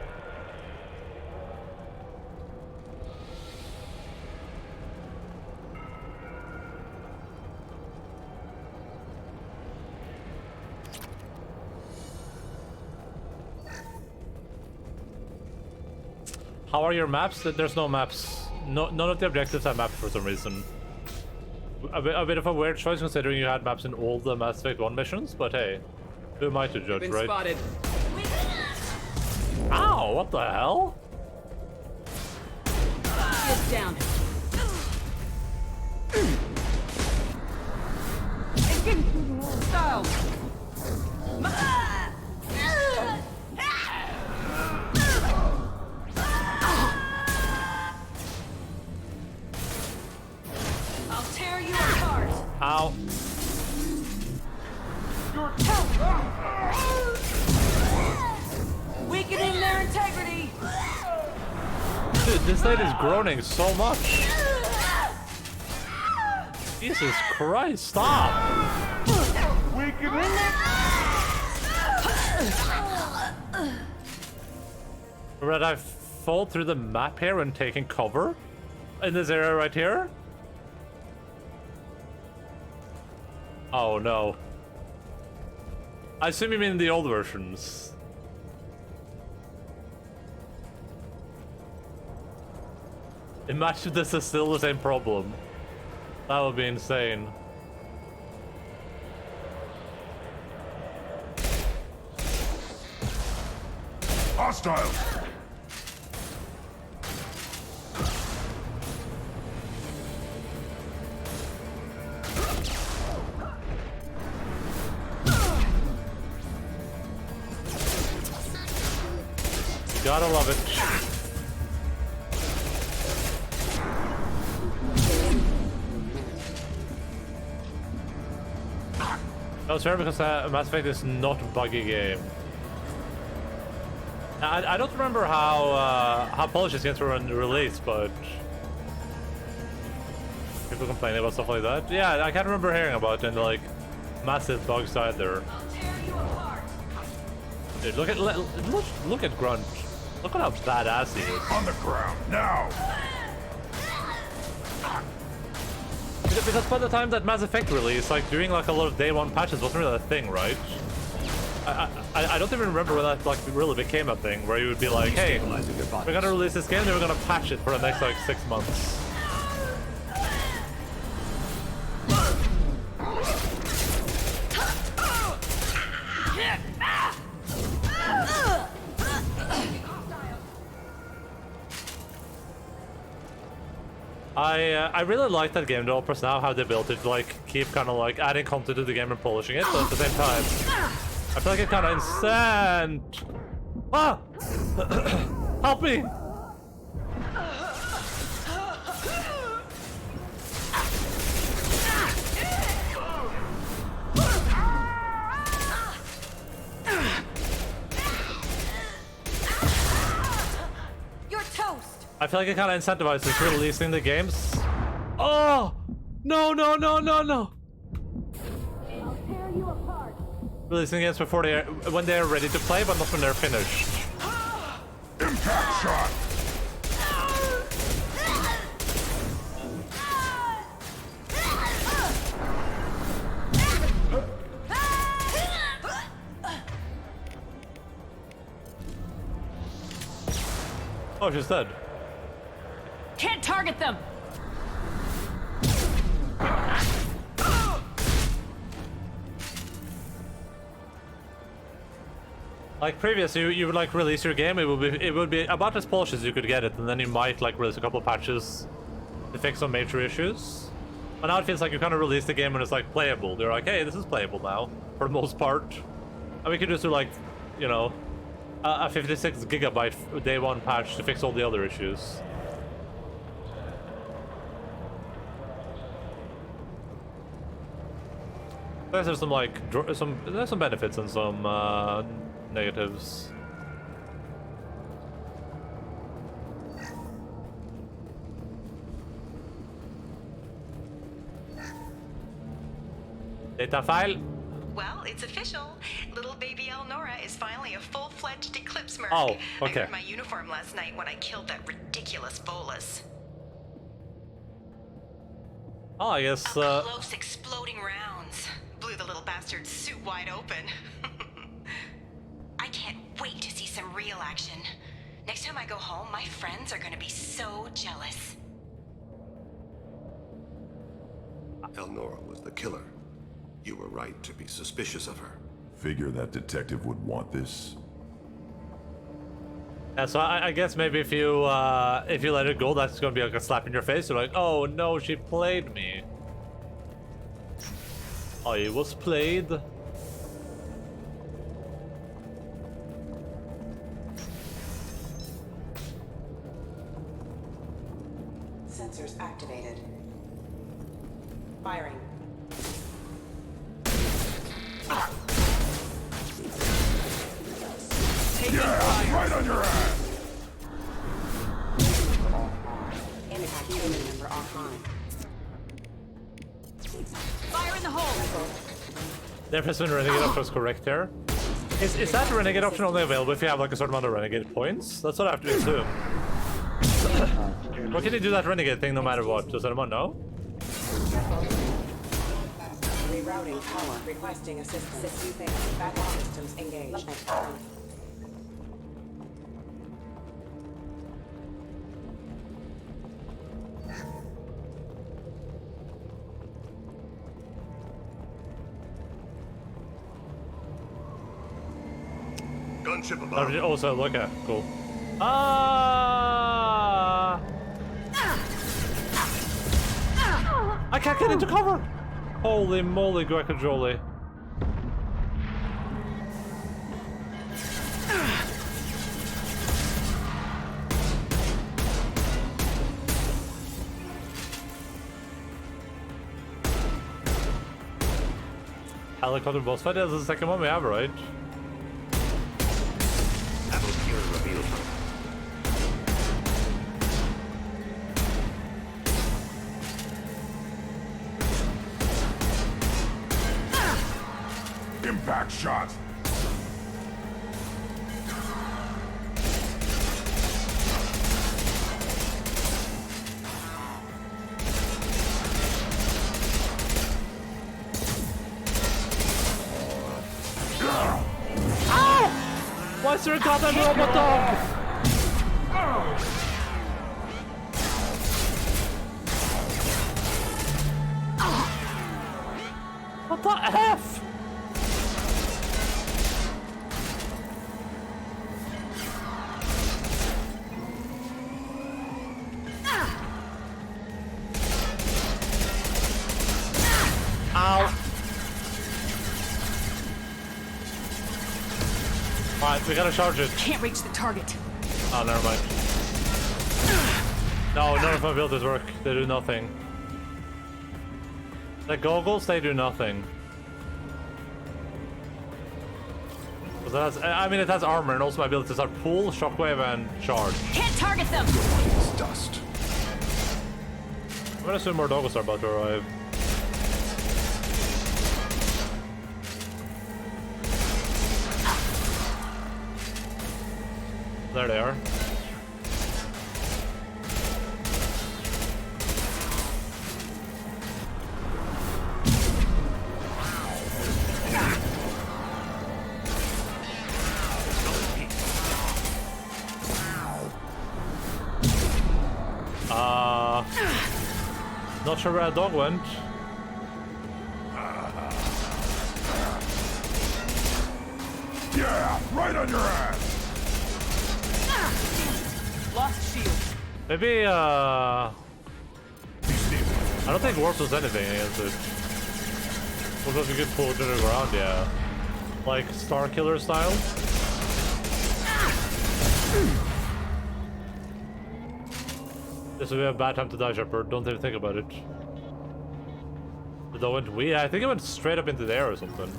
How are your maps? There's no maps. None of the objectives have maps for some reason. A bit of a weird choice considering you had maps in all the Mass Effect 1 missions, but hey, who am I to judge, right? Spotted. Ow, what the hell? Get down. Style. I'll tear you apart. Ow. Weakening their integrity. Dude, this lady's groaning so much. Jesus Christ, stop! Did I fall through the map here and taking cover? In this area right here? Oh no. I assume you mean the old versions. Imagine this is still the same problem. That would be insane. Hostiles! Gotta love it. No, it's fair because Mass Effect is not a buggy game. I don't remember how polished these games were on release, but people complaining about stuff like that. Yeah, I can't remember hearing about any like massive bugs either. Dude, look at Grunt. Look at how badass he is. On the ground now. Because by the time that Mass Effect released, like doing like a lot of day one patches wasn't really a thing, right? I don't even remember when that like really became a thing, where you would be like, hey, we're gonna release this game, then we're gonna patch it for the next like 6 months. I really like that game developers now have the ability to like keep kind of like adding content to the game and polishing it, but at the same time, I feel like it's kind of insane. Ah! Help me! You're toast. I feel like it kind of incentivizes releasing the games. Oh! No, no, no, no, no! I'll tear you apart. Releasing games before when they're ready to play, but not when they're finished. Impact shot! Oh, she's dead. Can't target them! Like previously, you would like release your game. It would be about as polished as you could get it, and then you might like release a couple of patches to fix some major issues. But now it feels like you kind of release the game and it's like playable. They're like, hey, this is playable now for the most part, and we could just do like, you know, a 56 gigabyte day one patch to fix all the other issues. There's some like there's some benefits and some negatives. Data file. Well, it's official. Little baby Elnora is finally a full-fledged Eclipse merc. Oh, okay. I wore my uniform last night when I killed that ridiculous Volus. Oh, I guess. Close exploding rounds blew the little bastard's suit wide open. I can't wait to see some real action. Next time I go home, my friends are gonna be so jealous. Elnora was the killer. You were right to be suspicious of her. Figure that detective would want this. Yeah, so I guess maybe if you let it go, that's gonna be like a slap in your face. You're like, oh no, she played me. I was played. Sensors activated. Firing. Yeah, right on your ass! Impact training member offline. Fire in the hole! The press renegade option is correct here. Is that renegade option only available if you have like a certain amount of renegade points? That's what I have to assume. Or can you do that renegade thing no matter what? Does anyone know? Rerouting power. Requesting assistance. Backup systems engaged. Gunship above. Oh, so look at cool. Ah! I can't get into cover. Holy moly, guacamole. Helicopter boss fight? That's the second one we have, right? Impact shot. Why is there a goddamn robot dog? What the F? Ow. Alright, we gotta charge it. Can't reach the target. Oh, never mind. No, none of my abilities work. They do nothing. The goggles, they do nothing. It has, I mean, it has armor, and also my abilities are pull, shockwave, and charge. Can't target them! It's dust. I'm gonna assume more doggos are about to arrive. There they are. Not sure where a dog went. Yeah, right on your ass. Lost shield. Maybe, I don't think Warp does anything against it. Looks like a good pull to the ground, yeah. Like Star Killer style. This would be a bad time to die, Shepard. Don't even think about it. Did that went I think it went straight up into the air or something.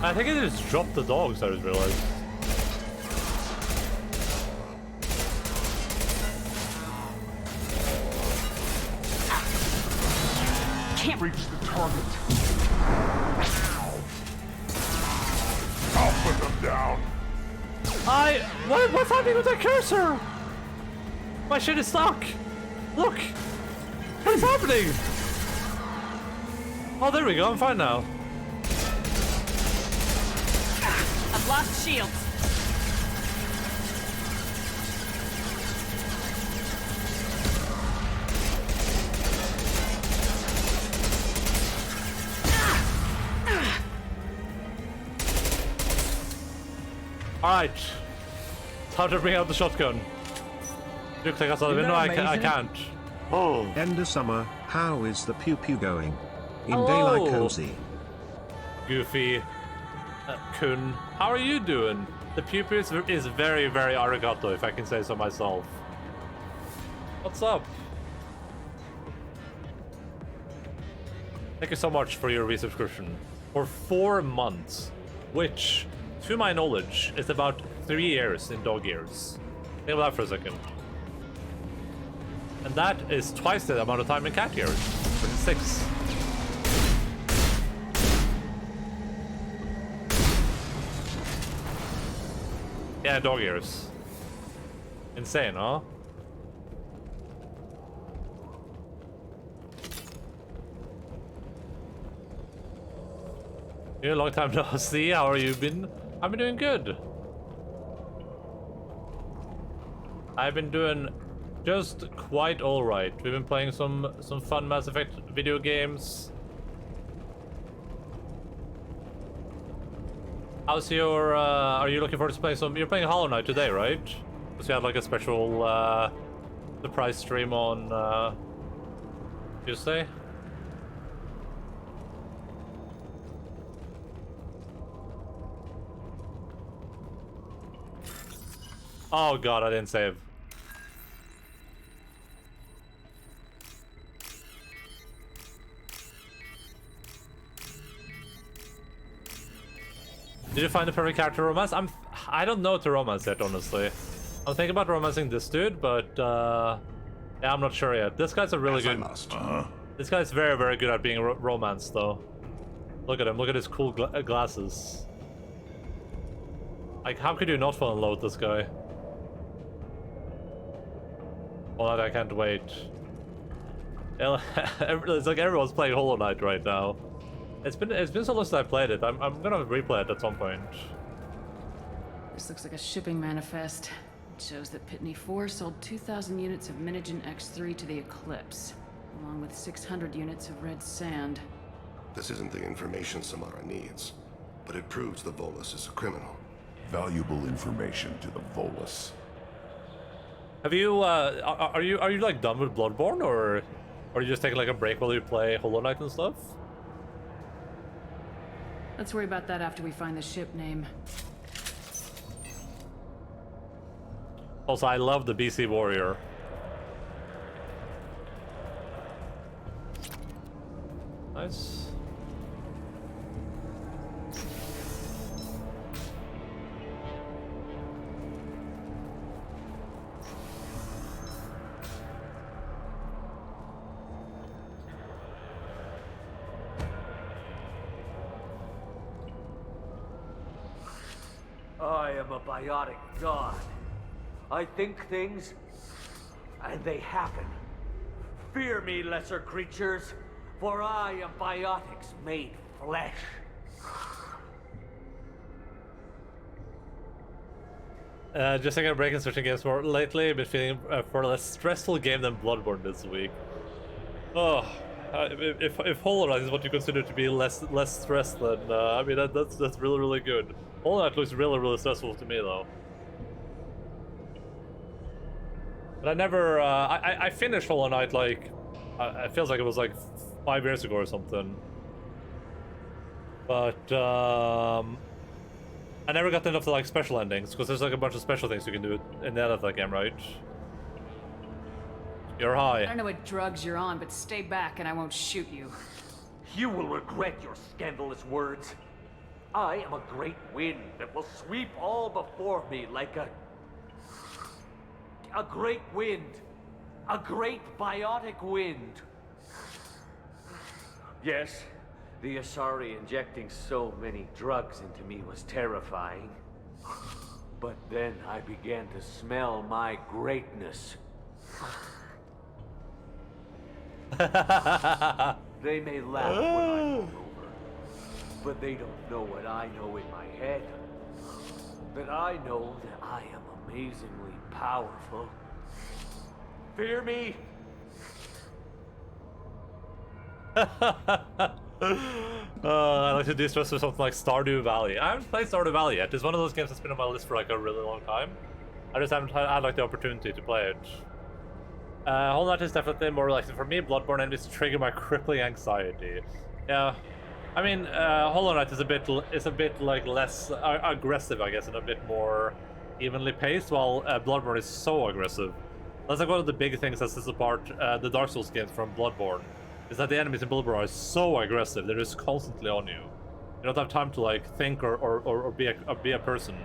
I think it just dropped the dogs, I just realized. Can't reach the target. I'll put them down. What's happening with that cursor? My shit is stuck. Look. What is happening? Oh, there we go. I'm fine now. I've lost shields. Alright. Time to bring out the shotgun. You click outside the window? I can't. Oh. End of summer, how is the pew pew going? In Hello. daylight cozy. Goofy. Kun. How are you doing? The pew pew is very, very arigato, if I can say so myself. What's up? Thank you so much for your resubscription. For 4 months. Which, to my knowledge, is about 3 years in dog years. Think about that for a second. And that is twice the amount of time in cat years. Which is 6. Yeah, dog years. Insane, huh? Been a long time no see. How are you been? I've been doing good. I've been doing just quite alright. We've been playing some fun Mass Effect video games. How's your, are you looking forward to playing some, you're playing Hollow Knight today, right? Because you had like a special, surprise stream on, Tuesday? Oh god, I didn't save. Did you find the perfect character romance? I don't know to romance yet, honestly. I'm thinking about romancing this dude, but yeah, I'm not sure yet. This guy's a really good. This guy's very, very good at being romanced, though. Look at him. Look at his cool glasses. Like, how could you not fall in love with this guy? Well, I can't wait. It's like everyone's playing Hollow Knight right now. It's been so long since I played it. I'm gonna replay it at some point. This looks like a shipping manifest. It shows that Pitney 4 sold 2,000 units of Minigen X3 to the Eclipse, along with 600 units of red sand. This isn't the information Samara needs, but it proves the Volus is a criminal. Valuable information to the Volus. Have you are you like done with Bloodborne, or are you just taking like a break while you play Hollow Knight and stuff? Let's worry about that after we find the ship name. Also, I love the BC Warrior. Nice. I am a biotic god. I think things, and they happen. Fear me, lesser creatures, for I am biotics made flesh. Just taking a break and switching games more. Lately, I've been feeling for a less stressful game than Bloodborne this week. Oh, if Hollow Knight is what you consider to be less stress, then I mean that's really good. Hollow Knight looks really stressful to me though. But I never I finished Hollow Knight like it feels like it was like 5 years ago or something. But I never got enough to like special endings because there's like a bunch of special things you can do in the end of that game, right? You're high. I don't know what drugs you're on, but stay back and I won't shoot you. You will regret your scandalous words. I am a great wind that will sweep all before me like a great wind. A great biotic wind. Yes, the Asari injecting so many drugs into me was terrifying. But then I began to smell my greatness. They may laugh when I'm all over, but they don't know what I know in my head. That I know that I am amazingly powerful. Fear me? I like to de-stress with something like Stardew Valley. I haven't played Stardew Valley yet. It's one of those games that's been on my list for like a really long time. I just haven't had like the opportunity to play it. Hollow Knight is definitely more relaxing for me. Bloodborne enemies trigger my crippling anxiety. Yeah, I mean, Hollow Knight is a bit like less aggressive, I guess, and a bit more evenly paced, while Bloodborne is so aggressive. That's like one of the big things that sets apart the Dark Souls games from Bloodborne, is that the enemies in Bloodborne are so aggressive. They're just constantly on you. You don't have time to like think or be a person.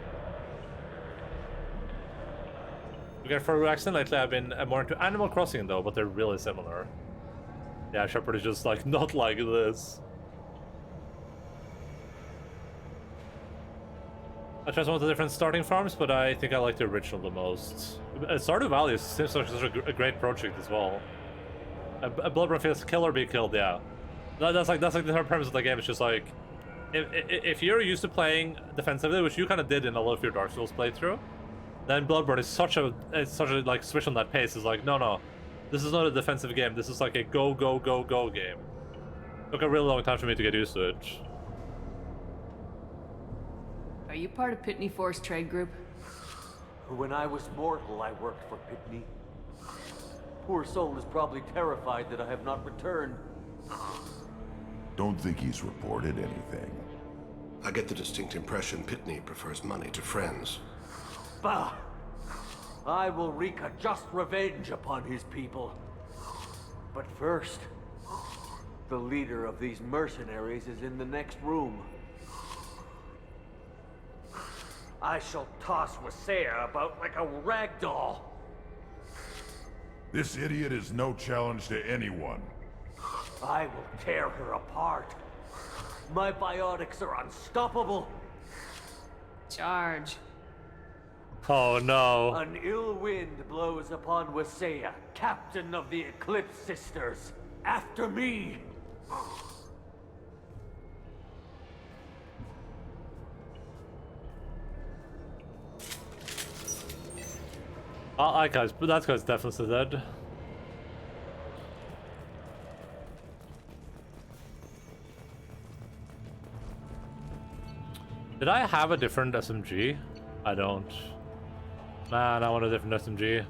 Okay, for relaxing lately, I've been more into Animal Crossing though, but they're really similar. Yeah, Shepard is just like not like this. I tried some of the different starting farms, but I think I like the original the most. Stardew Valley seems like such a great project as well. Bloodborne feels kill or be killed, yeah. That's like the whole premise of the game. It's just like, if you're used to playing defensively, which you kind of did in a lot of your Dark Souls playthrough, then Bloodborne is such a like switch on that pace. It's like, no, this is not a defensive game. This is like a go game. It took a really long time for me to get used to it. Are you part of Pitney 4's trade group? When I was mortal, I worked for Pitney. Poor soul is probably terrified that I have not returned. Don't think he's reported anything. I get the distinct impression Pitney prefers money to friends. Bah! I will wreak a just revenge upon his people. But first, the leader of these mercenaries is in the next room. I shall toss Wasea about like a rag doll. This idiot is no challenge to anyone. I will tear her apart. My biotics are unstoppable. Charge. Oh no. An ill wind blows upon Wasea, captain of the Eclipse Sisters. After me! That guy's definitely dead. Did I have a different SMG? I don't. Man, I want a different SMG.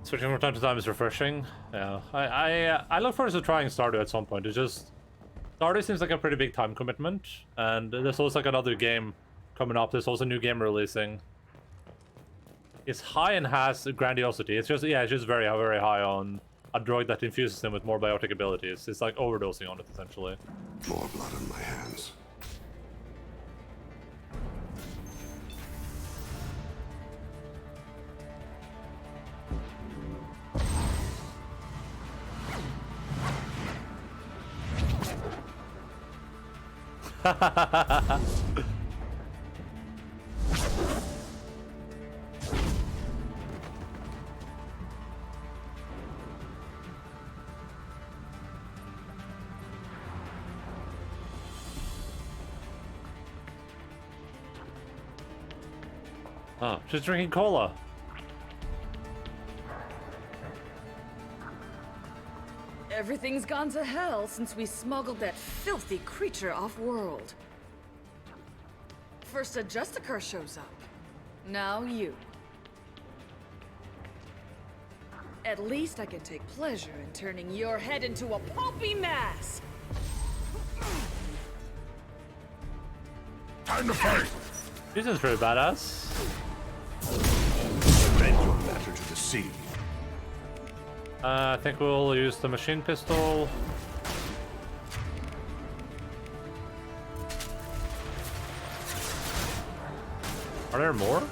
Switching from time to time is refreshing. Yeah, I look forward to trying Stardew at some point. It's just Stardew seems like a pretty big time commitment, and there's also like another game coming up. There's also a new game releasing. It's high and has grandiosity. It's just it's just very very high on a drug that infuses him with more biotic abilities. It's like overdosing on it essentially. More blood on my hands. Oh, she's drinking cola. Everything's gone to hell since we smuggled that filthy creature off-world. First a Justicar shows up. Now you. At least I can take pleasure in turning your head into a pulpy mass! Time to fight! This is pretty badass. Bend your matter to the sea. I think we'll use the machine pistol. Are there more?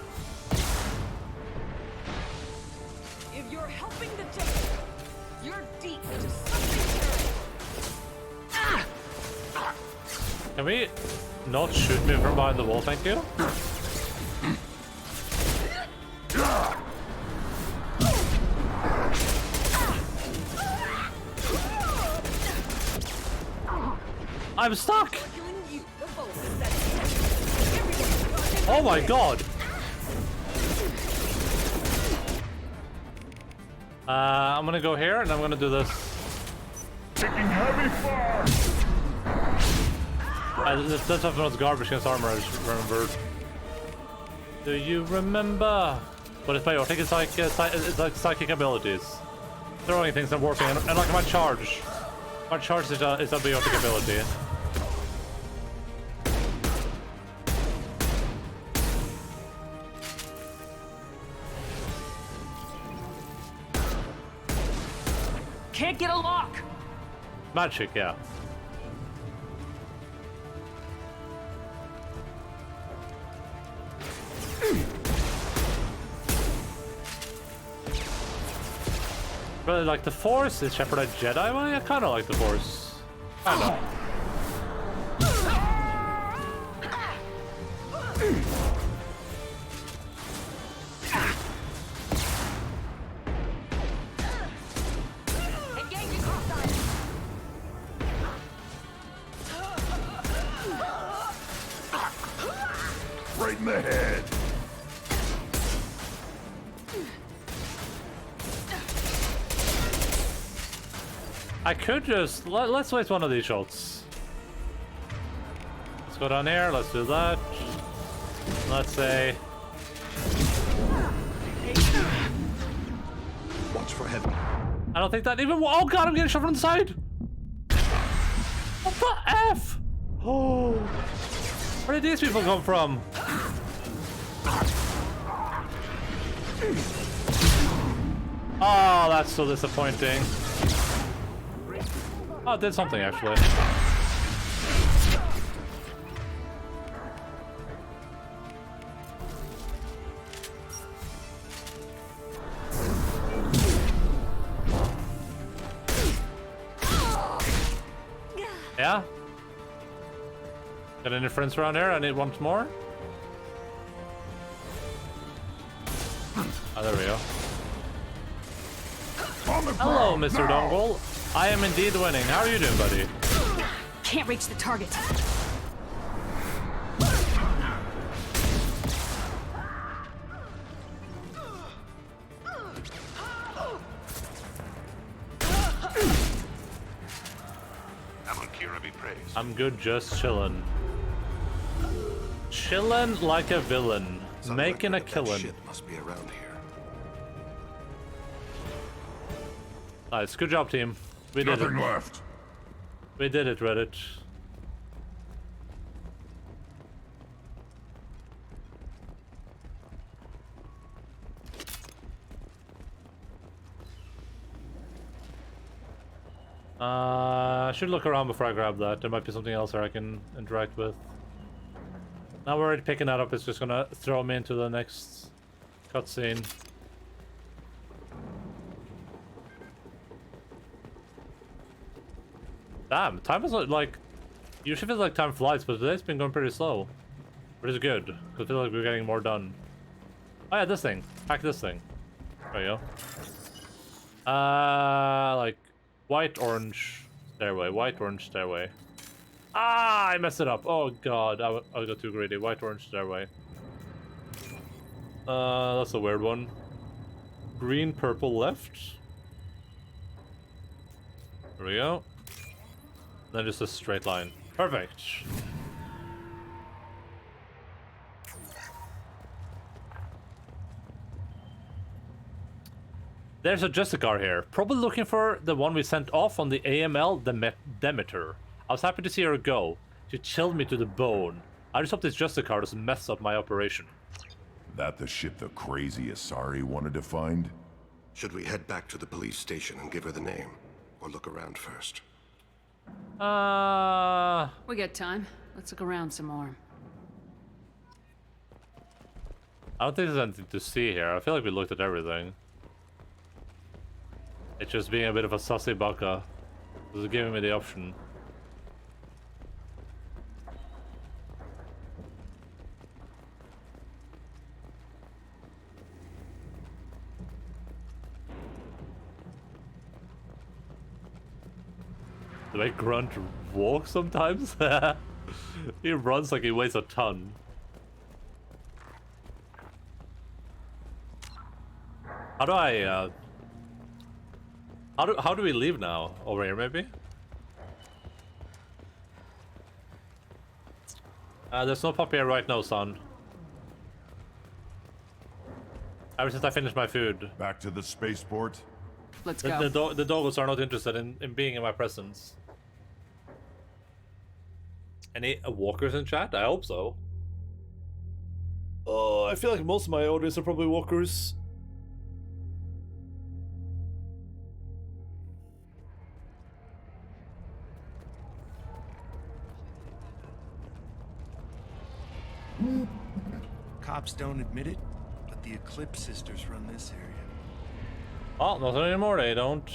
If you're helping the Jester, you're deep into something terrible. Can we not shoot me from behind the wall, thank you? I'm stuck! Oh my god! I'm gonna go here and I'm gonna do this. Taking heavy fire! This weapon's garbage against armor, I just remembered. Do you remember? But it's biotic, it's like psychic abilities. Throwing things and warping, and like my charge. My charge is a biotic ability. Can't get a lock! Magic, yeah. But like the Force is Shepherd a Jedi? Well, I kind of like the Force. Kind of. Right in the head. I could just let's waste one of these shots. Let's go down here. Let's do that. Let's say. Watch for heavy. I don't think that even. Oh god! I'm getting shot from the side. the F? Oh, where did these people come from? Oh, that's so disappointing. Oh, it did something actually. Yeah? Got any friends around here? I need one more. Oh, there we go. Hello, Mr. Dongle. I am indeed winning. How are you doing, buddy? Can't reach the target. I'm good, just chillin'. Chillin' like a villain. Making a killin'. Shit must be around here. Nice, good job, team. We did it. Nothing left. We did it, Reddit. I should look around before I grab that. There might be something else there I can interact with. Now we're already picking that up. It's just gonna throw me into the next cutscene. Damn, time is like... Usually feels like time flies, but today's been going pretty slow. But it's good, because I feel like we're getting more done. Oh yeah, this thing. Hack this thing. There you go. Like... White, orange, stairway. White, orange, stairway. Ah, I messed it up. Oh god, I got too greedy. White, orange, stairway. That's a weird one. Green, purple, left. There we go. Then just a straight line. Perfect. There's a Justicar here. Probably looking for the one we sent off on the AML Demeter. I was happy to see her go. She chilled me to the bone. I just hope this Justicar doesn't mess up my operation. That the ship the crazy Asari wanted to find? Should we head back to the police station and give her the name? Or look around first? We got time. Let's look around some more. I don't think there's anything to see here. I feel like we looked at everything. It's just being a bit of a sussy baka. This is giving me the option. The way Grunt walks sometimes? He runs like he weighs a ton. How do I, How do we leave now? Over here, maybe? There's no puppy here right now, son. Ever since I finished my food. Back to the spaceport? Let's go. The doggos are not interested in being in my presence. Any walkers in chat? I hope so. Oh, I feel like most of my audience are probably walkers. Cops don't admit it, but the Eclipse sisters run this area. Oh, not anymore, they don't.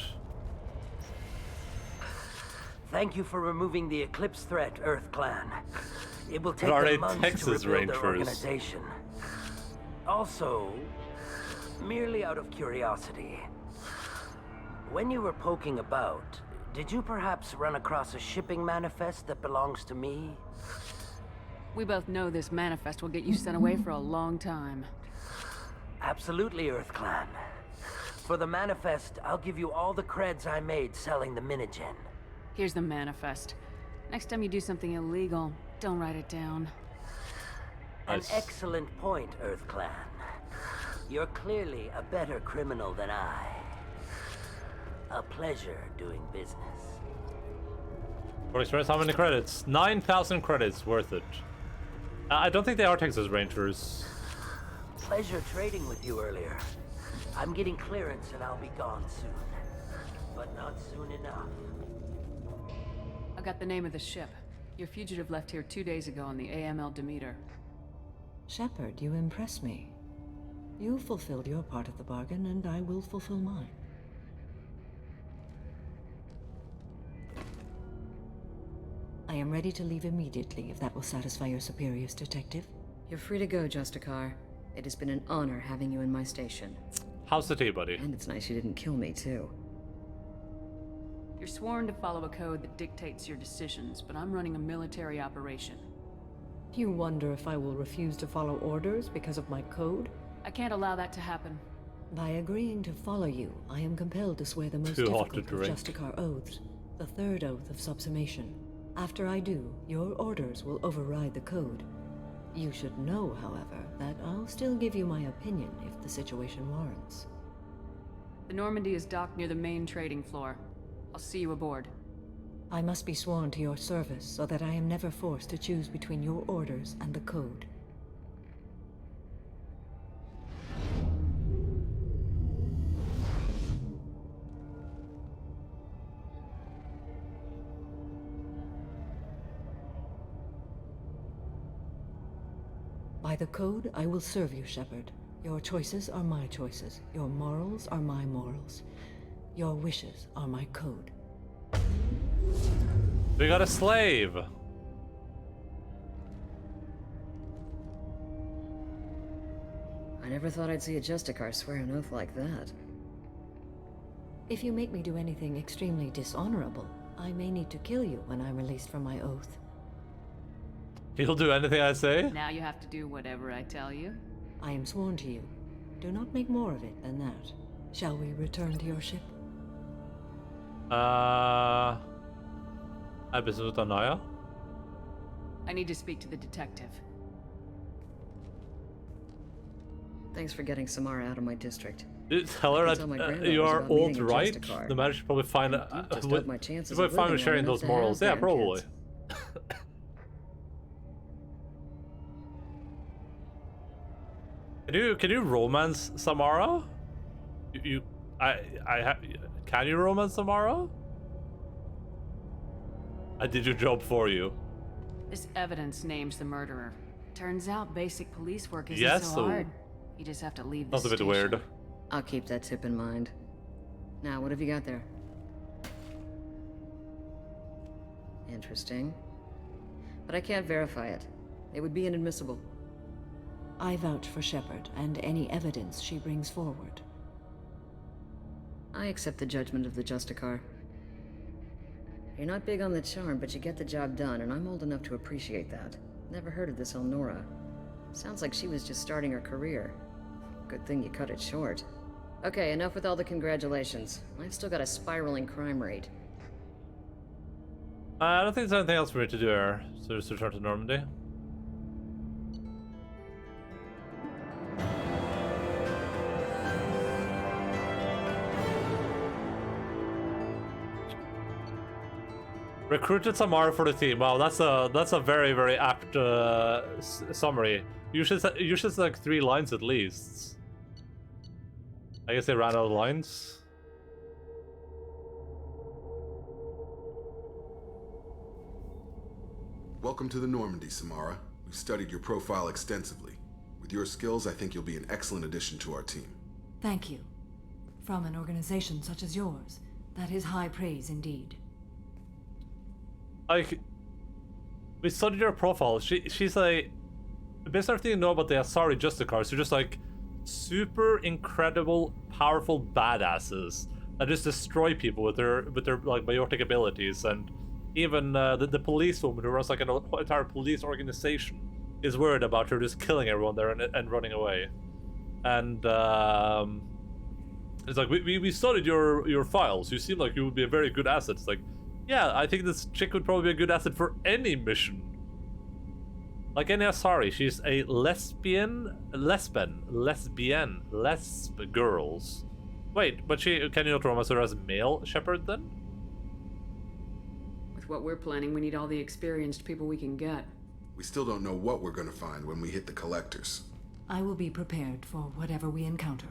Thank you for removing the Eclipse threat, Earth Clan. It will take But are them they months Texas to rebuild their Rangers? organization. Also, merely out of curiosity, when you were poking about, did you perhaps run across a shipping manifest that belongs to me? We both know this manifest will get you sent away for a long time. Absolutely, Earth Clan. For the manifest, I'll give you all the creds I made selling the Minigen. Here's the manifest. Next time you do something illegal, don't write it down. An excellent point, Earth Clan. You're clearly a better criminal than I. A pleasure doing business. For experience, how many credits? 9,000 credits, worth it. I don't think they are Texas Rangers. Pleasure trading with you earlier. I'm getting clearance and I'll be gone soon. But not soon enough. I got the name of the ship. Your fugitive left here 2 days ago on the AML Demeter. Shepard, you impress me. You fulfilled your part of the bargain, and I will fulfill mine. I am ready to leave immediately, if that will satisfy your superiors, Detective. You're free to go, Justicar. It has been an honor having you in my station. How's the tea, buddy? And it's nice you didn't kill me, too. You're sworn to follow a code that dictates your decisions, but I'm running a military operation. You wonder if I will refuse to follow orders because of my code? I can't allow that to happen. By agreeing to follow you, I am compelled to swear the most Too hot difficult to of drink. Justicar oaths, the third oath of subsummation. After I do, your orders will override the code. You should know, however, that I'll still give you my opinion if the situation warrants. The Normandy is docked near the main trading floor. I'll see you aboard. I must be sworn to your service so that I am never forced to choose between your orders and the code. By the code, I will serve you, Shepard. Your choices are my choices. Your morals are my morals. Your wishes are my code. We got a slave. I never thought I'd see a Justicar swear an oath like that. If you make me do anything extremely dishonorable, I may need to kill you when I'm released from my oath. He'll do anything I say? Now you have to do whatever I tell you. I am sworn to you. Do not make more of it than that. Shall we return to your ship? I business with Anaya. I need to speak to the detective. Thanks for getting Samara out of my district. Tell her I can tell my that granddaughter you are about old, meeting a right? Justicar. The man should probably find Just with, up my chances probably of find living sharing long those enough to have morals. Yeah, grandkids. probably. Can you romance Samara? Can you romance Samara? I did your job for you. This evidence names the murderer. Turns out basic police work isn't Yes, so so- hard. You just have to leave the That's a bit station. weird. I'll keep that tip in mind. Now, what have you got there? Interesting. But I can't verify it. It would be inadmissible. I vouch for Shepard and any evidence she brings forward. I accept the judgment of the Justicar. You're not big on the charm, but you get the job done, and I'm old enough to appreciate that. Never heard of this Elnora. Sounds like she was just starting her career. Good thing you cut it short. Okay, enough with all the congratulations. I've still got a spiraling crime rate. I don't think there's anything else for me to do here. So just return to Normandy. Recruited Samara for the team. Wow, that's a very very apt summary. You should like 3 lines at least. I guess they ran out of lines. Welcome to the Normandy, Samara. We've studied your profile extensively. With your skills, I think you'll be an excellent addition to our team. Thank you. From an organization such as yours, that is high praise indeed. Like, we studied her profile. She's like, based on everything you know about the Asari Justicars, they're just like super incredible, powerful badasses that just destroy people with their like biotic abilities. And even the policewoman who runs like an entire police organization is worried about her just killing everyone there and running away. And it's like we studied your files. You seem like you would be a very good asset. It's like, yeah, I think this chick would probably be a good asset for any mission. Like any Asari, she's a lesb girls. Wait, but can you not romance her as a male Shepard then? With what we're planning, we need all the experienced people we can get. We still don't know what we're gonna find when we hit the collectors. I will be prepared for whatever we encounter.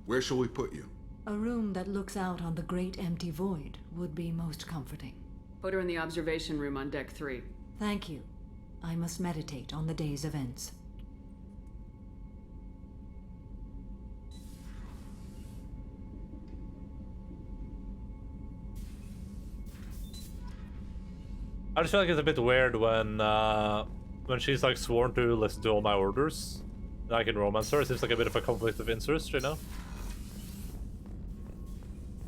Where shall we put you? A room that looks out on the great empty void would be most comforting. Put her in the observation room on Deck 3. Thank you. I must meditate on the day's events. I just feel like it's a bit weird when she's like sworn to listen to all my orders. And I can romance her. It seems like a bit of a conflict of interest, you know?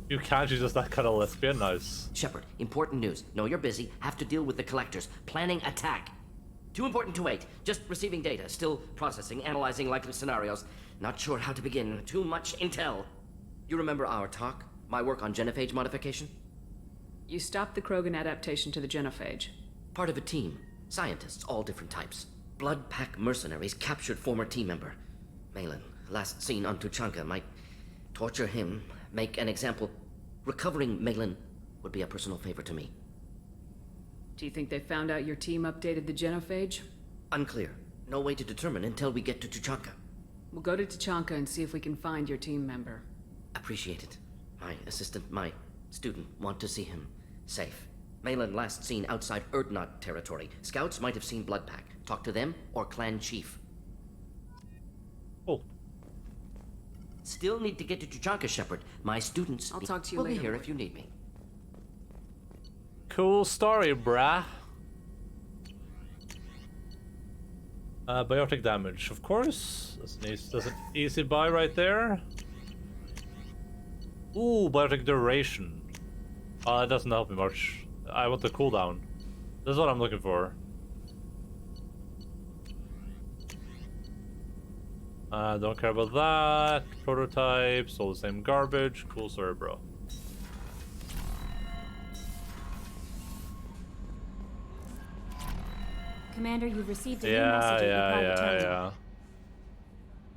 You can't, she's just that kind of lesbian. Nice. Shepard, important news. Know you're busy. Have to deal with the collectors. Planning attack. Too important to wait. Just receiving data. Still processing, analyzing likely scenarios. Not sure how to begin. Too much intel. You remember our talk? My work on genophage modification? You stopped the Krogan adaptation to the genophage. Part of a team. Scientists, all different types. Blood Pack mercenaries captured former team member. Malin, last seen on Tuchanka, might torture him, make an example. Recovering Malin would be a personal favor to me. Do you think they found out your team updated the genophage? Unclear. No way to determine until we get to Tuchanka. We'll go to Tuchanka and see if we can find your team member. Appreciate it. My assistant, my student, want to see him safe. Malin last seen outside Erdnot territory. Scouts might have seen Bloodpack. Talk to them or clan chief. Oh. Still need to get to Tuchanka, Shepard. My students... I'll talk to you we'll later. Be here if you need me. Cool story, brah. Biotic damage, of course. That's an easy buy right there. Ooh, biotic duration. That doesn't help me much. I want the cooldown. That's what I'm looking for. Don't care about that. Prototypes, all the same garbage. Cool story, bro. Commander, you've received a new message at your private terminal.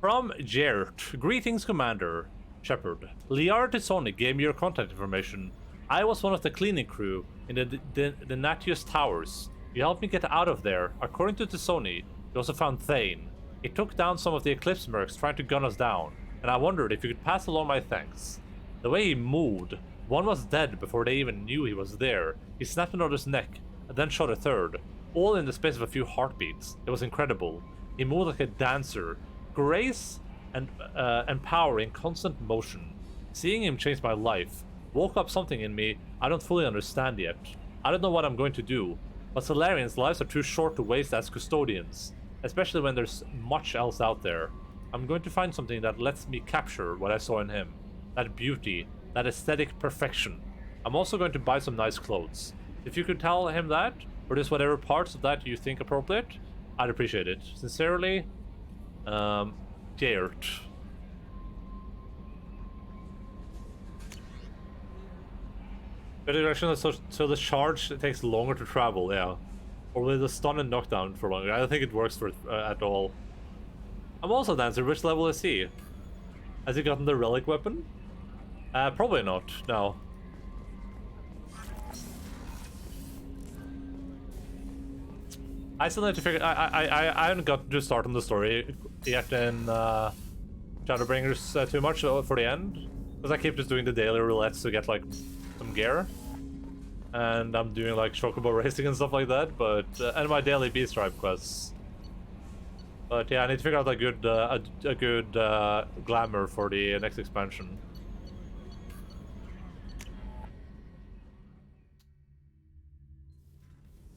From Jert. Greetings, Commander. Shepard. Liar Tisoni gave me your contact information. I was one of the cleaning crew in the Natius Towers. You helped me get out of there. According to Tisoni, you also found Thane. He took down some of the Eclipse mercs trying to gun us down, and I wondered if you could pass along my thanks. The way he moved, one was dead before they even knew he was there. He snapped another's neck, and then shot a third, all in the space of a few heartbeats. It was incredible. He moved like a dancer, grace and power in constant motion. Seeing him changed my life, woke up something in me I don't fully understand yet. I don't know what I'm going to do, but Solarians' lives are too short to waste as custodians, especially when there's much else out there. I'm going to find something that lets me capture what I saw in him. That beauty, that aesthetic perfection. I'm also going to buy some nice clothes. If you could tell him that, or just whatever parts of that you think appropriate, I'd appreciate it. Sincerely, Jared. Better direction, so the charge takes longer to travel, yeah. Or with the stun and knockdown for longer. I don't think it works for at all. I'm also Dancer. Which level is he? Has he gotten the relic weapon? Probably not, no. I still need to figure. I haven't got to start on the story yet in Shadowbringers too much for the end, because I keep just doing the daily roulettes to get like some gear, and I'm doing like chocobo racing and stuff like that. But and my daily beast tribe quests. But yeah, I need to figure out a good glamour for the next expansion.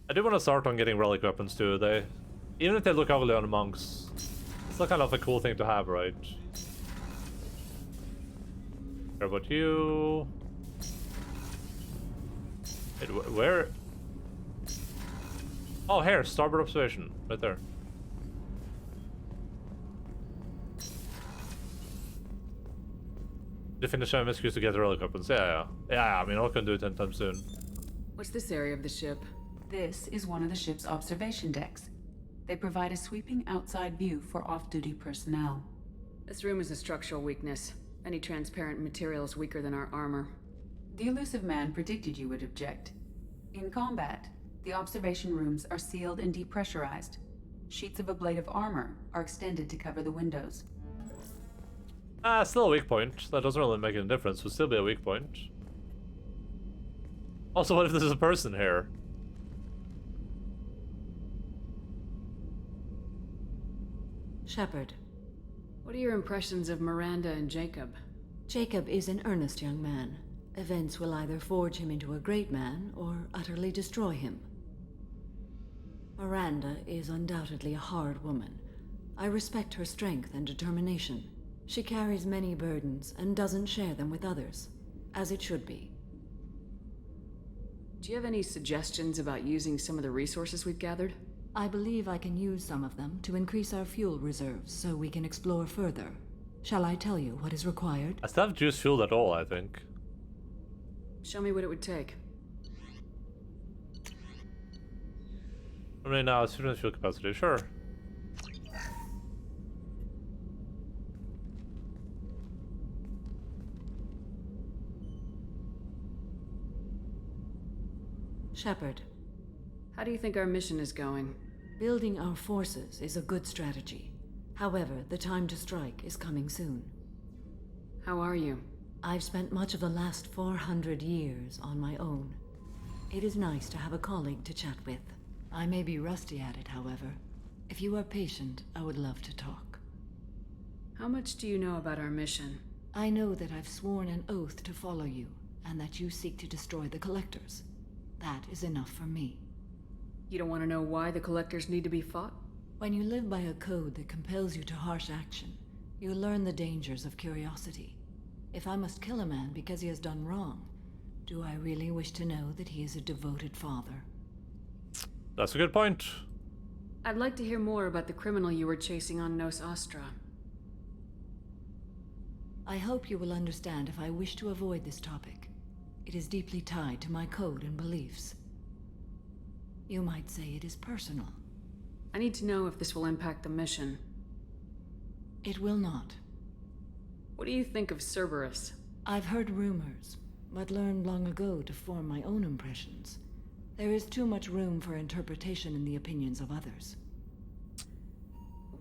I do want to start on getting relic weapons too. Even if they look ugly on the monks, it's still kind of a cool thing to have, right? Care about you. Wait, where? Oh, here, starboard observation, right there. To finish my excuse to get the relic weapons. Yeah. I mean, I can do it 10 times soon. What's this area of the ship? This is one of the ship's observation decks. They provide a sweeping outside view for off-duty personnel. This room is a structural weakness. Any transparent material is weaker than our armor. The elusive man predicted you would object. In combat, the observation rooms are sealed and depressurized. Sheets of ablative armor are extended to cover the windows. Still a weak point. That doesn't really make any difference. Would still be a weak point. Also, what if there's a person here? Shepard. What are your impressions of Miranda and Jacob? Jacob is an earnest young man. Events will either forge him into a great man or utterly destroy him. Miranda is undoubtedly a hard woman. I respect her strength and determination. She carries many burdens and doesn't share them with others, as it should be. Do you have any suggestions about using some of the resources we've gathered? I believe I can use some of them to increase our fuel reserves so we can explore further. Shall I tell you what is required? I still haven't used fuel at all, I think. Show me what it would take. I mean, now, student fuel capacity, sure. Shepard. How do you think our mission is going? Building our forces is a good strategy. However, the time to strike is coming soon. How are you? I've spent much of the last 400 years on my own. It is nice to have a colleague to chat with. I may be rusty at it, however. If you are patient, I would love to talk. How much do you know about our mission? I know that I've sworn an oath to follow you, and that you seek to destroy the Collectors. That is enough for me. You don't want to know why the Collectors need to be fought? When you live by a code that compels you to harsh action, you learn the dangers of curiosity. If I must kill a man because he has done wrong, do I really wish to know that he is a devoted father? That's a good point. I'd like to hear more about the criminal you were chasing on Nos Astra. I hope you will understand if I wish to avoid this topic. It is deeply tied to my code and beliefs. You might say it is personal. I need to know if this will impact the mission. It will not. What do you think of Cerberus? I've heard rumors, but learned long ago to form my own impressions. There is too much room for interpretation in the opinions of others.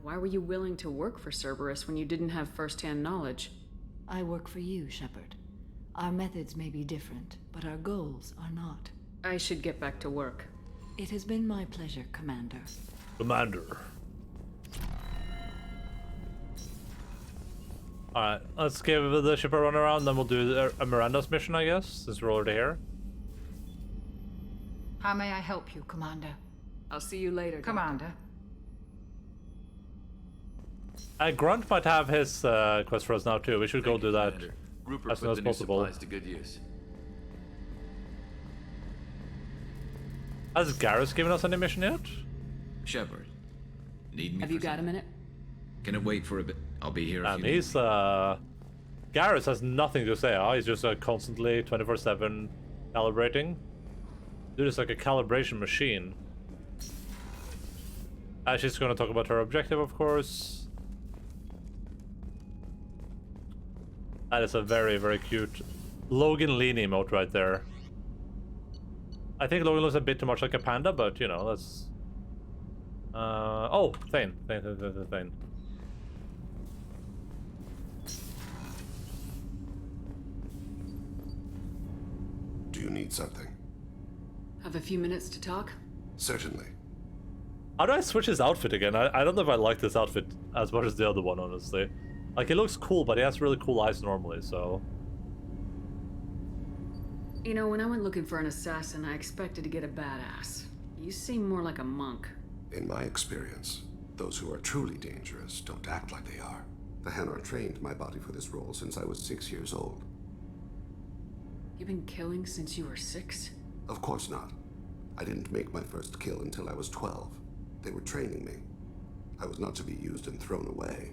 Why were you willing to work for Cerberus when you didn't have first-hand knowledge? I work for you, Shepard. Our methods may be different, but our goals are not. I should get back to work. It has been my pleasure, Commander. Commander. Alright, let's give the ship a run around, then we'll do a Miranda's mission, I guess, since we're already here. How may I help you, Commander? I'll see you later, Commander. Grunt might have his quest for us now too. We should go do that Grouper as soon put as the new possible. supplies to good use. Has Garrus given us any mission yet? Shepard, need me? Have you got a minute? Can it wait for a bit? I'll be here. And he's Garrus has nothing to say. Huh? He's just constantly 24/7 calibrating. Dude is like a calibration machine. She's gonna talk about her objective, of course. That is a very, very cute Logan lean emote right there. I think Logan looks a bit too much like a panda, but you know, that's... oh, Thane. Thane. Do you need something? Have a few minutes to talk? Certainly. How do I switch his outfit again? I don't know if I like this outfit as much as the other one, honestly. Like, he looks cool, but he has really cool eyes normally, so... You know, when I went looking for an assassin, I expected to get a badass. You seem more like a monk. In my experience, those who are truly dangerous don't act like they are. The Hanar trained my body for this role since I was 6 years old. You've been killing since you were 6? Of course not. I didn't make my first kill until I was 12. They were training me. I was not to be used and thrown away.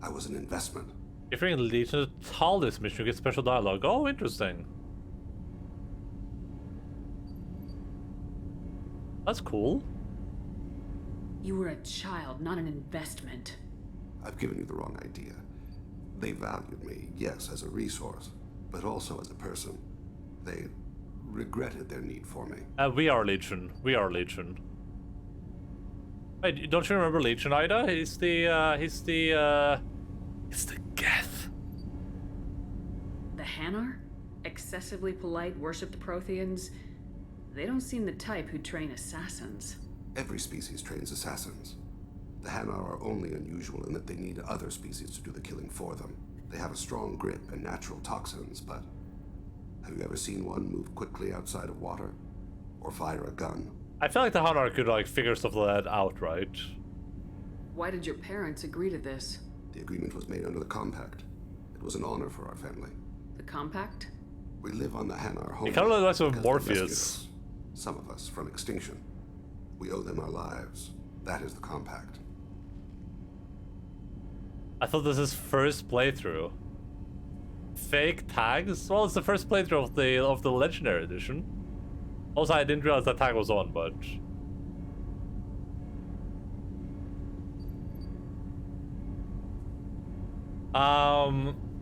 I was an investment. If you're in Legion of Tallis mission, you get special dialogue. Oh, interesting. That's cool. You were a child, not an investment. I've given you the wrong idea. They valued me, yes, as a resource, but also as a person. They regretted their need for me. We are Legion. We are Legion. Wait, don't you remember Legion, Ida? He's the Geth. The Hanar? Excessively polite, worshipped Protheans? They don't seem the type who train assassins. Every species trains assassins. The Hanar are only unusual in that they need other species to do the killing for them. They have a strong grip and natural toxins, but have you ever seen one move quickly outside of water? Or fire a gun? I feel like the Hanar could like figure stuff like that out, right? Why did your parents agree to this? The agreement was made under the Compact. It was an honor for our family. The Compact? We live on the Hanar home. It kind of looks like Morpheus. Some of us from extinction. We owe them our lives. That is the Compact. I thought this is first playthrough. Fake tags? Well, it's the first playthrough of the Legendary Edition. Also, I didn't realize that tag was on, but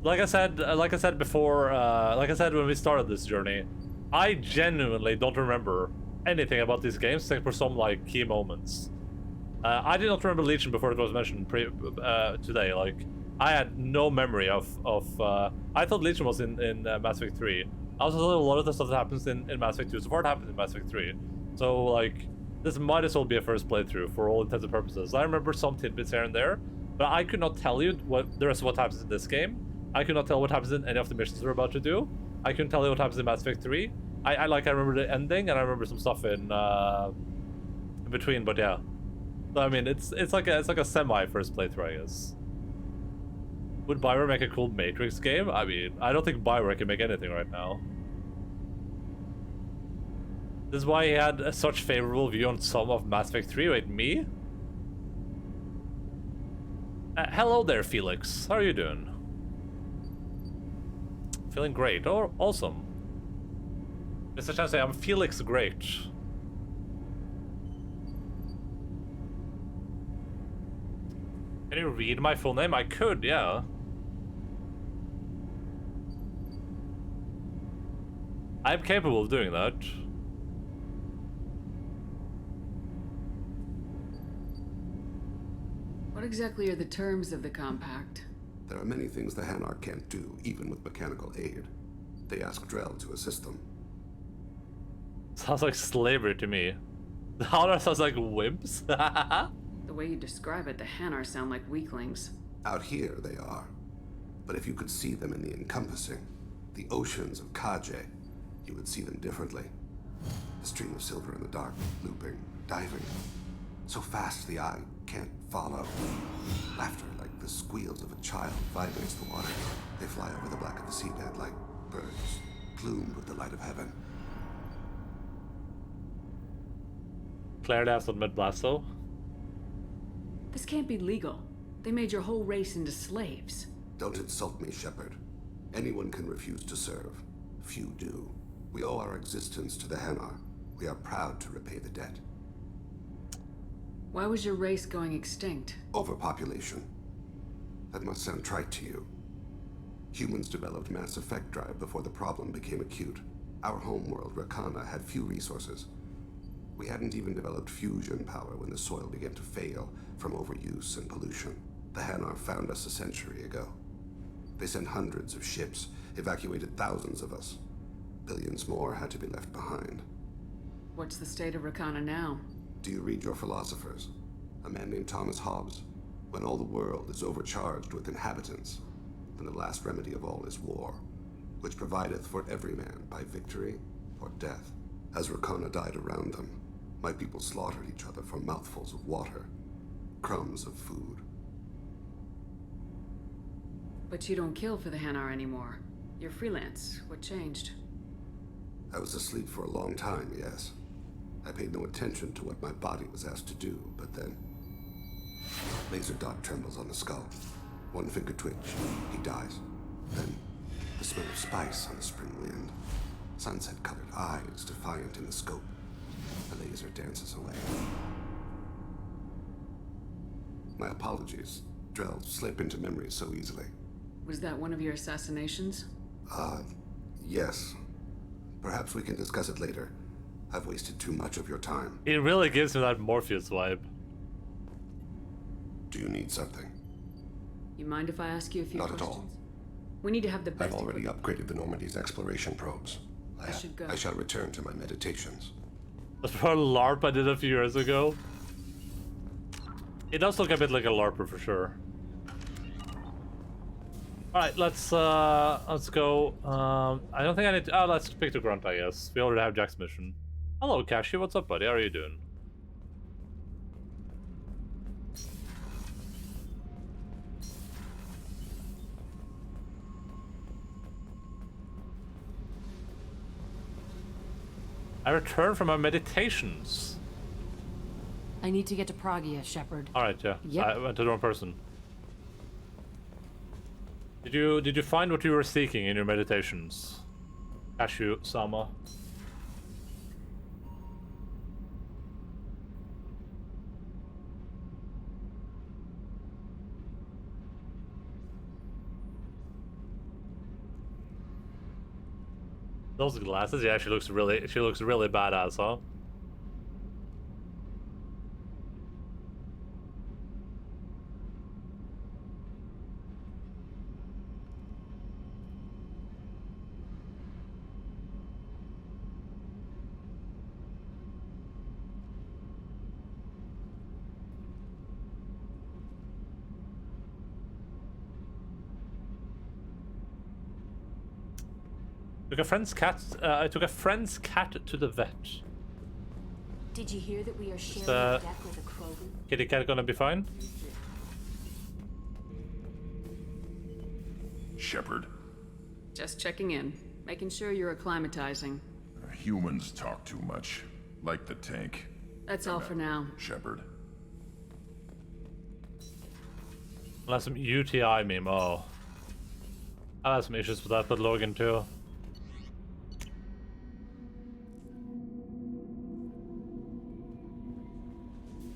like I said before, like I said when we started this journey, I genuinely don't remember anything about these games except for some like key moments. I did not remember Legion before it was mentioned today. Like, I had no memory of. I thought Legion was in Mass Effect 3. I also thought a lot of the stuff that happens in Mass Effect 2 so far it happens in Mass Effect 3. So like, this might as well be a first playthrough for all intents and purposes. I remember some tidbits here and there, but I could not tell you what the rest of what happens in this game. I could not tell what happens in any of the missions we're about to do. I couldn't tell you what happens in Mass Effect 3. I remember the ending and I remember some stuff in between, but yeah. So, I mean, it's like a semi first playthrough, I guess. Would Bioware make a cool Matrix game? I mean, I don't think Bioware can make anything right now. This is why he had such favorable view on some of Mass Effect 3. Wait, me? Hello there, Felix. How are you doing? Feeling great. Oh, awesome. Mr. Chan say, I'm Felix Great. Can you read my full name? I could, yeah. I'm capable of doing that. What exactly are the terms of the Compact? There are many things the Hanar can't do, even with mechanical aid. They ask Drell to assist them. Sounds like slavery to me. The Hanar sounds like wimps. The way you describe it, the Hanar sound like weaklings. Out here, they are. But if you could see them in the encompassing, the oceans of Kaje, you would see them differently. A stream of silver in the dark, looping, diving. So fast the eye can't follow. Laughter like the squeals of a child vibrates the water. They fly over the black of the seabed like birds, plumed with the light of heaven. Claire laughs on Mid-Blasto. This can't be legal. They made your whole race into slaves. Don't insult me, Shepard. Anyone can refuse to serve. Few do. We owe our existence to the Hanar. We are proud to repay the debt. Why was your race going extinct? Overpopulation. That must sound trite to you. Humans developed mass effect drive before the problem became acute. Our homeworld, Rakana, had few resources. We hadn't even developed fusion power when the soil began to fail from overuse and pollution. The Hanar found us a century ago. They sent hundreds of ships, evacuated thousands of us. Billions more had to be left behind. What's the state of Rakana now? Do you read your philosophers? A man named Thomas Hobbes. When all the world is overcharged with inhabitants, then the last remedy of all is war, which provideth for every man by victory or death. As Rakana died around them, my people slaughtered each other for mouthfuls of water, crumbs of food. But you don't kill for the Hanar anymore. You're freelance. What changed? I was asleep for a long time, yes. I paid no attention to what my body was asked to do, but then... Laser dot trembles on the skull. One finger twitch, he dies. Then, the smell of spice on the spring wind. Sunset-colored eyes defiant in the scope. The laser dances away. My apologies. Drell slip into memory so easily. Was that one of your assassinations? Yes. Perhaps we can discuss it later. I've wasted too much of your time. It really gives me that Morpheus vibe. Do you need something? You mind if I ask you a few Not questions? at all. We need to have the best. I've already upgraded the Normandy's exploration probes. I should go. I shall return to my meditations. That's for a LARP I did a few years ago. It does look a bit like a LARPer for sure. Alright, let's go. I don't think I need to. Oh, let's pick the grunt, I guess. We already have Jack's mission. Hello, Cashew. What's up, buddy? How are you doing? I returned from my meditations. I need to get to Pragia, Shepard. Alright, yeah. Yep. I went to the wrong person. Did you find what you were seeking in your meditations? Cashew Sama. Those glasses, yeah, she looks really badass, huh? Took a friend's cat. I took a friend's cat to the vet. Did you hear that we are sharing a deck with a Krogan? Kitty cat gonna be fine? Shepard. Just checking in, making sure you're acclimatizing. Humans talk too much. Like the tank. That's all for now. Shepard. I'll have some UTI meme. Oh. I'll have some issues with that with Logan too.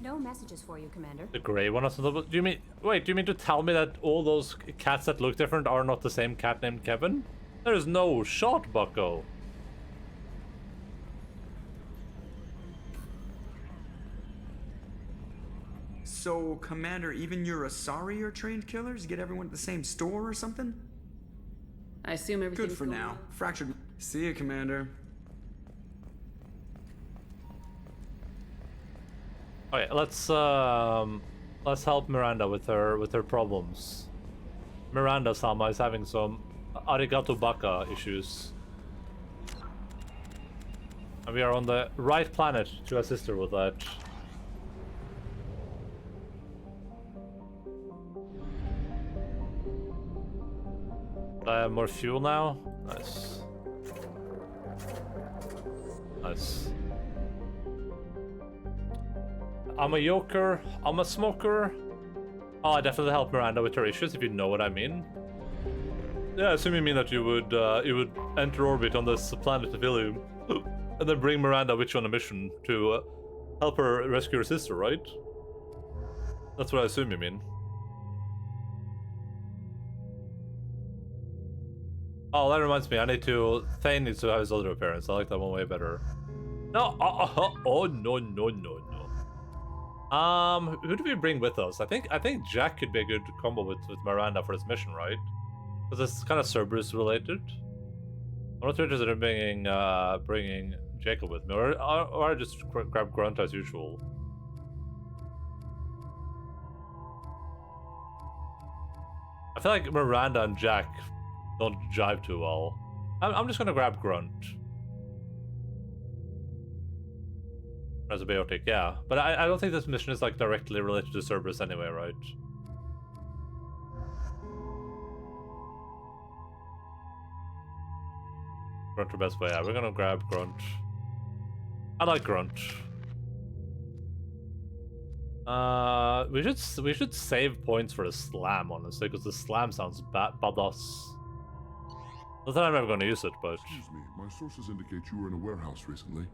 No messages for you, Commander. The grey one or something? Do you mean... Wait, do you mean to tell me that all those cats that look different are not the same cat named Kevin? There's no shot, bucko. So, Commander, even your Asari are trained killers? Get everyone at the same store or something? I assume everything's good for going now. well. Fractured. See you, Commander. Okay, let's help Miranda with her problems. Miranda-sama is having some arigato baka issues. And we are on the right planet to assist her with that. I have more fuel now. Nice. Nice. I'm a yoker. I'm a smoker. Oh, I definitely help Miranda with her issues, if you know what I mean. Yeah, I assume you mean that you would enter orbit on this planet of Ilium, and then bring Miranda with you on a mission to help her rescue her sister, right? That's what I assume you mean. Oh, that reminds me. Thane needs to have his other appearance. I like that one way better. No. Oh no. Who do we bring with us? I think Jack could be a good combo with Miranda for this mission, right? Because it's kind of Cerberus related. I'm not interested in bringing Jacob with me, or I just grab Grunt as usual. I feel like Miranda and Jack don't jive too well. I'm just gonna grab Grunt. As a biotic, yeah. But I don't think this mission is like directly related to Cerberus anyway, right? Grunt or best way, yeah. We're gonna grab Grunt. I like Grunt. We should save points for a slam, honestly, because the slam sounds badass. Not that I'm ever gonna use it, but Excuse me, my sources indicate you were in a warehouse recently.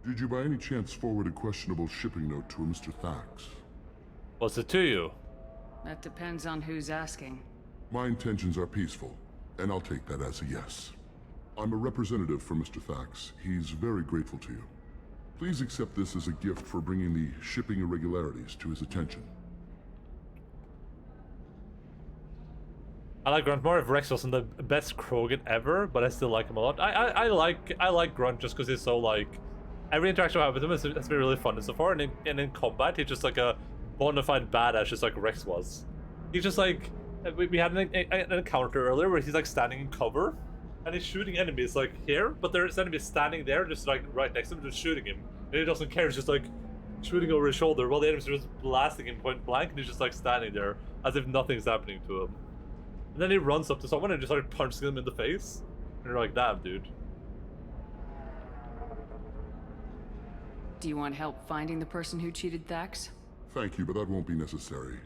Did you by any chance forward a questionable shipping note to a Mr. Thax? What's it to you? That depends on who's asking. My intentions are peaceful, and I'll take that as a yes. I'm a representative for Mr. Thax. He's very grateful to you. Please accept this as a gift for bringing the shipping irregularities to his attention. I like Grunt more. If Rex wasn't the best Krogan ever, but I still like him a lot. I like Grunt just because he's so like, every interaction I have with him has been really fun so far. And in combat, he's just like a bona fide badass, just like Rex was. He's just like, we had an encounter earlier where he's like standing in cover, and he's shooting enemies like here, but there's enemies standing there, just like right next to him, just shooting him, and he doesn't care. He's just like shooting over his shoulder while the enemies are just blasting him point blank, and he's just like standing there as if nothing's happening to him. And then he runs up to someone and just like punches them in the face. And you're like, damn, dude. Do you want help finding the person who cheated Thax? Thank you, but that won't be necessary.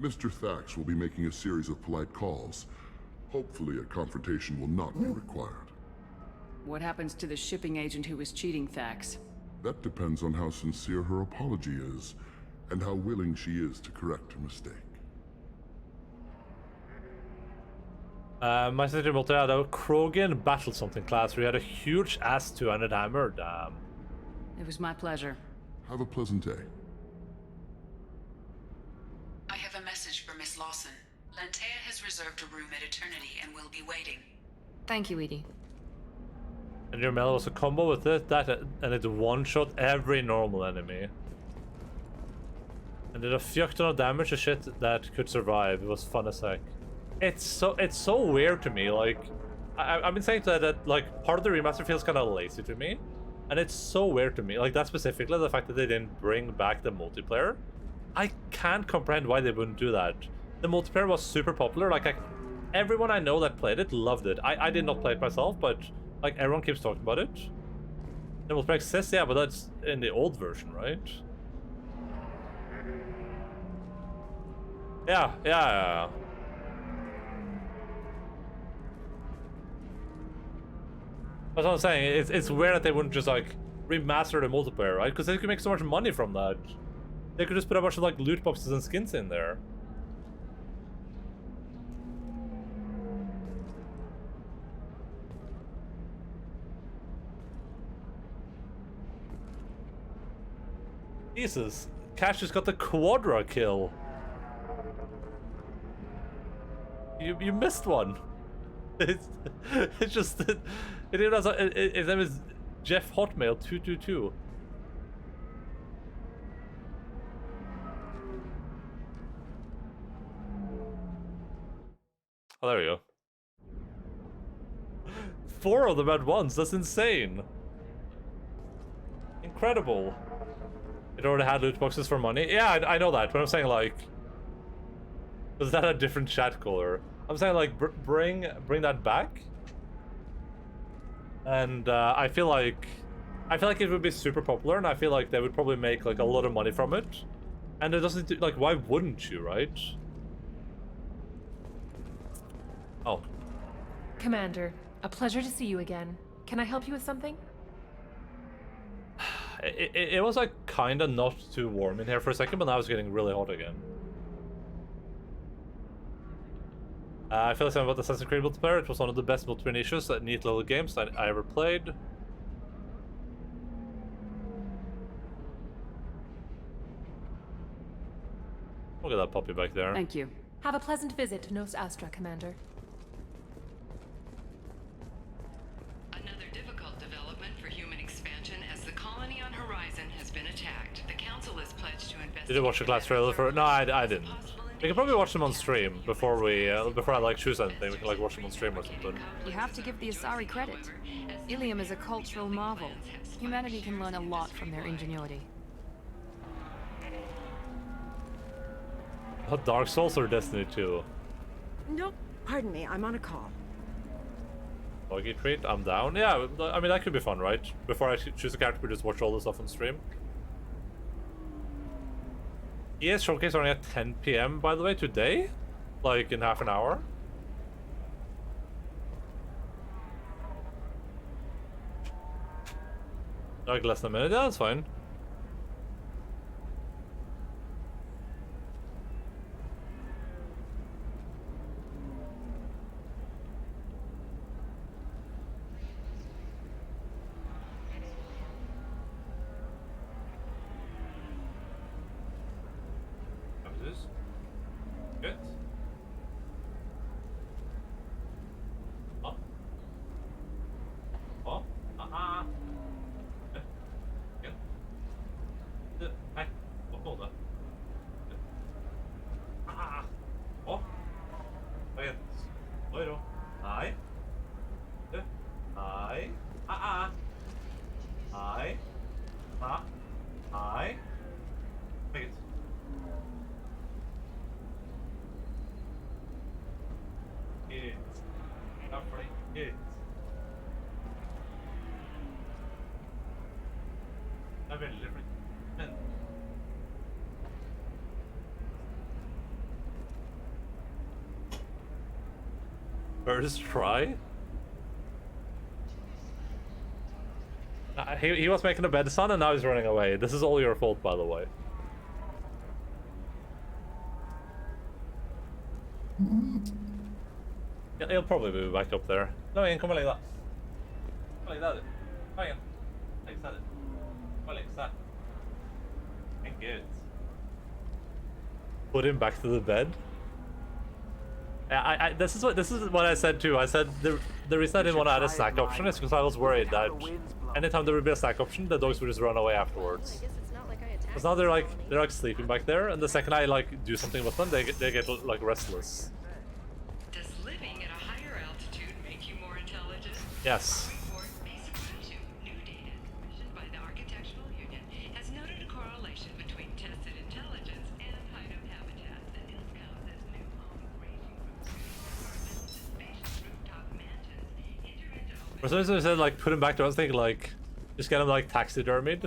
Mr. Thax will be making a series of polite calls. Hopefully a confrontation will not be required. What happens to the shipping agent who was cheating Thax? That depends on how sincere her apology is, and how willing she is to correct her mistake. My sister multi had a Krogan battle something class where he had a huge ass two-handed hammer. Damn. It was my pleasure. Have a pleasant day. I have a message for Miss Lawson. Lantea has reserved a room at Eternity and will be waiting. Thank you, Edie. And your melee was a combo with it, and it one-shot every normal enemy. And did a fuck ton of damage to shit that could survive. It was fun as heck. It's so weird to me. Like, I've been saying that like part of the remaster feels kind of lazy to me, and it's so weird to me. Like that specifically, the fact that they didn't bring back the multiplayer. I can't comprehend why they wouldn't do that. The multiplayer was super popular. Like everyone I know that played it loved it. I did not play it myself, but like everyone keeps talking about it. The multiplayer exists, yeah, but that's in the old version, right? Yeah. That's what I'm saying. It's weird that they wouldn't just like remaster the multiplayer, right? Because they could make so much money from that. They could just put a bunch of like loot boxes and skins in there. Jesus, Cash just got the quadra kill. You missed one. It's just his name is Jeff Hotmail 222. Oh, there we go. 4 of them at once. That's insane. Incredible. It already had loot boxes for money. Yeah, I know that, but I'm saying like, was that a different chat caller? I'm saying like bring that back. And I feel like it would be super popular, and I feel like they would probably make like a lot of money from it. And it doesn't like, why wouldn't you, right? Oh. Commander, a pleasure to see you again. Can I help you with something? It was like kinda not too warm in here for a second, but now it's getting really hot again. I feel the same about the Assassin's Creed multiplayer. It was one of the best multiplayer niches, neat little games that I ever played. Look at that puppy back there. Thank you. Have a pleasant visit to Nos Astra, Commander. Another difficult development for human expansion as the colony on Horizon has been attacked. The Council is pledged to investigate. Did you watch the class trailer for it? No, I didn't. We can probably watch them on stream before we before I like choose anything. We can like watch them on stream or something. You have to give the Asari credit. Ilium is a cultural marvel. Humanity can learn a lot from their ingenuity. Oh, Dark Souls or Destiny 2? No, pardon me, I'm on a call. Doggy treat, I'm down. Yeah, I mean that could be fun, right? Before I choose a character, we just watch all the stuff on stream. ES Showcase only at 10 PM, by the way, today? Like, in half an hour? Like, less than a minute? Yeah, that's fine. First try? He was making a bed, son, and now he's running away. This is all your fault, by the way. Yeah, he'll probably be back up there. No, Ian, come on like that. Come on like that. Come on, like that. Come on like that. And good. Put him back to the bed. This is what I said too. I said the reason I didn't want to add a snack option is because I was worried that anytime there would be a snack option, the dogs would just run away afterwards. Because now they're like sleeping back there, and the second I like do something with them, they get like restless. Does living at a higher altitude make you more intelligent? Yes. New data commissioned by the Architectural Union has noted a correlation between tested intelligence and height of habitat that discounts as new homes ranging from spacious rooftop mansions enter into For some reason I said like put him back there. I was thinking like just get him like taxidermied.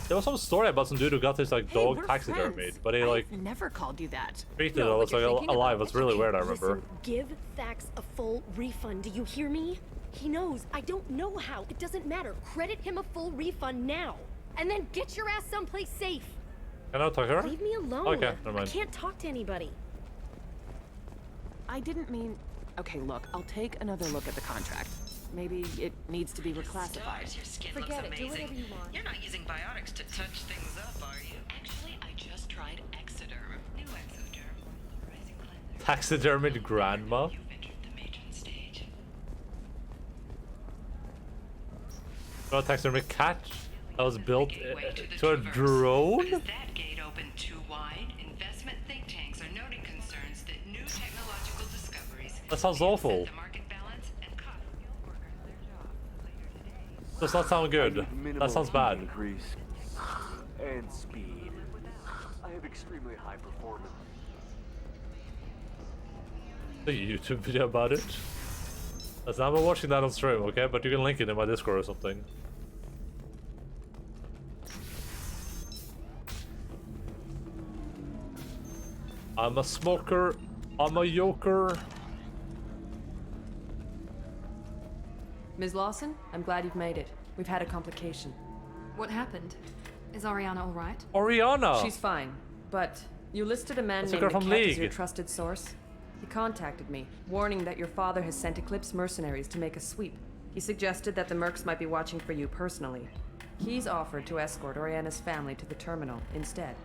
There was some story about some dude who got this like dog taxidermied, but he like I've never called you that. treated it almost like alive. It's really weird. I remember. Listen, give Thax a full refund. Do you hear me? He knows. I don't know how. It doesn't matter. Credit him a full refund now, and then get your ass someplace safe. Can I talk to her? Leave me alone. Okay, never mind. I can't talk to anybody. I didn't mean... Okay, look, I'll take another look at the contract. Maybe it needs to be reclassified. Your skin Forget looks it. Do amazing. whatever you want. You're not using biotics to touch things up, are you? Actually, I just tried Exoderm. New Exoderm. Rising cleanser. Taxidermied grandma. You've entered the matron stage. Oh, a taxidermied cat that was built to a drone. Is that gate open too wide? Investment think tanks are noting concerns that new technological discoveries That sounds awful. the market balance and cost skilled workers their jobs later today. Does not sound good. That sounds bad. Increase and speed. I have extremely high performance. A YouTube video about it. Listen, I'm not watching that on stream, okay? But you can link it in my Discord or something. I'm a smoker. I'm a yoker. Ms. Lawson, I'm glad you've made it. We've had a complication. What happened? Is Ariana all right? Oriana! She's fine, but you listed a man That's the named girl from Niket as your League. trusted source. He contacted me, warning that your father has sent Eclipse mercenaries to make a sweep. He suggested that the Mercs might be watching for you personally. He's offered to escort Oriana's family to the terminal instead.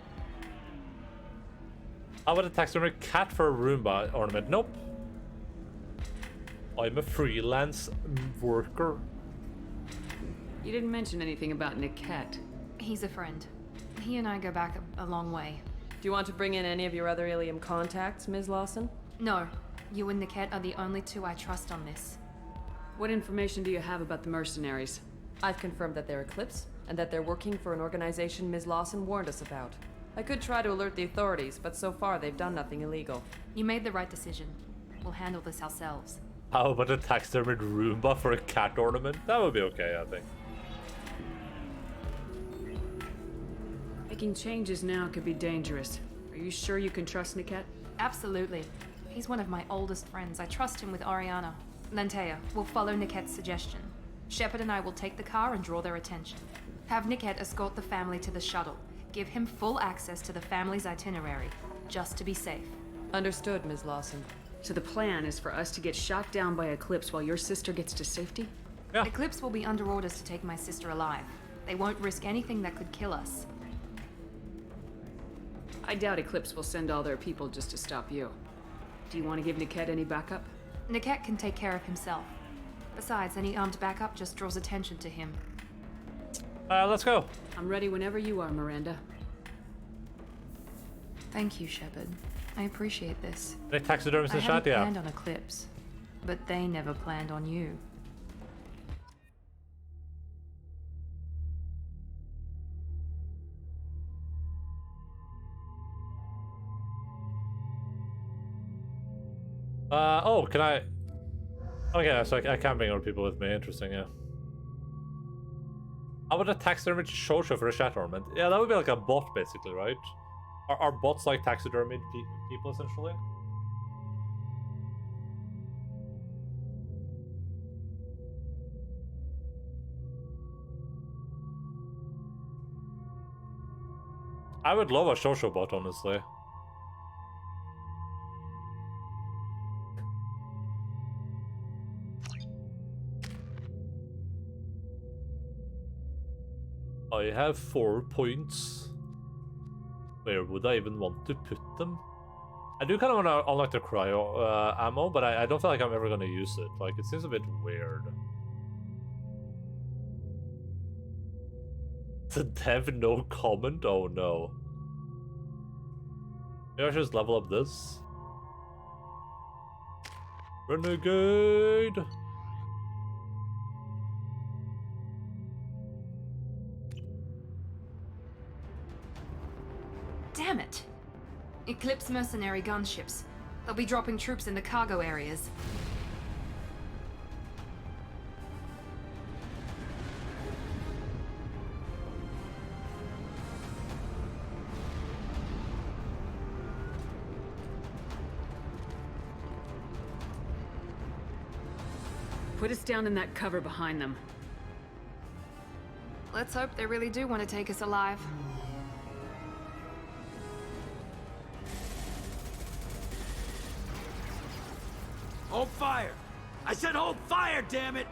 How about a taxidermied cat for a Roomba ornament? Nope. I'm a freelance worker. You didn't mention anything about Niket. He's a friend. He and I go back a long way. Do you want to bring in any of your other Ilium contacts, Ms. Lawson? No. You and Niket are the only two I trust on this. What information do you have about the mercenaries? I've confirmed that they're Eclipse, and that they're working for an organization Ms. Lawson warned us about. I could try to alert the authorities, but so far they've done nothing illegal. You made the right decision. We'll handle this ourselves. How about a taxidermied Roomba for a cat ornament? That would be okay, I think. Making changes now could be dangerous. Are you sure you can trust Niket? Absolutely. He's one of my oldest friends. I trust him with Ariana. Lantea, we'll follow Niket's suggestion. Shepard and I will take the car and draw their attention. Have Niket escort the family to the shuttle. Give him full access to the family's itinerary, just to be safe. Understood, Ms. Lawson. So the plan is for us to get shot down by Eclipse while your sister gets to safety? Yeah. Eclipse will be under orders to take my sister alive. They won't risk anything that could kill us. I doubt Eclipse will send all their people just to stop you. Do you want to give Niket any backup? Niket can take care of himself. Besides, any armed backup just draws attention to him. Let's go. I'm ready whenever you are, Miranda. Thank you, Shepard. I appreciate this. Any taxidermists I in chat? hadn't Yeah. planned on Eclipse, but they never planned on you. Oh, can I? Okay, so I can't bring other people with me. Interesting, yeah. I would have taxidermied Shosha for a chat ornament. Yeah, that would be like a bot, basically, right? Are bots like taxidermied people, essentially? I would love a Shosho bot, honestly. I have 4 points. Where would I even want to put them? I do kind of want to unlock the cryo ammo, but I don't feel like I'm ever going to use it. Like, it seems a bit weird. The dev no comment? Oh no. Maybe I should just level up this. Renegade! Damn it! Eclipse mercenary gunships. They'll be dropping troops in the cargo areas. Put us down in that cover behind them. Let's hope they really do want to take us alive. Hold fire! I said hold fire, damn it!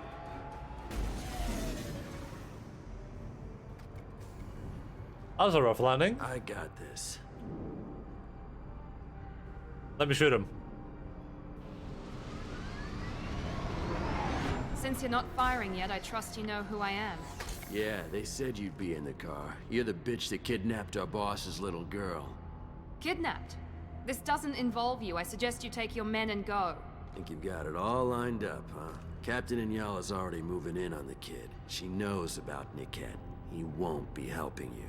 That was a rough landing. I got this. Let me shoot him. Since you're not firing yet, I trust you know who I am. Yeah, they said you'd be in the car. You're the bitch that kidnapped our boss's little girl. Kidnapped? This doesn't involve you. I suggest you take your men and go. Think you've got it all lined up, huh? Captain Inyala's already moving in on the kid. She knows about Niket. He won't be helping you.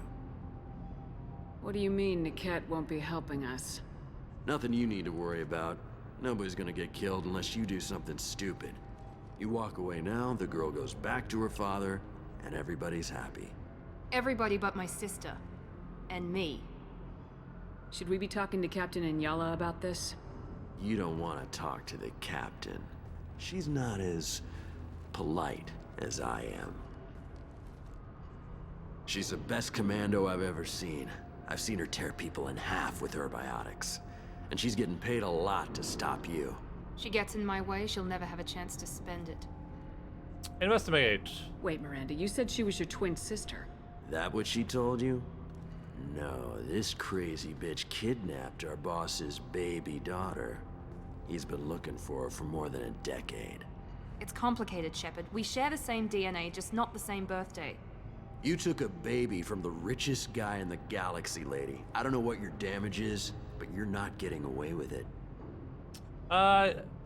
What do you mean Niket won't be helping us? Nothing you need to worry about. Nobody's gonna get killed unless you do something stupid. You walk away now, the girl goes back to her father, and everybody's happy. Everybody but my sister. And me. Should we be talking to Captain Inyala about this? You don't want to talk to the captain. She's not as polite as I am. She's the best commando I've ever seen. I've seen her tear people in half with her biotics. And she's getting paid a lot to stop you. She gets in my way, she'll never have a chance to spend it. Investigate. Wait, Miranda, you said she was your twin sister. That what she told you? No, this crazy bitch kidnapped our boss's baby daughter. He's been looking for her for more than a decade. It's complicated, Shepard. We share the same DNA, just not the same birthday. You took a baby from the richest guy in the galaxy, lady. I don't know what your damage is, but you're not getting away with it.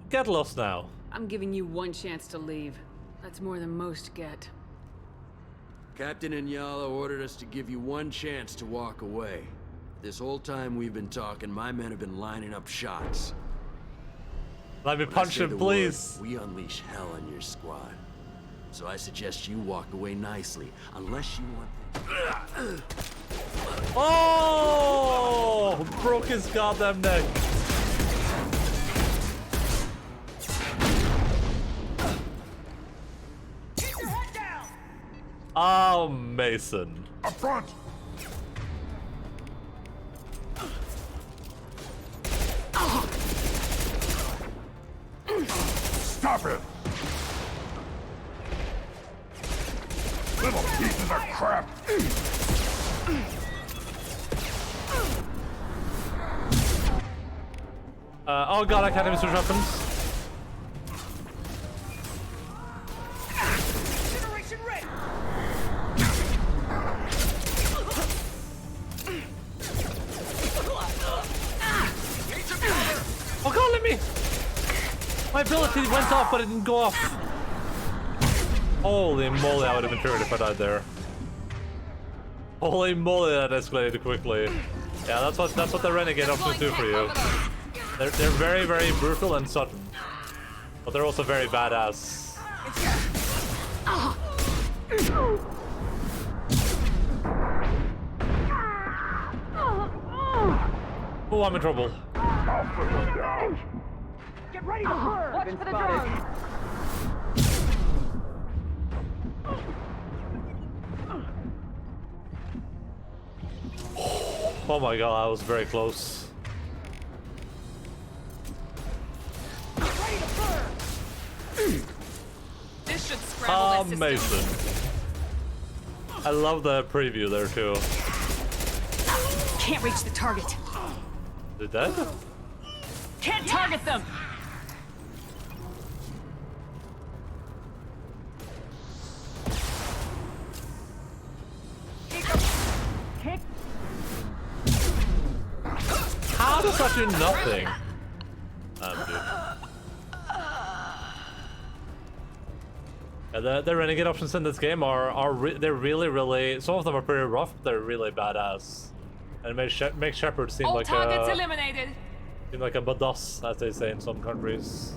Get lost now. I'm giving you one chance to leave. That's more than most get. Captain Inyala ordered us to give you one chance to walk away. This whole time we've been talking, my men have been lining up shots. Let me punch him, please. We unleash hell on your squad. So I suggest you walk away nicely, unless you want... Oh! Broke his goddamn neck. Keep your head down! Oh, Mason. Up front! Stop it! Little pieces of crap! Oh god, I can't even switch weapons. Generation ready! Oh god, let me! My ability went off, but it didn't go off. Holy moly, I would have been triggered if I died there. Holy moly, that escalated quickly. Yeah, that's what the renegade options do for you. They're very, very brutal and sudden, but they're also very badass. Oh, I'm in trouble. Get ready to burn! Watch for the drones! Oh my god, I was very close. Ready to burn! This should scramble their Amazing. system. I love the preview there too. Can't reach the target. Did that? Can't target them. How does that do nothing? Dude. Yeah, the renegade options in this game they're really some of them are pretty rough. They're really badass, and make Shepard seem All like targets a eliminated. badass, as they say in some countries.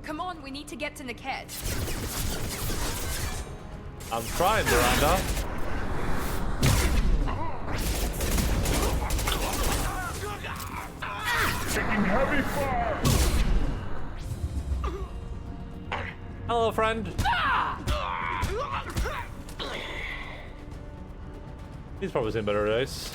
Come on, we need to get to Niket. I'm trying, Miranda. Taking heavy fire! Hello, friend. He's probably seen better days.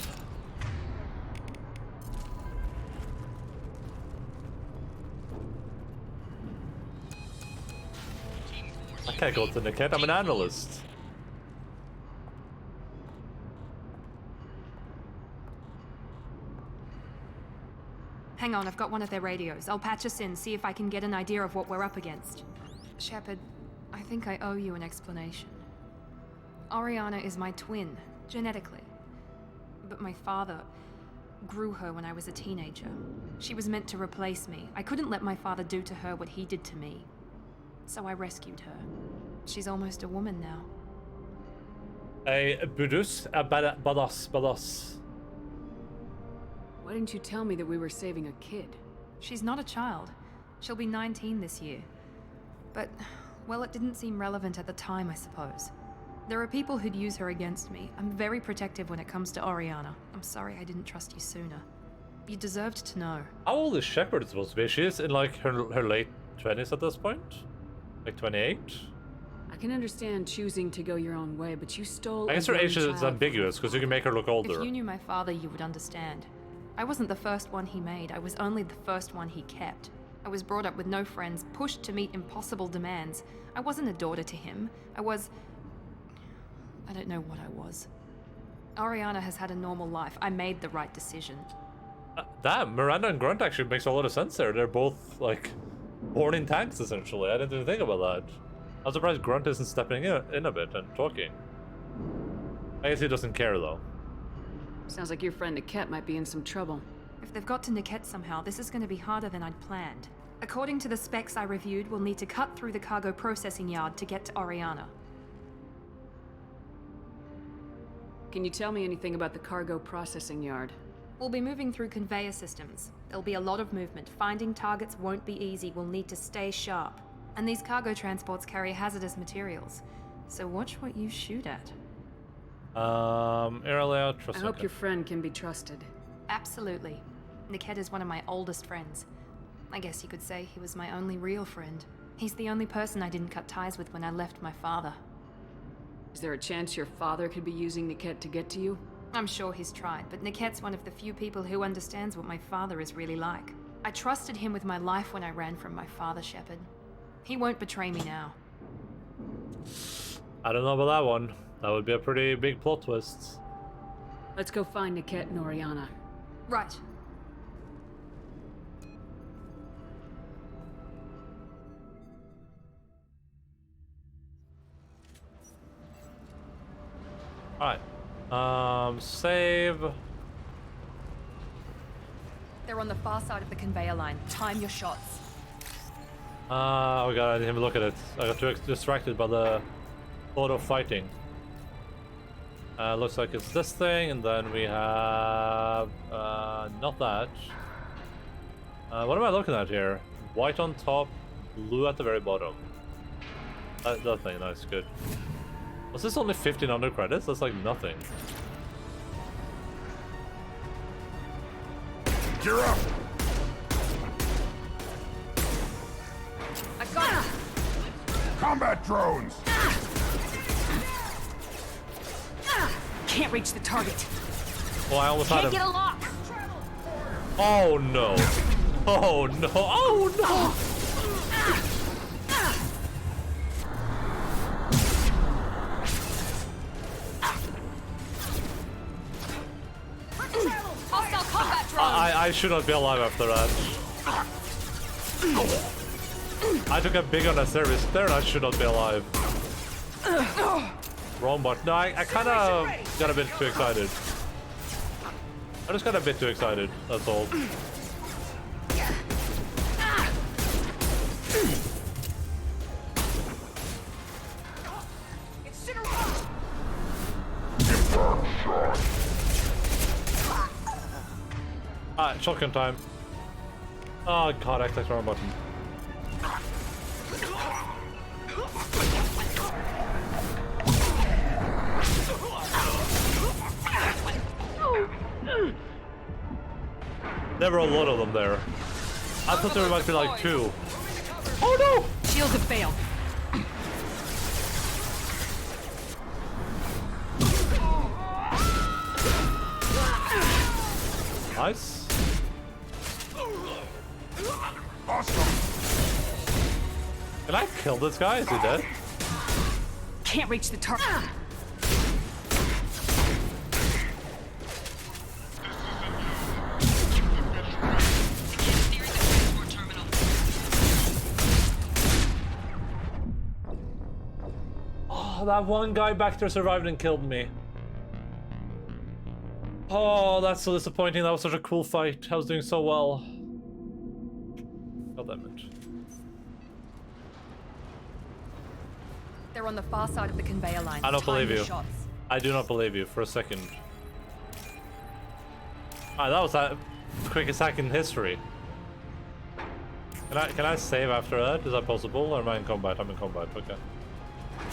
I can't go to Niket, I'm an analyst. Hang on, I've got one of their radios. I'll patch us in, see if I can get an idea of what we're up against. Shepard, I think I owe you an explanation. Oriana is my twin, genetically. But my father grew her when I was a teenager. She was meant to replace me. I couldn't let my father do to her what he did to me. So I rescued her. She's almost a woman now. A badass. Why didn't you tell me that we were saving a kid? She's not a child. She'll be 19 this year. But, well, it didn't seem relevant at the time, I suppose. There are people who'd use her against me. I'm very protective when it comes to Oriana. I'm sorry I didn't trust you sooner. You deserved to know. How old is Shepard supposed to be? She's in like her late 20s at this point? Like 28? I can understand choosing to go your own way, but you stole. I guess her age is ambiguous because you can make her look older. If you knew my father, you would understand. I wasn't the first one he made. I was only the first one he kept. I was brought up with no friends, pushed to meet impossible demands. I wasn't a daughter to him. I don't know what I was. Oriana has had a normal life. I made the right decision. Damn, Miranda and Grunt actually makes a lot of sense there. They're both, like, born in tanks, essentially. I didn't even think about that. I'm surprised Grunt isn't stepping in a bit and talking. I guess he doesn't care, though. Sounds like your friend Niket might be in some trouble. If they've got to Niket somehow, this is going to be harder than I'd planned. According to the specs I reviewed, we'll need to cut through the cargo processing yard to get to Oriana. Can you tell me anything about the cargo processing yard? We'll be moving through conveyor systems. There'll be a lot of movement. Finding targets won't be easy. We'll need to stay sharp. And these cargo transports carry hazardous materials. So watch what you shoot at. Earlier, I hope your friend can be trusted. Absolutely. Niket is one of my oldest friends. I guess you could say he was my only real friend. He's the only person I didn't cut ties with when I left my father. Is there a chance your father could be using Niket to get to you? I'm sure he's tried, but Niket's one of the few people who understands what my father is really like. I trusted him with my life when I ran from my father, Shepard. He won't betray me now. I don't know about that one. That would be a pretty big plot twist. Let's go find Niket and Oriana. Right. Alright. Save. They're on the far side of the conveyor line. Time your shots. Oh god, I didn't even look at it. I got too distracted by the thought of fighting. Looks like it's this thing, and then we have... not that. What am I looking at here? White on top, blue at the very bottom. Nothing, nice, good. Was this only 1500 credits? That's like nothing. Gear up! I got it! Combat drones! Can't reach the target. Oh, I almost had Can't him. get a lock. Oh no. Oh no. Oh no. Hostile combat drone. I should not be alive after that. I took a big unnecessary stare and I should not be alive. Wrong button. No, I kind of got a bit too excited. I just got a bit too excited, that's all. Shotgun time. Oh god, I clicked the wrong button. There were a lot of them there. I thought there might be like 2. Oh no! Shields have failed. Nice. Can I kill this guy? Is he dead? Can't reach the target. Oh, that one guy back there survived and killed me. Oh, that's so disappointing. That was such a cool fight. I was doing so well. God damn it. They're on the far side of the conveyor line. I don't Time believe your you. shots. I do not believe you for a second. Ah, that was the quickest hack in history. Can I save after that? Is that possible? Or am I in combat? I'm in combat. Okay.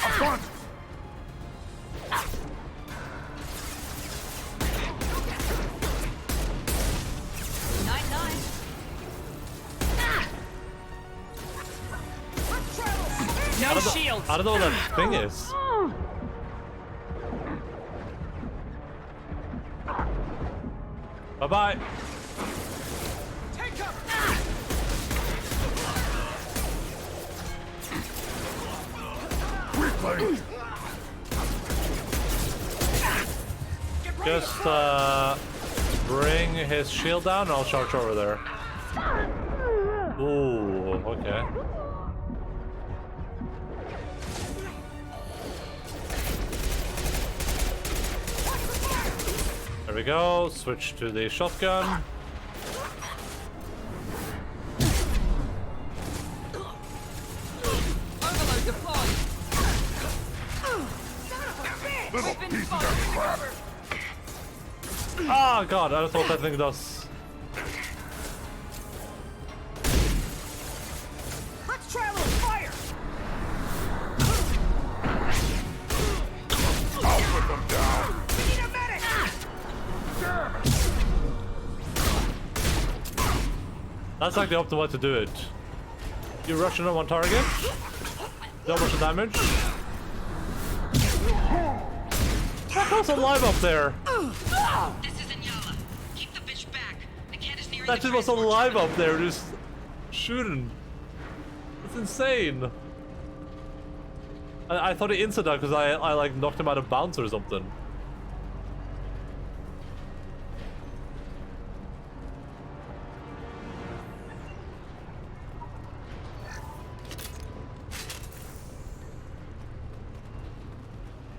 Up front! No shields. I don't know what that thing is. Bye-bye. Take cover. Quickly! Just bring his shield down and I'll charge over there. Ooh, okay. There we go. Switch to the shotgun. Overload deployed. Little pieces of crap! Oh god, I don't know what that thing does. Let's travel and fire. I'll put them down! We need a medic. Damn it! That's like the optimal way to do it. You rush in on one target, don't much damage. That was alive up there. This is Endaline. Keep the bitch back. The cat is nearing That dude was alive up there, just shooting. It's insane. I thought he insta because I like knocked him out of bounds or something.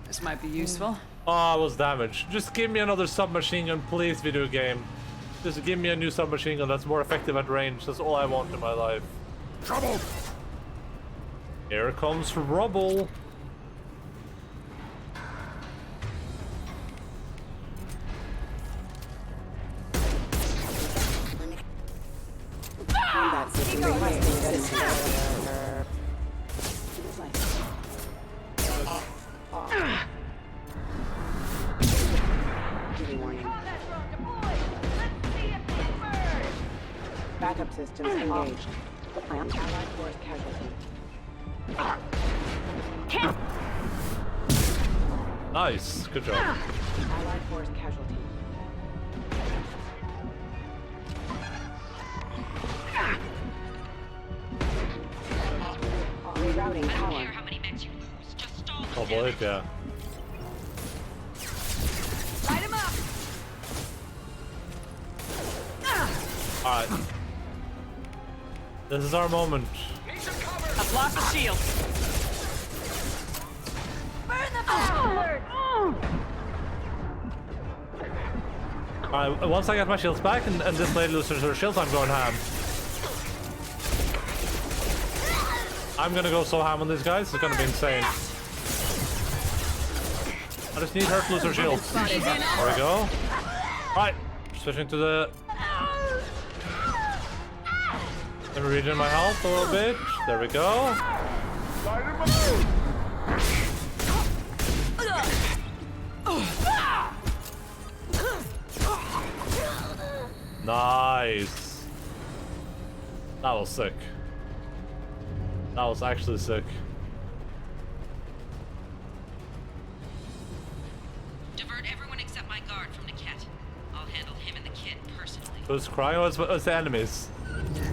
This might be useful. Oh, I was damaged. Just give me another submachine gun, please, video game. Just give me a new submachine gun that's more effective at range. That's all I want in my life. Trouble! Here comes rubble. Backup systems engaged. Allied force casualty. Nice, good job. Allied force casualty. Rerouting power. Oh boy, yeah. Light him up! Alright. This is our moment. I've lost the shield. Burn the bastard! Alright, once I get my shields back and this lady loses her shields, I'm going ham. I'm gonna go so ham on these guys, it's gonna be insane. I just need her to lose her shields. There we go. Alright, switching to the... Let me regen my health a little bit. There we go. Nice. That was sick. That was actually sick. Divert everyone except my guard from Niket. I'll handle him and the kid personally. Who's crying? What's the enemies?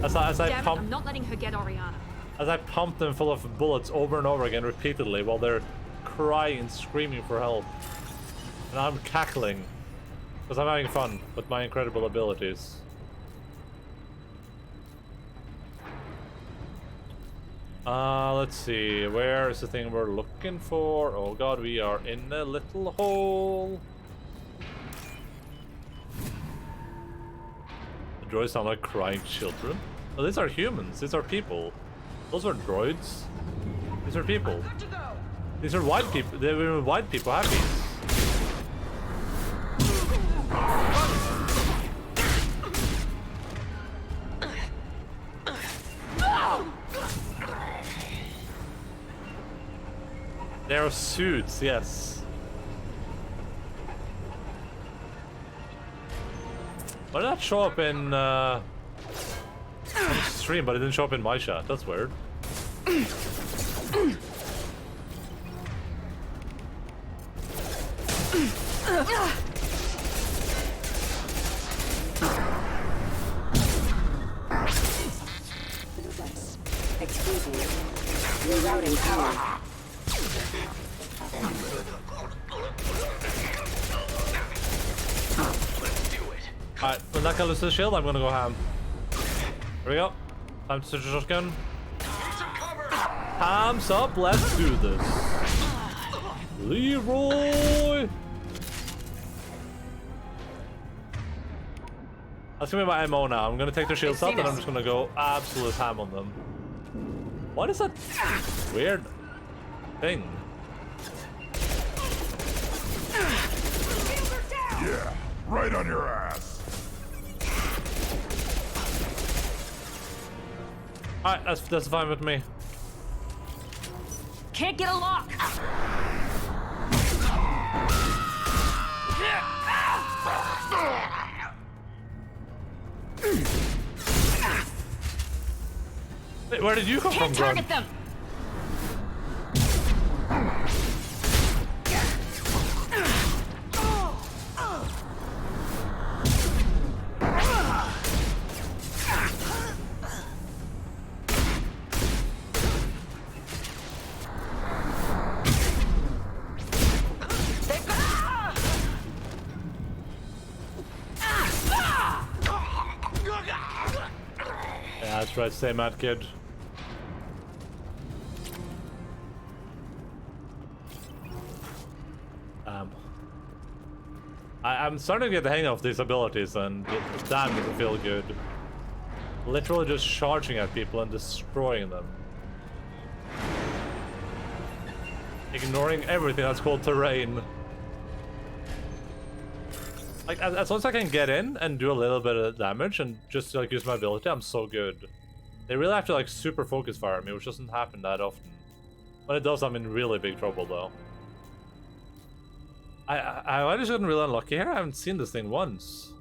As I Damn it, pump, I'm not letting her get Oriana. as I pump them full of bullets over and over again repeatedly while they're crying and screaming for help. And I'm cackling. Because I'm having fun with my incredible abilities. Let's see. Where is the thing we're looking for? Oh god, we are in a little hole. The droids sound like crying children. Oh, these are humans. These are people. Those are droids. These are people. These are white people. They were white people happy. There are suits, yes. Why did that show up in on the stream, but it didn't show up in my chat? That's weird. Excuse me. Rerouting power. Alright, when that guy loses his shield, I'm gonna go ham. Here we go. Time to switch to shotgun. Hams up, let's do this. Leroy! That's gonna be my MO now. I'm gonna take their shields up and I'm just gonna go absolute ham on them. What is that weird thing? Yeah, right on your ass. Alright, that's fine with me. Can't get a lock! Wait, where did you come Can't from, target Grunt? them! Yeah, that's right, stay mad, kid. I'm starting to get the hang of these abilities, and damn, does it feel good. Literally just charging at people and destroying them. Ignoring everything that's called terrain. Like, as long as I can get in and do a little bit of damage and just like use my ability, I'm so good. They really have to like super focus fire me, which doesn't happen that often. When it does, I'm in really big trouble though. I just gotten really unlucky here. I haven't seen this thing once.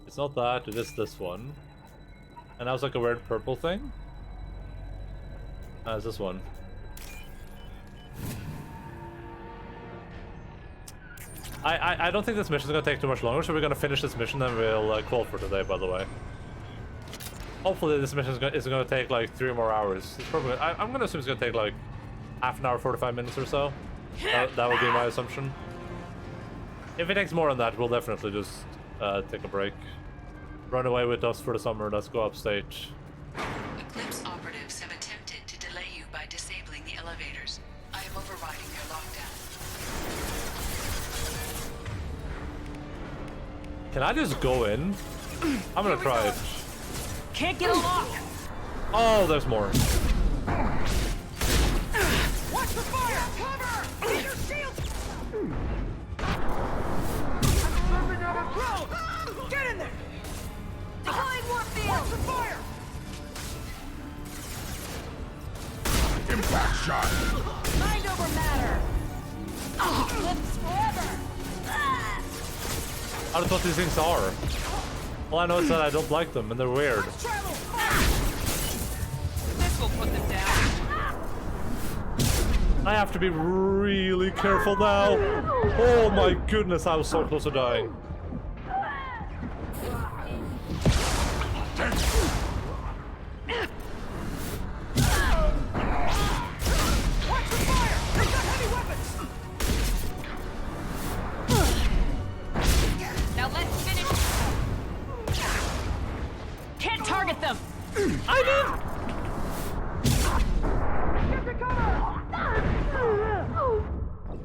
It's not that, it is this one. And that was like a weird purple thing. It's this one. I don't think this mission is gonna take too much longer, so we're gonna finish this mission, then we'll call for today. By the way, hopefully this mission isn't gonna take like 3 more hours. It's probably I'm gonna assume it's gonna take like half an hour, 45 minutes or so. That would be my assumption. If it takes more than that, we'll definitely just take a break. Run away with us for the summer. Let's go upstate. Eclipse operatives have attempted to delay you by disabling the elevators. I am overriding their lockdown. Can I just go in? I'm gonna try it. Can't get a lock! Oh, there's more. Watch the fire! Cover! Get your shield! Get in there! Deploying warfield! Watch the fire! Impact shot! Mind over matter! Lives forever! I don't know what these things are. All I know is that I don't like them and they're weird. This will put them down. I have to be really careful now. Oh my goodness, I was so close to dying. Watch the fire! They've got heavy weapons! Now let's finish. Can't target them! I did!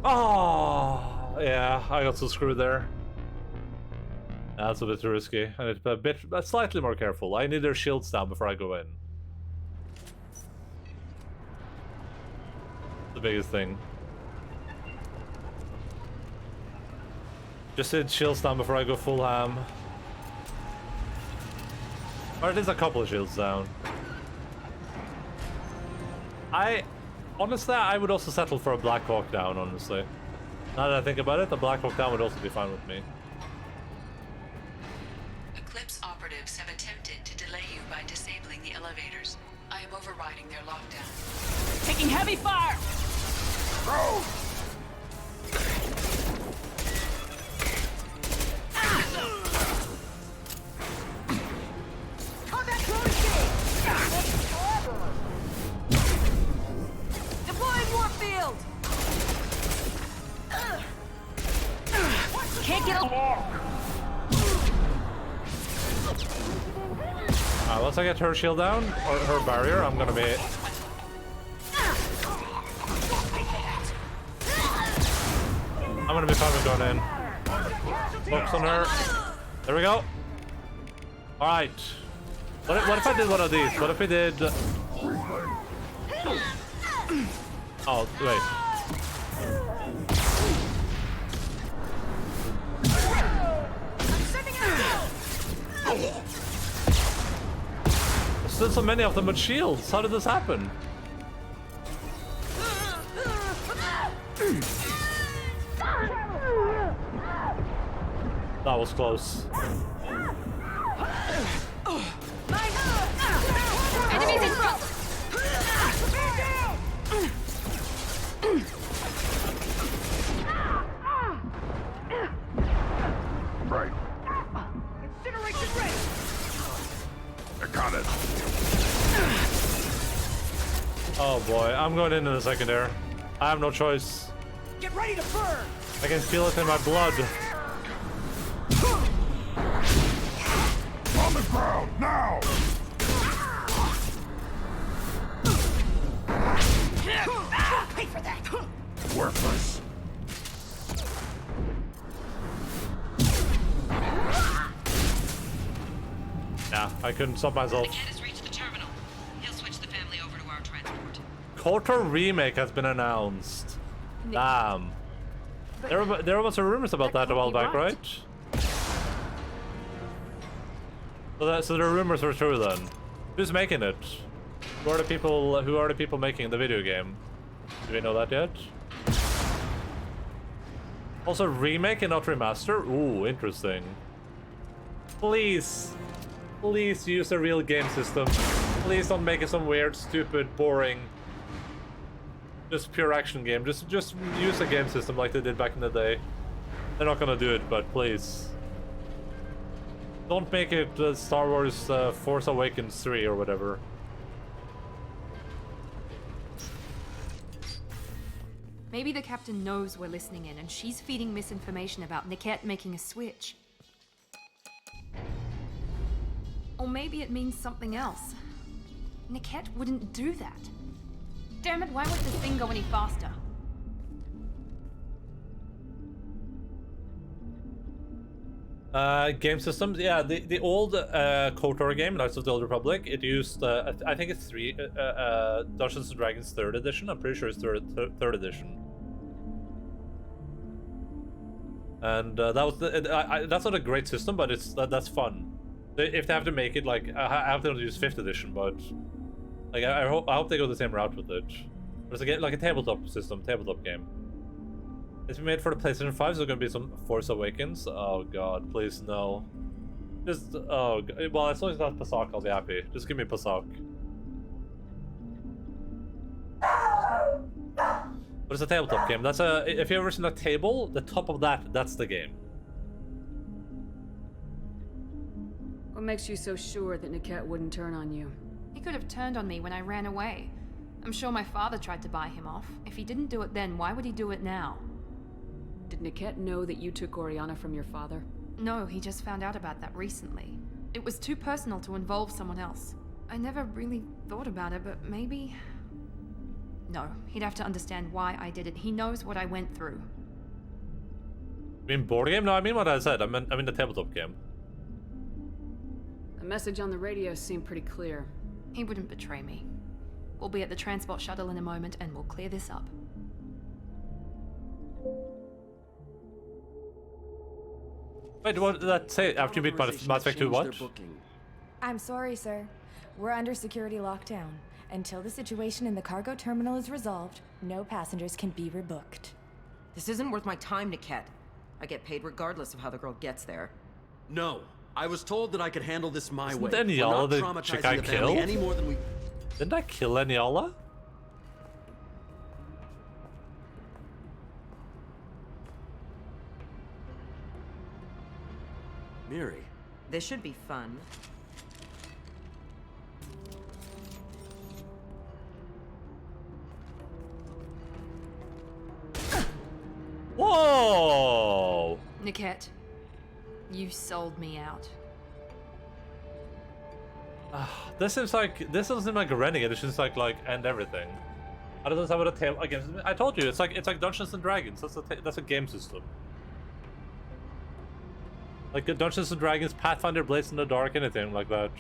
Oh, yeah, I got so screwed there. That's a bit too risky. I need to be slightly more careful. I need their shields down before I go in. The biggest thing. Just need shields down before I go full ham. Or at least a couple of shields down. Honestly, I would also settle for a Black Hawk down, honestly. Now that I think about it, a Black Hawk down would also be fine with me. Eclipse operatives have attempted to delay you by disabling the elevators. I am overriding their lockdown. Taking heavy fire! Go! Combat drone engaged! Deploying warfield! Can't get a lock! Once I get her shield down, or her barrier, I'm gonna be... I'm gonna be fine with going in. Focus on her. There we go. Alright. What if I did one of these? What if we did... Oh, wait. There's still so many of them with shields. How did this happen? That was close. Enemies in front! Right. Incineration ready! I got it. Oh boy, I'm going into the secondary. I have no choice. Get ready to burn! I can feel it in my blood. On the ground, now! Pay for that! Worthless. Yeah, I couldn't stop myself. Niket has reached the terminal. He'll switch the family over to our transport. KOTOR remake has been announced. Damn. There were some rumors about that a while back, right? So the rumors were true then. Who's making it? Who are the people making the video game? Do we know that yet? Also remake and not remaster? Ooh, interesting. Please. Please use a real game system. Please don't make it some weird, stupid, boring, just pure action game. Just use a game system like they did back in the day. They're not gonna do it, but please. Don't make it Star Wars Force Awakens 3 or whatever. Maybe the captain knows we're listening in and she's feeding misinformation about Niket making a switch. Or maybe it means something else. Niket wouldn't do that. Damn it, why won't this thing go any faster? Game systems, yeah, the old KOTOR game, Knights of the Old Republic, it used, I think it's Dungeons & Dragons 3rd edition, I'm pretty sure it's 3rd edition. And that was, that's not a great system, but that's fun. If they have to make it, like, I have to use 5th edition, but, like, I hope they go the same route with it. But it's like a tabletop system, tabletop game. It's been made for the PlayStation 5, so there's gonna be some Force Awakens. Oh god, please no. Just, oh, well, as long as it's not Pasak, I'll be happy. Just give me Pasak. But it's a tabletop game. That's if you've ever seen a table, the top of that's the game. What makes you so sure that Niket wouldn't turn on you? He could have turned on me when I ran away. I'm sure my father tried to buy him off. If he didn't do it then, why would he do it now? Did Niket know that you took Oriana from your father? No, he just found out about that recently. It was too personal to involve someone else. I never really thought about it, but maybe... No, he'd have to understand why I did it. He knows what I went through. You mean board game? No, I mean what I said. I mean the tabletop game. The message on the radio seemed pretty clear. He wouldn't betray me. We'll be at the transport shuttle in a moment and we'll clear this up. Wait, what did that say? After you beat Mass Effect 2 what? I'm sorry, sir. We're under security lockdown. Until the situation in the cargo terminal is resolved, no passengers can be rebooked. This isn't worth my time, Niket. I get paid regardless of how the girl gets there. No, I was told that I could handle this my way. Isn't Eniala the chick I killed? Any more than we... Didn't I kill Eniala? Miri. This should be fun. Whoa! Niket, you sold me out. This seems like doesn't seem like a renegade. It seems like end everything. I don't know how to table against. I told you it's like Dungeons and Dragons. That's a game system. Like Dungeons and Dragons, Pathfinder, Blades in the Dark, anything like that.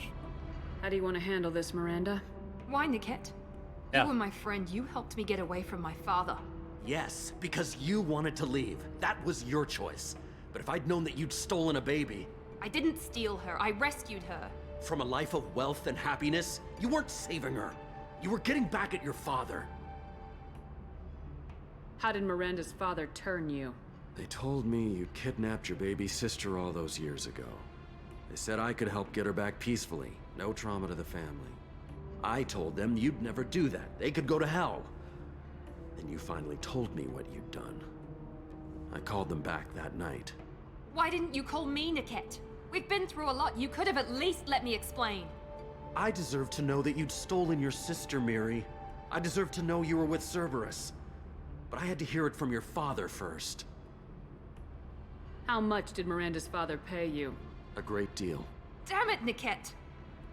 How do you want to handle this, Miranda? Why, Niket? Yeah. You were my friend. You helped me get away from my father. Yes, because you wanted to leave. That was your choice. But if I'd known that you'd stolen a baby... I didn't steal her. I rescued her. From a life of wealth and happiness, you weren't saving her. You were getting back at your father. How did Miranda's father turn you? They told me you'd kidnapped your baby sister all those years ago. They said I could help get her back peacefully. No trauma to the family. I told them you'd never do that. They could go to hell. Then you finally told me what you'd done. I called them back that night. Why didn't you call me, Niket? We've been through a lot. You could have at least let me explain. I deserve to know that you'd stolen your sister, Miri. I deserve to know you were with Cerberus. But I had to hear it from your father first. How much did Miranda's father pay you? A great deal. Damn it, Niket!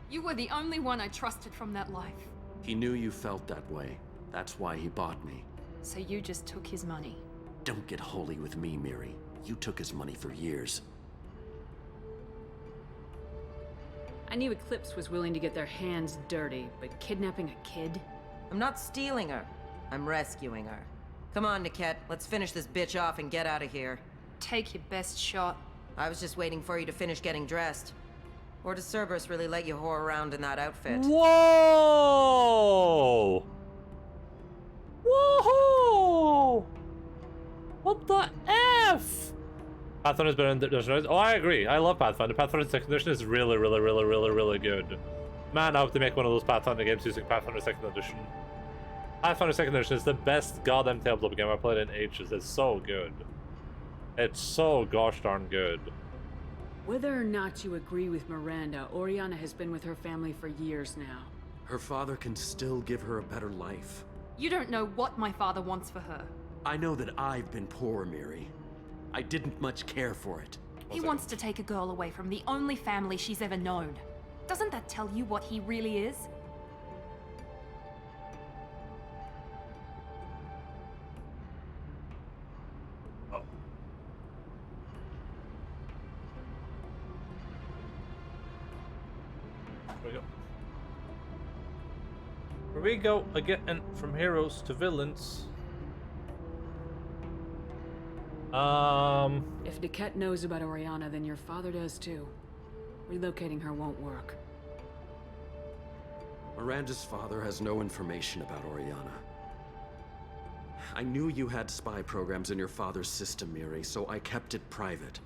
You were the only one I trusted from that life. He knew you felt that way. That's why he bought me. So you just took his money? Don't get holy with me, Miri. You took his money for years. I knew Eclipse was willing to get their hands dirty, but kidnapping a kid? I'm not stealing her. I'm rescuing her. Come on, Niket. Let's finish this bitch off and get out of here. Take your best shot. I was just waiting for you to finish getting dressed. Or does Cerberus really let you whore around in that outfit? Whoa! Whoa! What the F? Pathfinder's better than Dungeons. Oh, I agree. I love Pathfinder. Pathfinder 2nd Edition is really, really, really, really, really good. Man, I hope they make one of those Pathfinder games using Pathfinder 2nd Edition. Pathfinder 2nd Edition is the best goddamn tabletop game I've played in ages. It's so good. It's so gosh darn good. Whether or not you agree with Miranda, Oriana has been with her family for years now. Her father can still give her a better life. You don't know what my father wants for her. I know that I've been poor, Miri. I didn't much care for it. He wants to take a girl away from the only family she's ever known. Doesn't that tell you what he really is? Here we go again, from heroes to villains. If Niket knows about Oriana, then your father does too. Relocating her won't work. Miranda's father has no information about Oriana. I knew you had spy programs in your father's system, Miri, so I kept it private.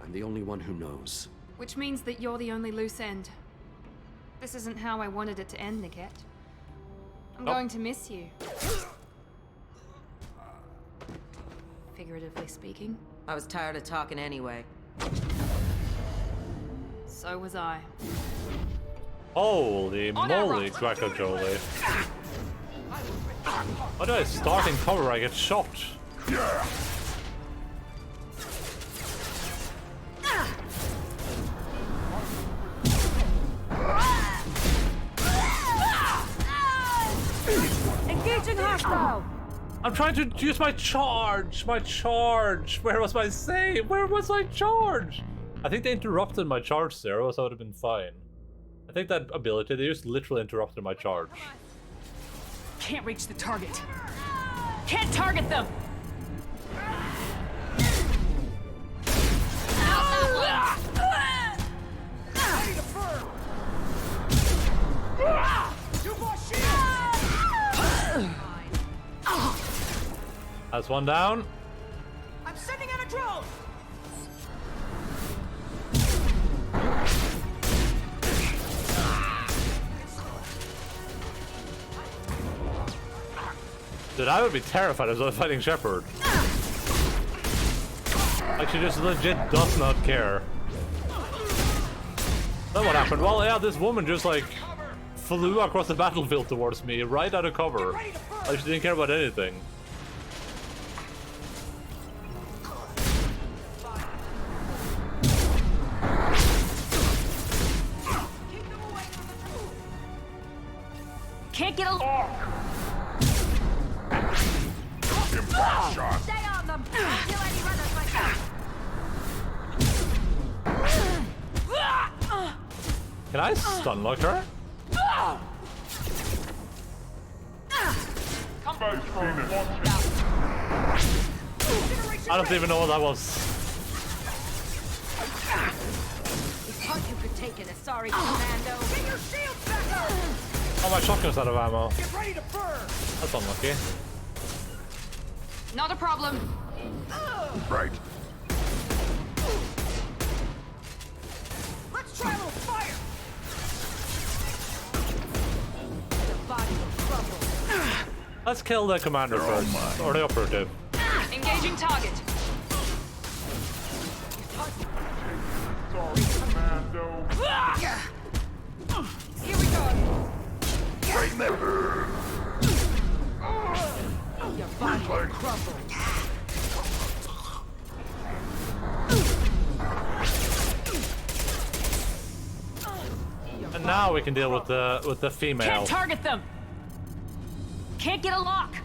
I'm the only one who knows. Which means that you're the only loose end. This isn't how I wanted it to end, Niket. I'm going to miss you. Figuratively speaking. I was tired of talking anyway. So was I. Holy moly, Draco Jolie. Why do I start in cover? I get shot. Engaging hostile! I'm trying to use my charge! My charge! Where was my save? Where was my charge? I think they interrupted my charge there, else I would have been fine. I think that ability, they just literally interrupted my charge. Can't reach the target. Can't target them! That's one down. I'm sending out a drone! Dude, I would be terrified if I was fighting Shepard. Like, she just legit does not care. Then what happened? Well, yeah, this woman just, like, flew across the battlefield towards me, right out of cover. Like, she didn't care about anything. Can't get a Shot. Stay on them! Kill any runners like that! Can I stun lock her? I don't even know what that was. It's hard you could take it, sorry, Commando. Get your shields back up! Oh, my shotgun's out of ammo. Get ready to burn! That's unlucky. Not a problem. Right. Let's try a little fire! The body will crumble. Let's kill the commander first, or the operative. Engaging target. Sorry, Commando. Here we go. Right there. Your body will crumble. And now we can deal with the female. Can't target them! Can't get a lock!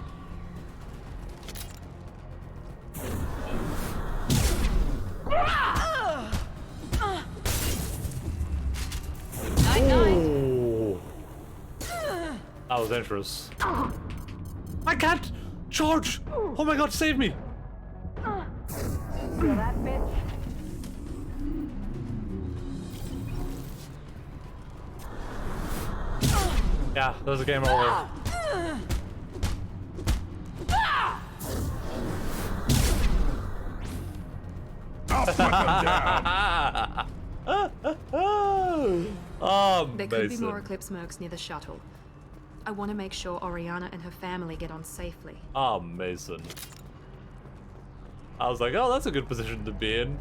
Ooh. That was dangerous. I can't charge! Oh my god, save me! Feel that, bitch? Yeah, that was a game over. I'll put them down. Oh, There could be more Eclipse mercs near the shuttle. I want to make sure Oriana and her family get on safely. Ah, Mason. I was like, oh, that's a good position to be in.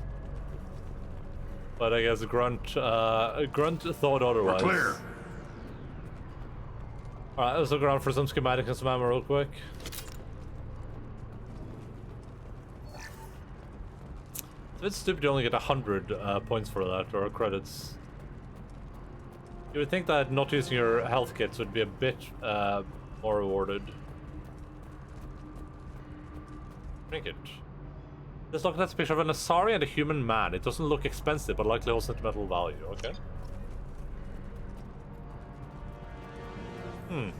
But I guess Grunt thought otherwise. We're clear. Alright, let's look around for some schematic and some ammo real quick. It's a bit stupid you only get 100 points for that, or credits. You would think that not using your health kits would be a bit more rewarded. Trinket. This look that's a picture of an Asari and a human man. It doesn't look expensive, but likely holds sentimental value. Okay. I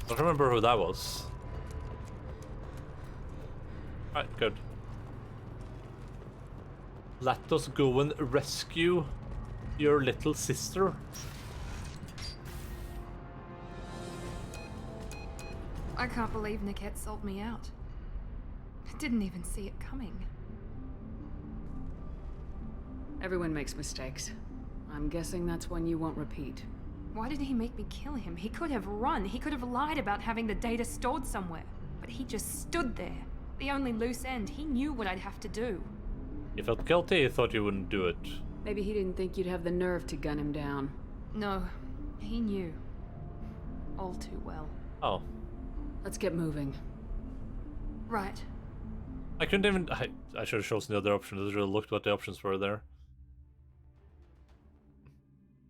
don't remember who that was. Alright, good. Let us go and rescue your little sister. I can't believe Niket sold me out. I didn't even see it coming. Everyone makes mistakes. I'm guessing that's one you won't repeat. Why did he make me kill him? He could have run. He could have lied about having the data stored somewhere. But he just stood there. The only loose end. He knew what I'd have to do. You felt guilty, he thought you wouldn't do it. Maybe he didn't think you'd have the nerve to gun him down. No, he knew. All too well. Oh. Let's get moving. Right. I couldn't even... I should have chosen the other option. I really looked what the options were there.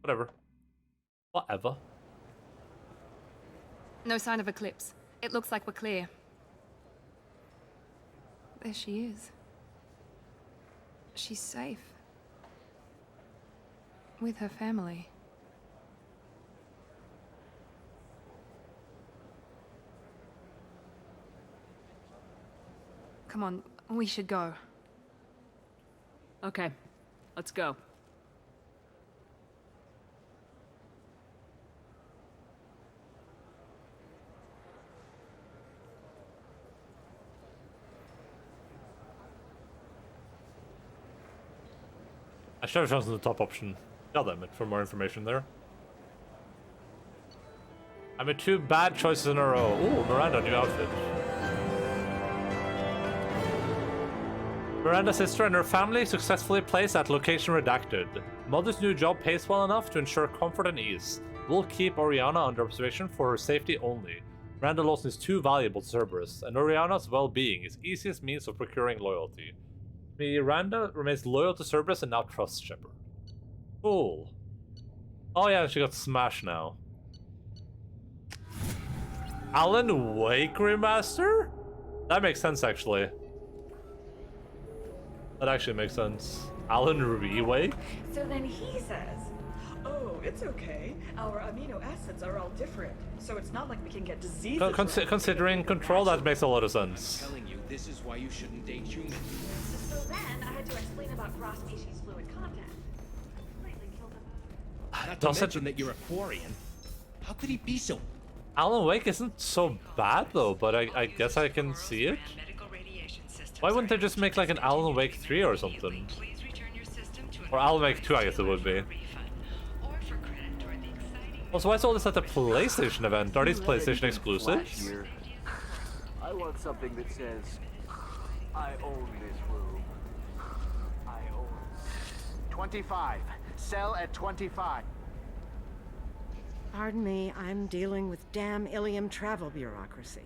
Whatever. Whatever. No sign of Eclipse. It looks like we're clear. There she is. She's safe. With her family. Come on, we should go. Okay, let's go. I should have chosen the top option. God damn it, for more information there. I made 2 bad choices in a row. Ooh, Miranda, new outfit. Miranda's sister and her family successfully placed at location redacted. Mother's new job pays well enough to ensure comfort and ease. We'll keep Oriana under observation for her safety only. Miranda Lawson is too valuable to Cerberus, and Oriana's well-being is easiest means of procuring loyalty. Miranda remains loyal to Cerberus and now trusts Shepard. Cool. Oh yeah, she got smashed now. Alan Wake remaster? That makes sense, actually. That actually makes sense. Alan Re-Wake? So then he says, oh, it's okay. Our amino acids are all different, so it's not like we can get diseases. Considering Control, that makes a lot of sense. I'm telling you, this is why you shouldn't date humans. So then I had to explain about cross-species fluid contact. Completely killed him. Not to mention that you're a Quarian. How could he be so... Alan Wake isn't so bad though, but I guess I can see it. Why wouldn't they just make like an Alan Wake 3 or something? Or Alan Wake 2, I guess it would be. Also, why is all this at the PlayStation event? Are these PlayStation exclusives? I want something that says, I own this room. I own 25. Sell at 25. Pardon me, I'm dealing with damn Ilium travel bureaucracy.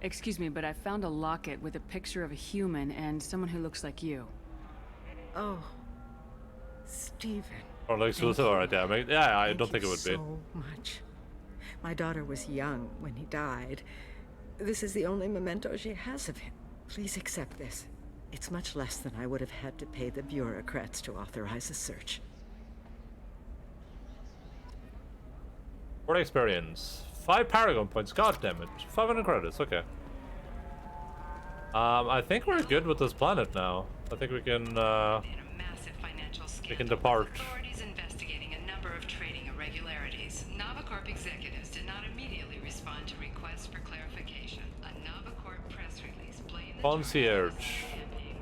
Excuse me, but I found a locket with a picture of a human and someone who looks like you. Oh, Stephen. Or like exclusive? Alright, yeah, I don't think it would be. So much. My daughter was young when he died. This is the only memento she has of him. Please accept this. It's much less than I would have had to pay the bureaucrats to authorize a search. What experience? 5 Paragon points, god damn it. 500 credits, okay. I think we're good with this planet now. I think we can depart. Authorities investigating a number of trading irregularities. Novacorp executives did not immediately respond to requests for clarification. A Novacorp press release blamed the Concierge. campaign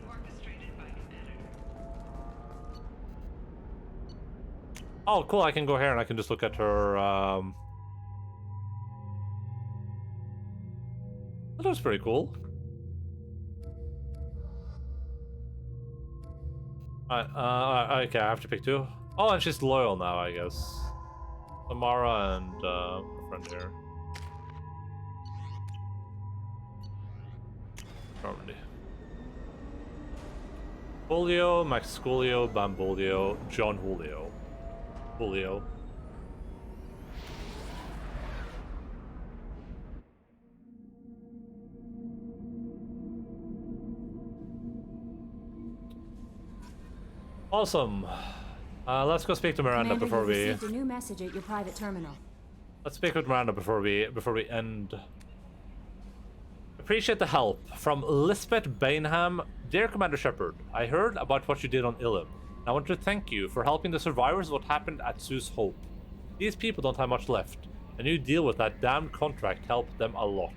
Oh, cool, I can go here and I can just look at her, That was pretty cool. Okay, I have to pick two. Oh, and she's loyal now, I guess. Samara and, a friend here. Probably. Julio, Max Julio, Bambolio, John Julio. Julio. Awesome. Let's go speak to Miranda Commander, before you we. received a new message at your private terminal. Let's speak with Miranda before we end. Appreciate the help from Lisbeth Bainham. Dear Commander Shepard, I heard about what you did on Ilum. I want to thank you for helping the survivors of what happened at Zeus Hope. These people don't have much left, and you deal with that damned contract helped them a lot.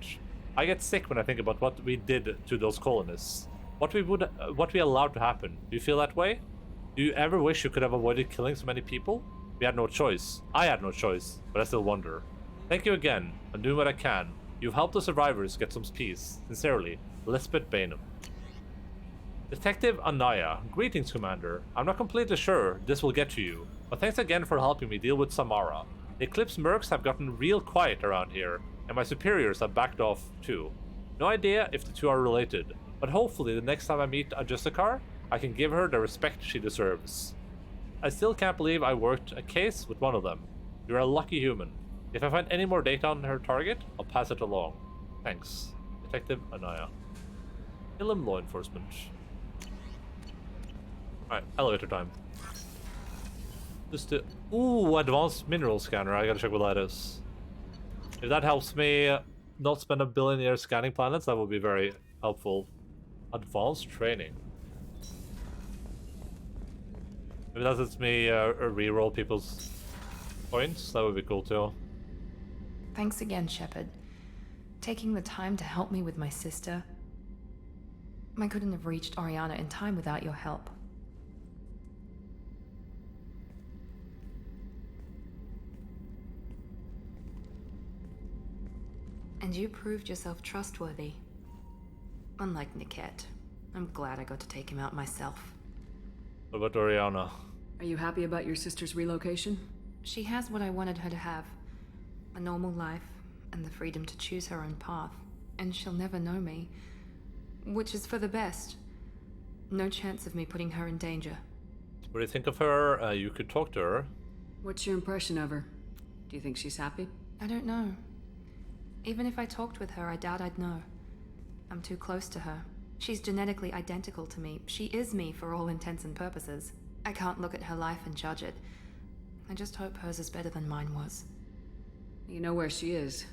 I get sick when I think about what we did to those colonists. What we allowed to happen. Do you feel that way? Do you ever wish you could have avoided killing so many people? We had no choice. I had no choice, but I still wonder. Thank you again. I'm doing what I can. You've helped the survivors get some peace. Sincerely, Lisbeth Bainham. Detective Anaya. Greetings, Commander. I'm not completely sure this will get to you, but thanks again for helping me deal with Samara. The Eclipse mercs have gotten real quiet around here, and my superiors have backed off too. No idea if the two are related, but hopefully the next time I meet Adjustakar, I can give her the respect she deserves. I still can't believe I worked a case with one of them. You're a lucky human. If I find any more data on her target, I'll pass it along. Thanks. Detective Anaya. Ilum Law Enforcement. Alright, elevator time. Just the... Ooh, advanced mineral scanner. I gotta check what that is. If that helps me not spend a billion years scanning planets, that would be very helpful. Advanced training. Maybe that lets me reroll people's points. That would be cool too. Thanks again, Shepard. Taking the time to help me with my sister. I couldn't have reached Oriana in time without your help. And you proved yourself trustworthy. Unlike Niket, I'm glad I got to take him out myself. What about Oriana? Are you happy about your sister's relocation? She has what I wanted her to have. A normal life, and the freedom to choose her own path. And she'll never know me. Which is for the best. No chance of me putting her in danger. What do you think of her? You could talk to her. What's your impression of her? Do you think she's happy? I don't know. Even if I talked with her, I doubt I'd know. I'm too close to her. She's genetically identical to me. She is me for all intents and purposes. I can't look at her life and judge it. I just hope hers is better than mine was. You know where she is.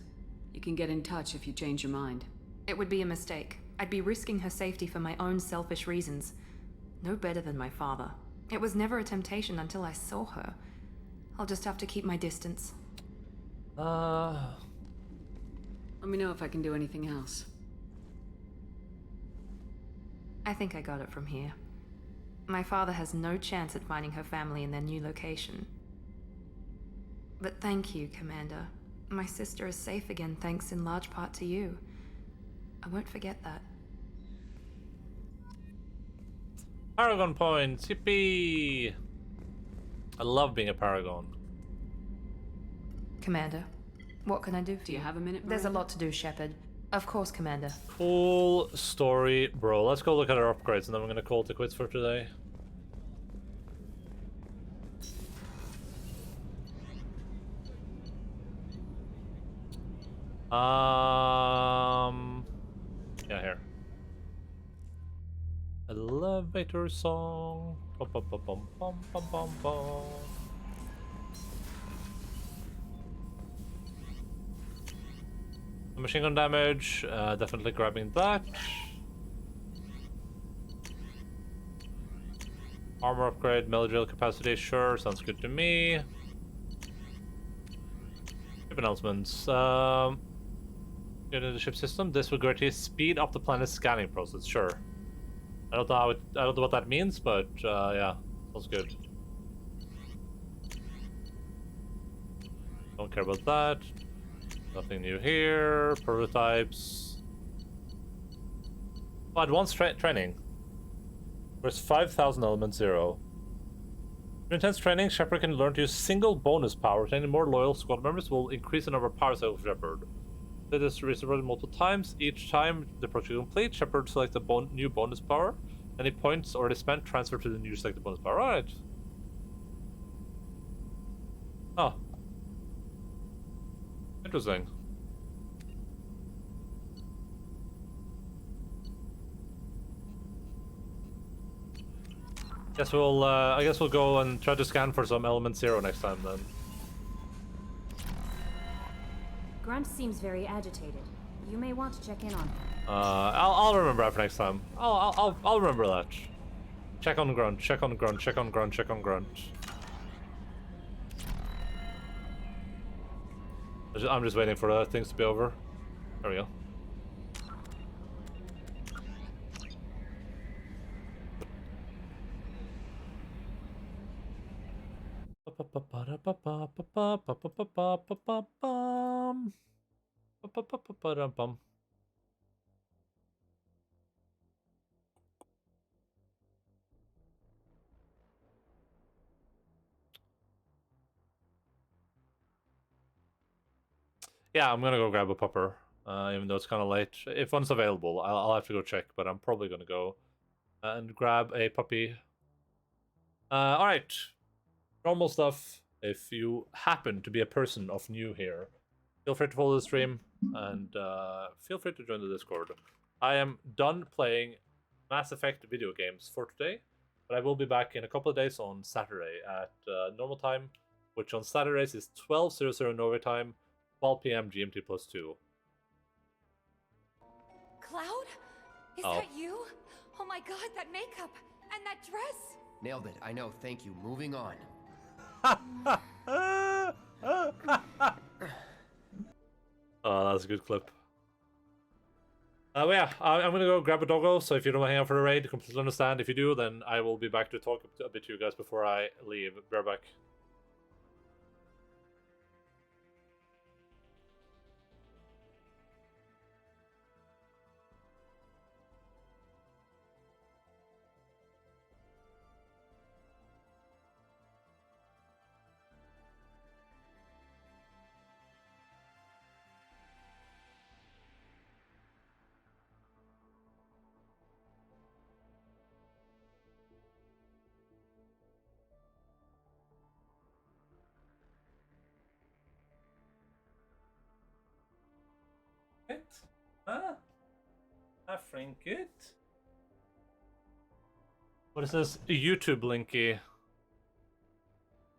You can get in touch if you change your mind. It would be a mistake. I'd be risking her safety for my own selfish reasons. No better than my father. It was never a temptation until I saw her. I'll just have to keep my distance. Let me know if I can do anything else. I think I got it from here. My father has no chance at finding her family in their new location. But thank you, Commander. My sister is safe again thanks in large part to you. I won't forget that. Paragon points, yippee! I love being a Paragon. Commander, what can I do for you? Do you have a minute, There's a Miranda? lot to do, Shepard. Of course, Commander. Cool story, bro. Let's go look at our upgrades and then we're gonna call it quits for today. Yeah, here. Elevator song. Bum, bum, bum, bum, bum, bum, bum, bum. Machine gun damage, definitely grabbing that. Armor upgrade, melee drill capacity, sure, sounds good to me. Ship announcements. Get into the ship system. This will greatly speed up the planet's scanning process. Sure. I don't know what that means, but yeah, sounds good. Don't care about that. Nothing new here. Prototypes. Oh, advanced training. There's 5,000 element 0. In intense training, Shepard can learn to use single bonus power. Training more loyal squad members will increase the number of power cells of Shepard. It is resurrected multiple times. Each time the project is complete, Shepard selects a new bonus power. Any points already spent transfer to the new selected bonus power. Alright. Oh. Interesting. Guess we'll, I guess we'll go and try to scan for some element 0 next time then. Grunt seems very agitated. You may want to check in on him. I'll remember after next time. I'll remember that. Check on Grunt, check on Grunt, check on Grunt, check on Grunt. I'm just waiting for things to be over. There we go. Yeah, I'm gonna go grab a pupper, even though it's kind of late. If one's available, I'll have to go check, but I'm probably gonna go and grab a puppy. Alright. Normal stuff. If you happen to be a person of new here, feel free to follow the stream, and feel free to join the Discord. I am done playing Mass Effect video games for today, but I will be back in a couple of days on Saturday at normal time, which on Saturdays is 12:00 Norway time, 12 p.m. GMT plus 2. Cloud? Is Oh. that you? Oh my god, that makeup! And that dress! Nailed it. I know. Thank you. Moving on. Oh, that's a good clip. But yeah, I'm gonna go grab a doggo, so if you don't want to hang out for the raid, completely understand. If you do, then I will be back to talk a bit to you guys before I leave. Be right back. It? Huh? I think it. What is this? YouTube linky.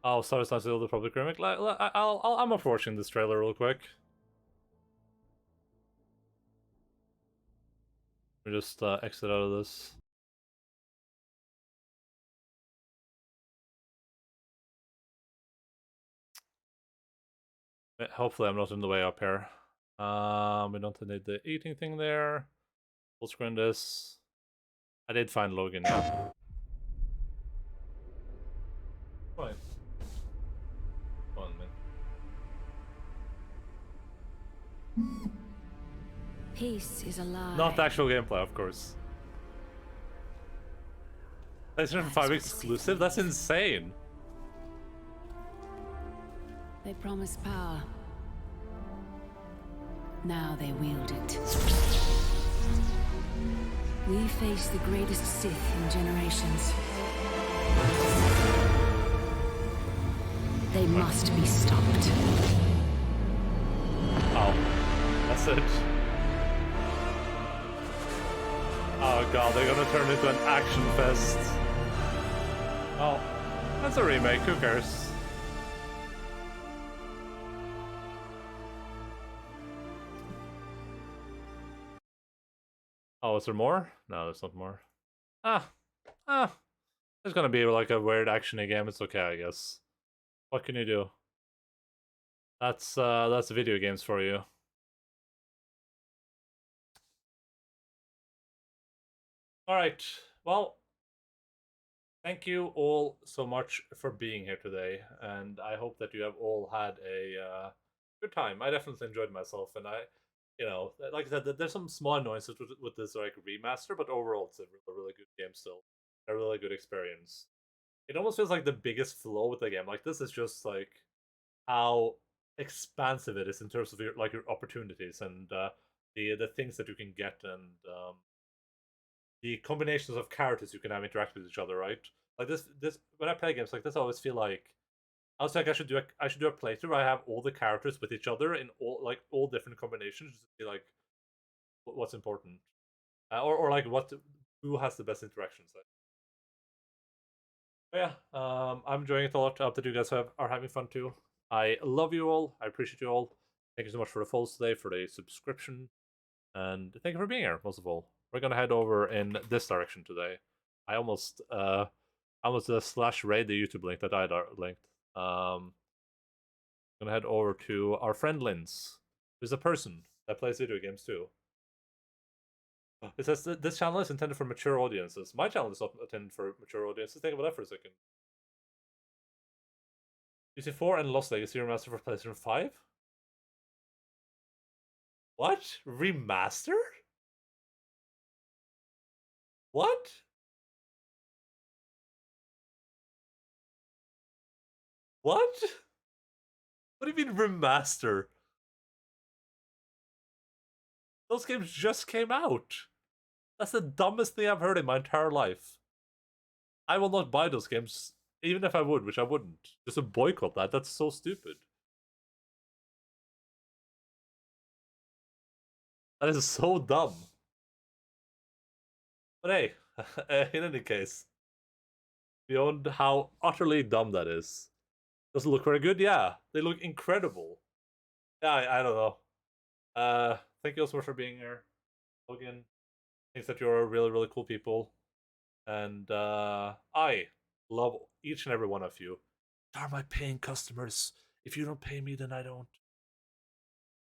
Oh, sorry, it's not still the public remake. I'm up for watching this trailer real quick. We just exit out of this. Hopefully, I'm not in the way up here. We don't need the eating thing there. We'll screen this. I did find Logan, yeah. Right. Come on, man. Peace is a lie. Not the actual gameplay, of course. PlayStation 5 exclusive? That's insane. They promise power. Now they wield it. We face the greatest Sith in generations. They must be stopped. Oh, that's it. Oh god, they're gonna turn it into an action fest. Oh, that's a remake, who cares? Oh, is there more? No, there's not more. It's gonna be like a weird action-y game, it's okay, I guess. What can you do? That's video games for you. Alright, well, Thank you all so much for being here today, and I hope that you have all had a good time. I definitely enjoyed myself, and like I said, there's some small annoyances with this like remaster, but overall, it's a really good game still, a really good experience. It almost feels like the biggest flaw with the game. Like this is just like how expansive it is in terms of your opportunities and the things that you can get and the combinations of characters you can have interact with each other, right? Like this when I play games like this, I always feel like I should do a playthrough where I have all the characters with each other in all different combinations, just to see like what's important, or like who has the best interactions. But yeah, I'm enjoying it a lot. I hope that you guys are having fun too. I love you all. I appreciate you all. Thank you so much for the follows today, for the subscription, and thank you for being here. Most of all, we're gonna head over in this direction today. I almost slash raid the YouTube link that I linked. Gonna head over to our friend Linz, who's a person that plays video games too. It says this channel is intended for mature audiences. My channel is not intended for mature audiences. Think about that for a second. UC4 and Lost Legacy remaster for PlayStation 5? What? Remaster? What? What? What do you mean remaster? Those games just came out. That's the dumbest thing I've heard in my entire life. I will not buy those games, even if I would, which I wouldn't. Just to boycott that, that's so stupid. That is so dumb. But hey, in any case, beyond how utterly dumb that is, does it look very good? Yeah, they look incredible. Yeah, I don't know. Thank you so much for being here, Logan. Thanks that you're really cool people, and I love each and every one of you. You are my paying customers. If you don't pay me, then I don't.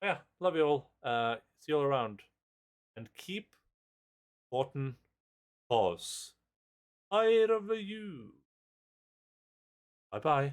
Yeah, love you all. See you all around, and keep Fortin pause. I love you. Bye bye.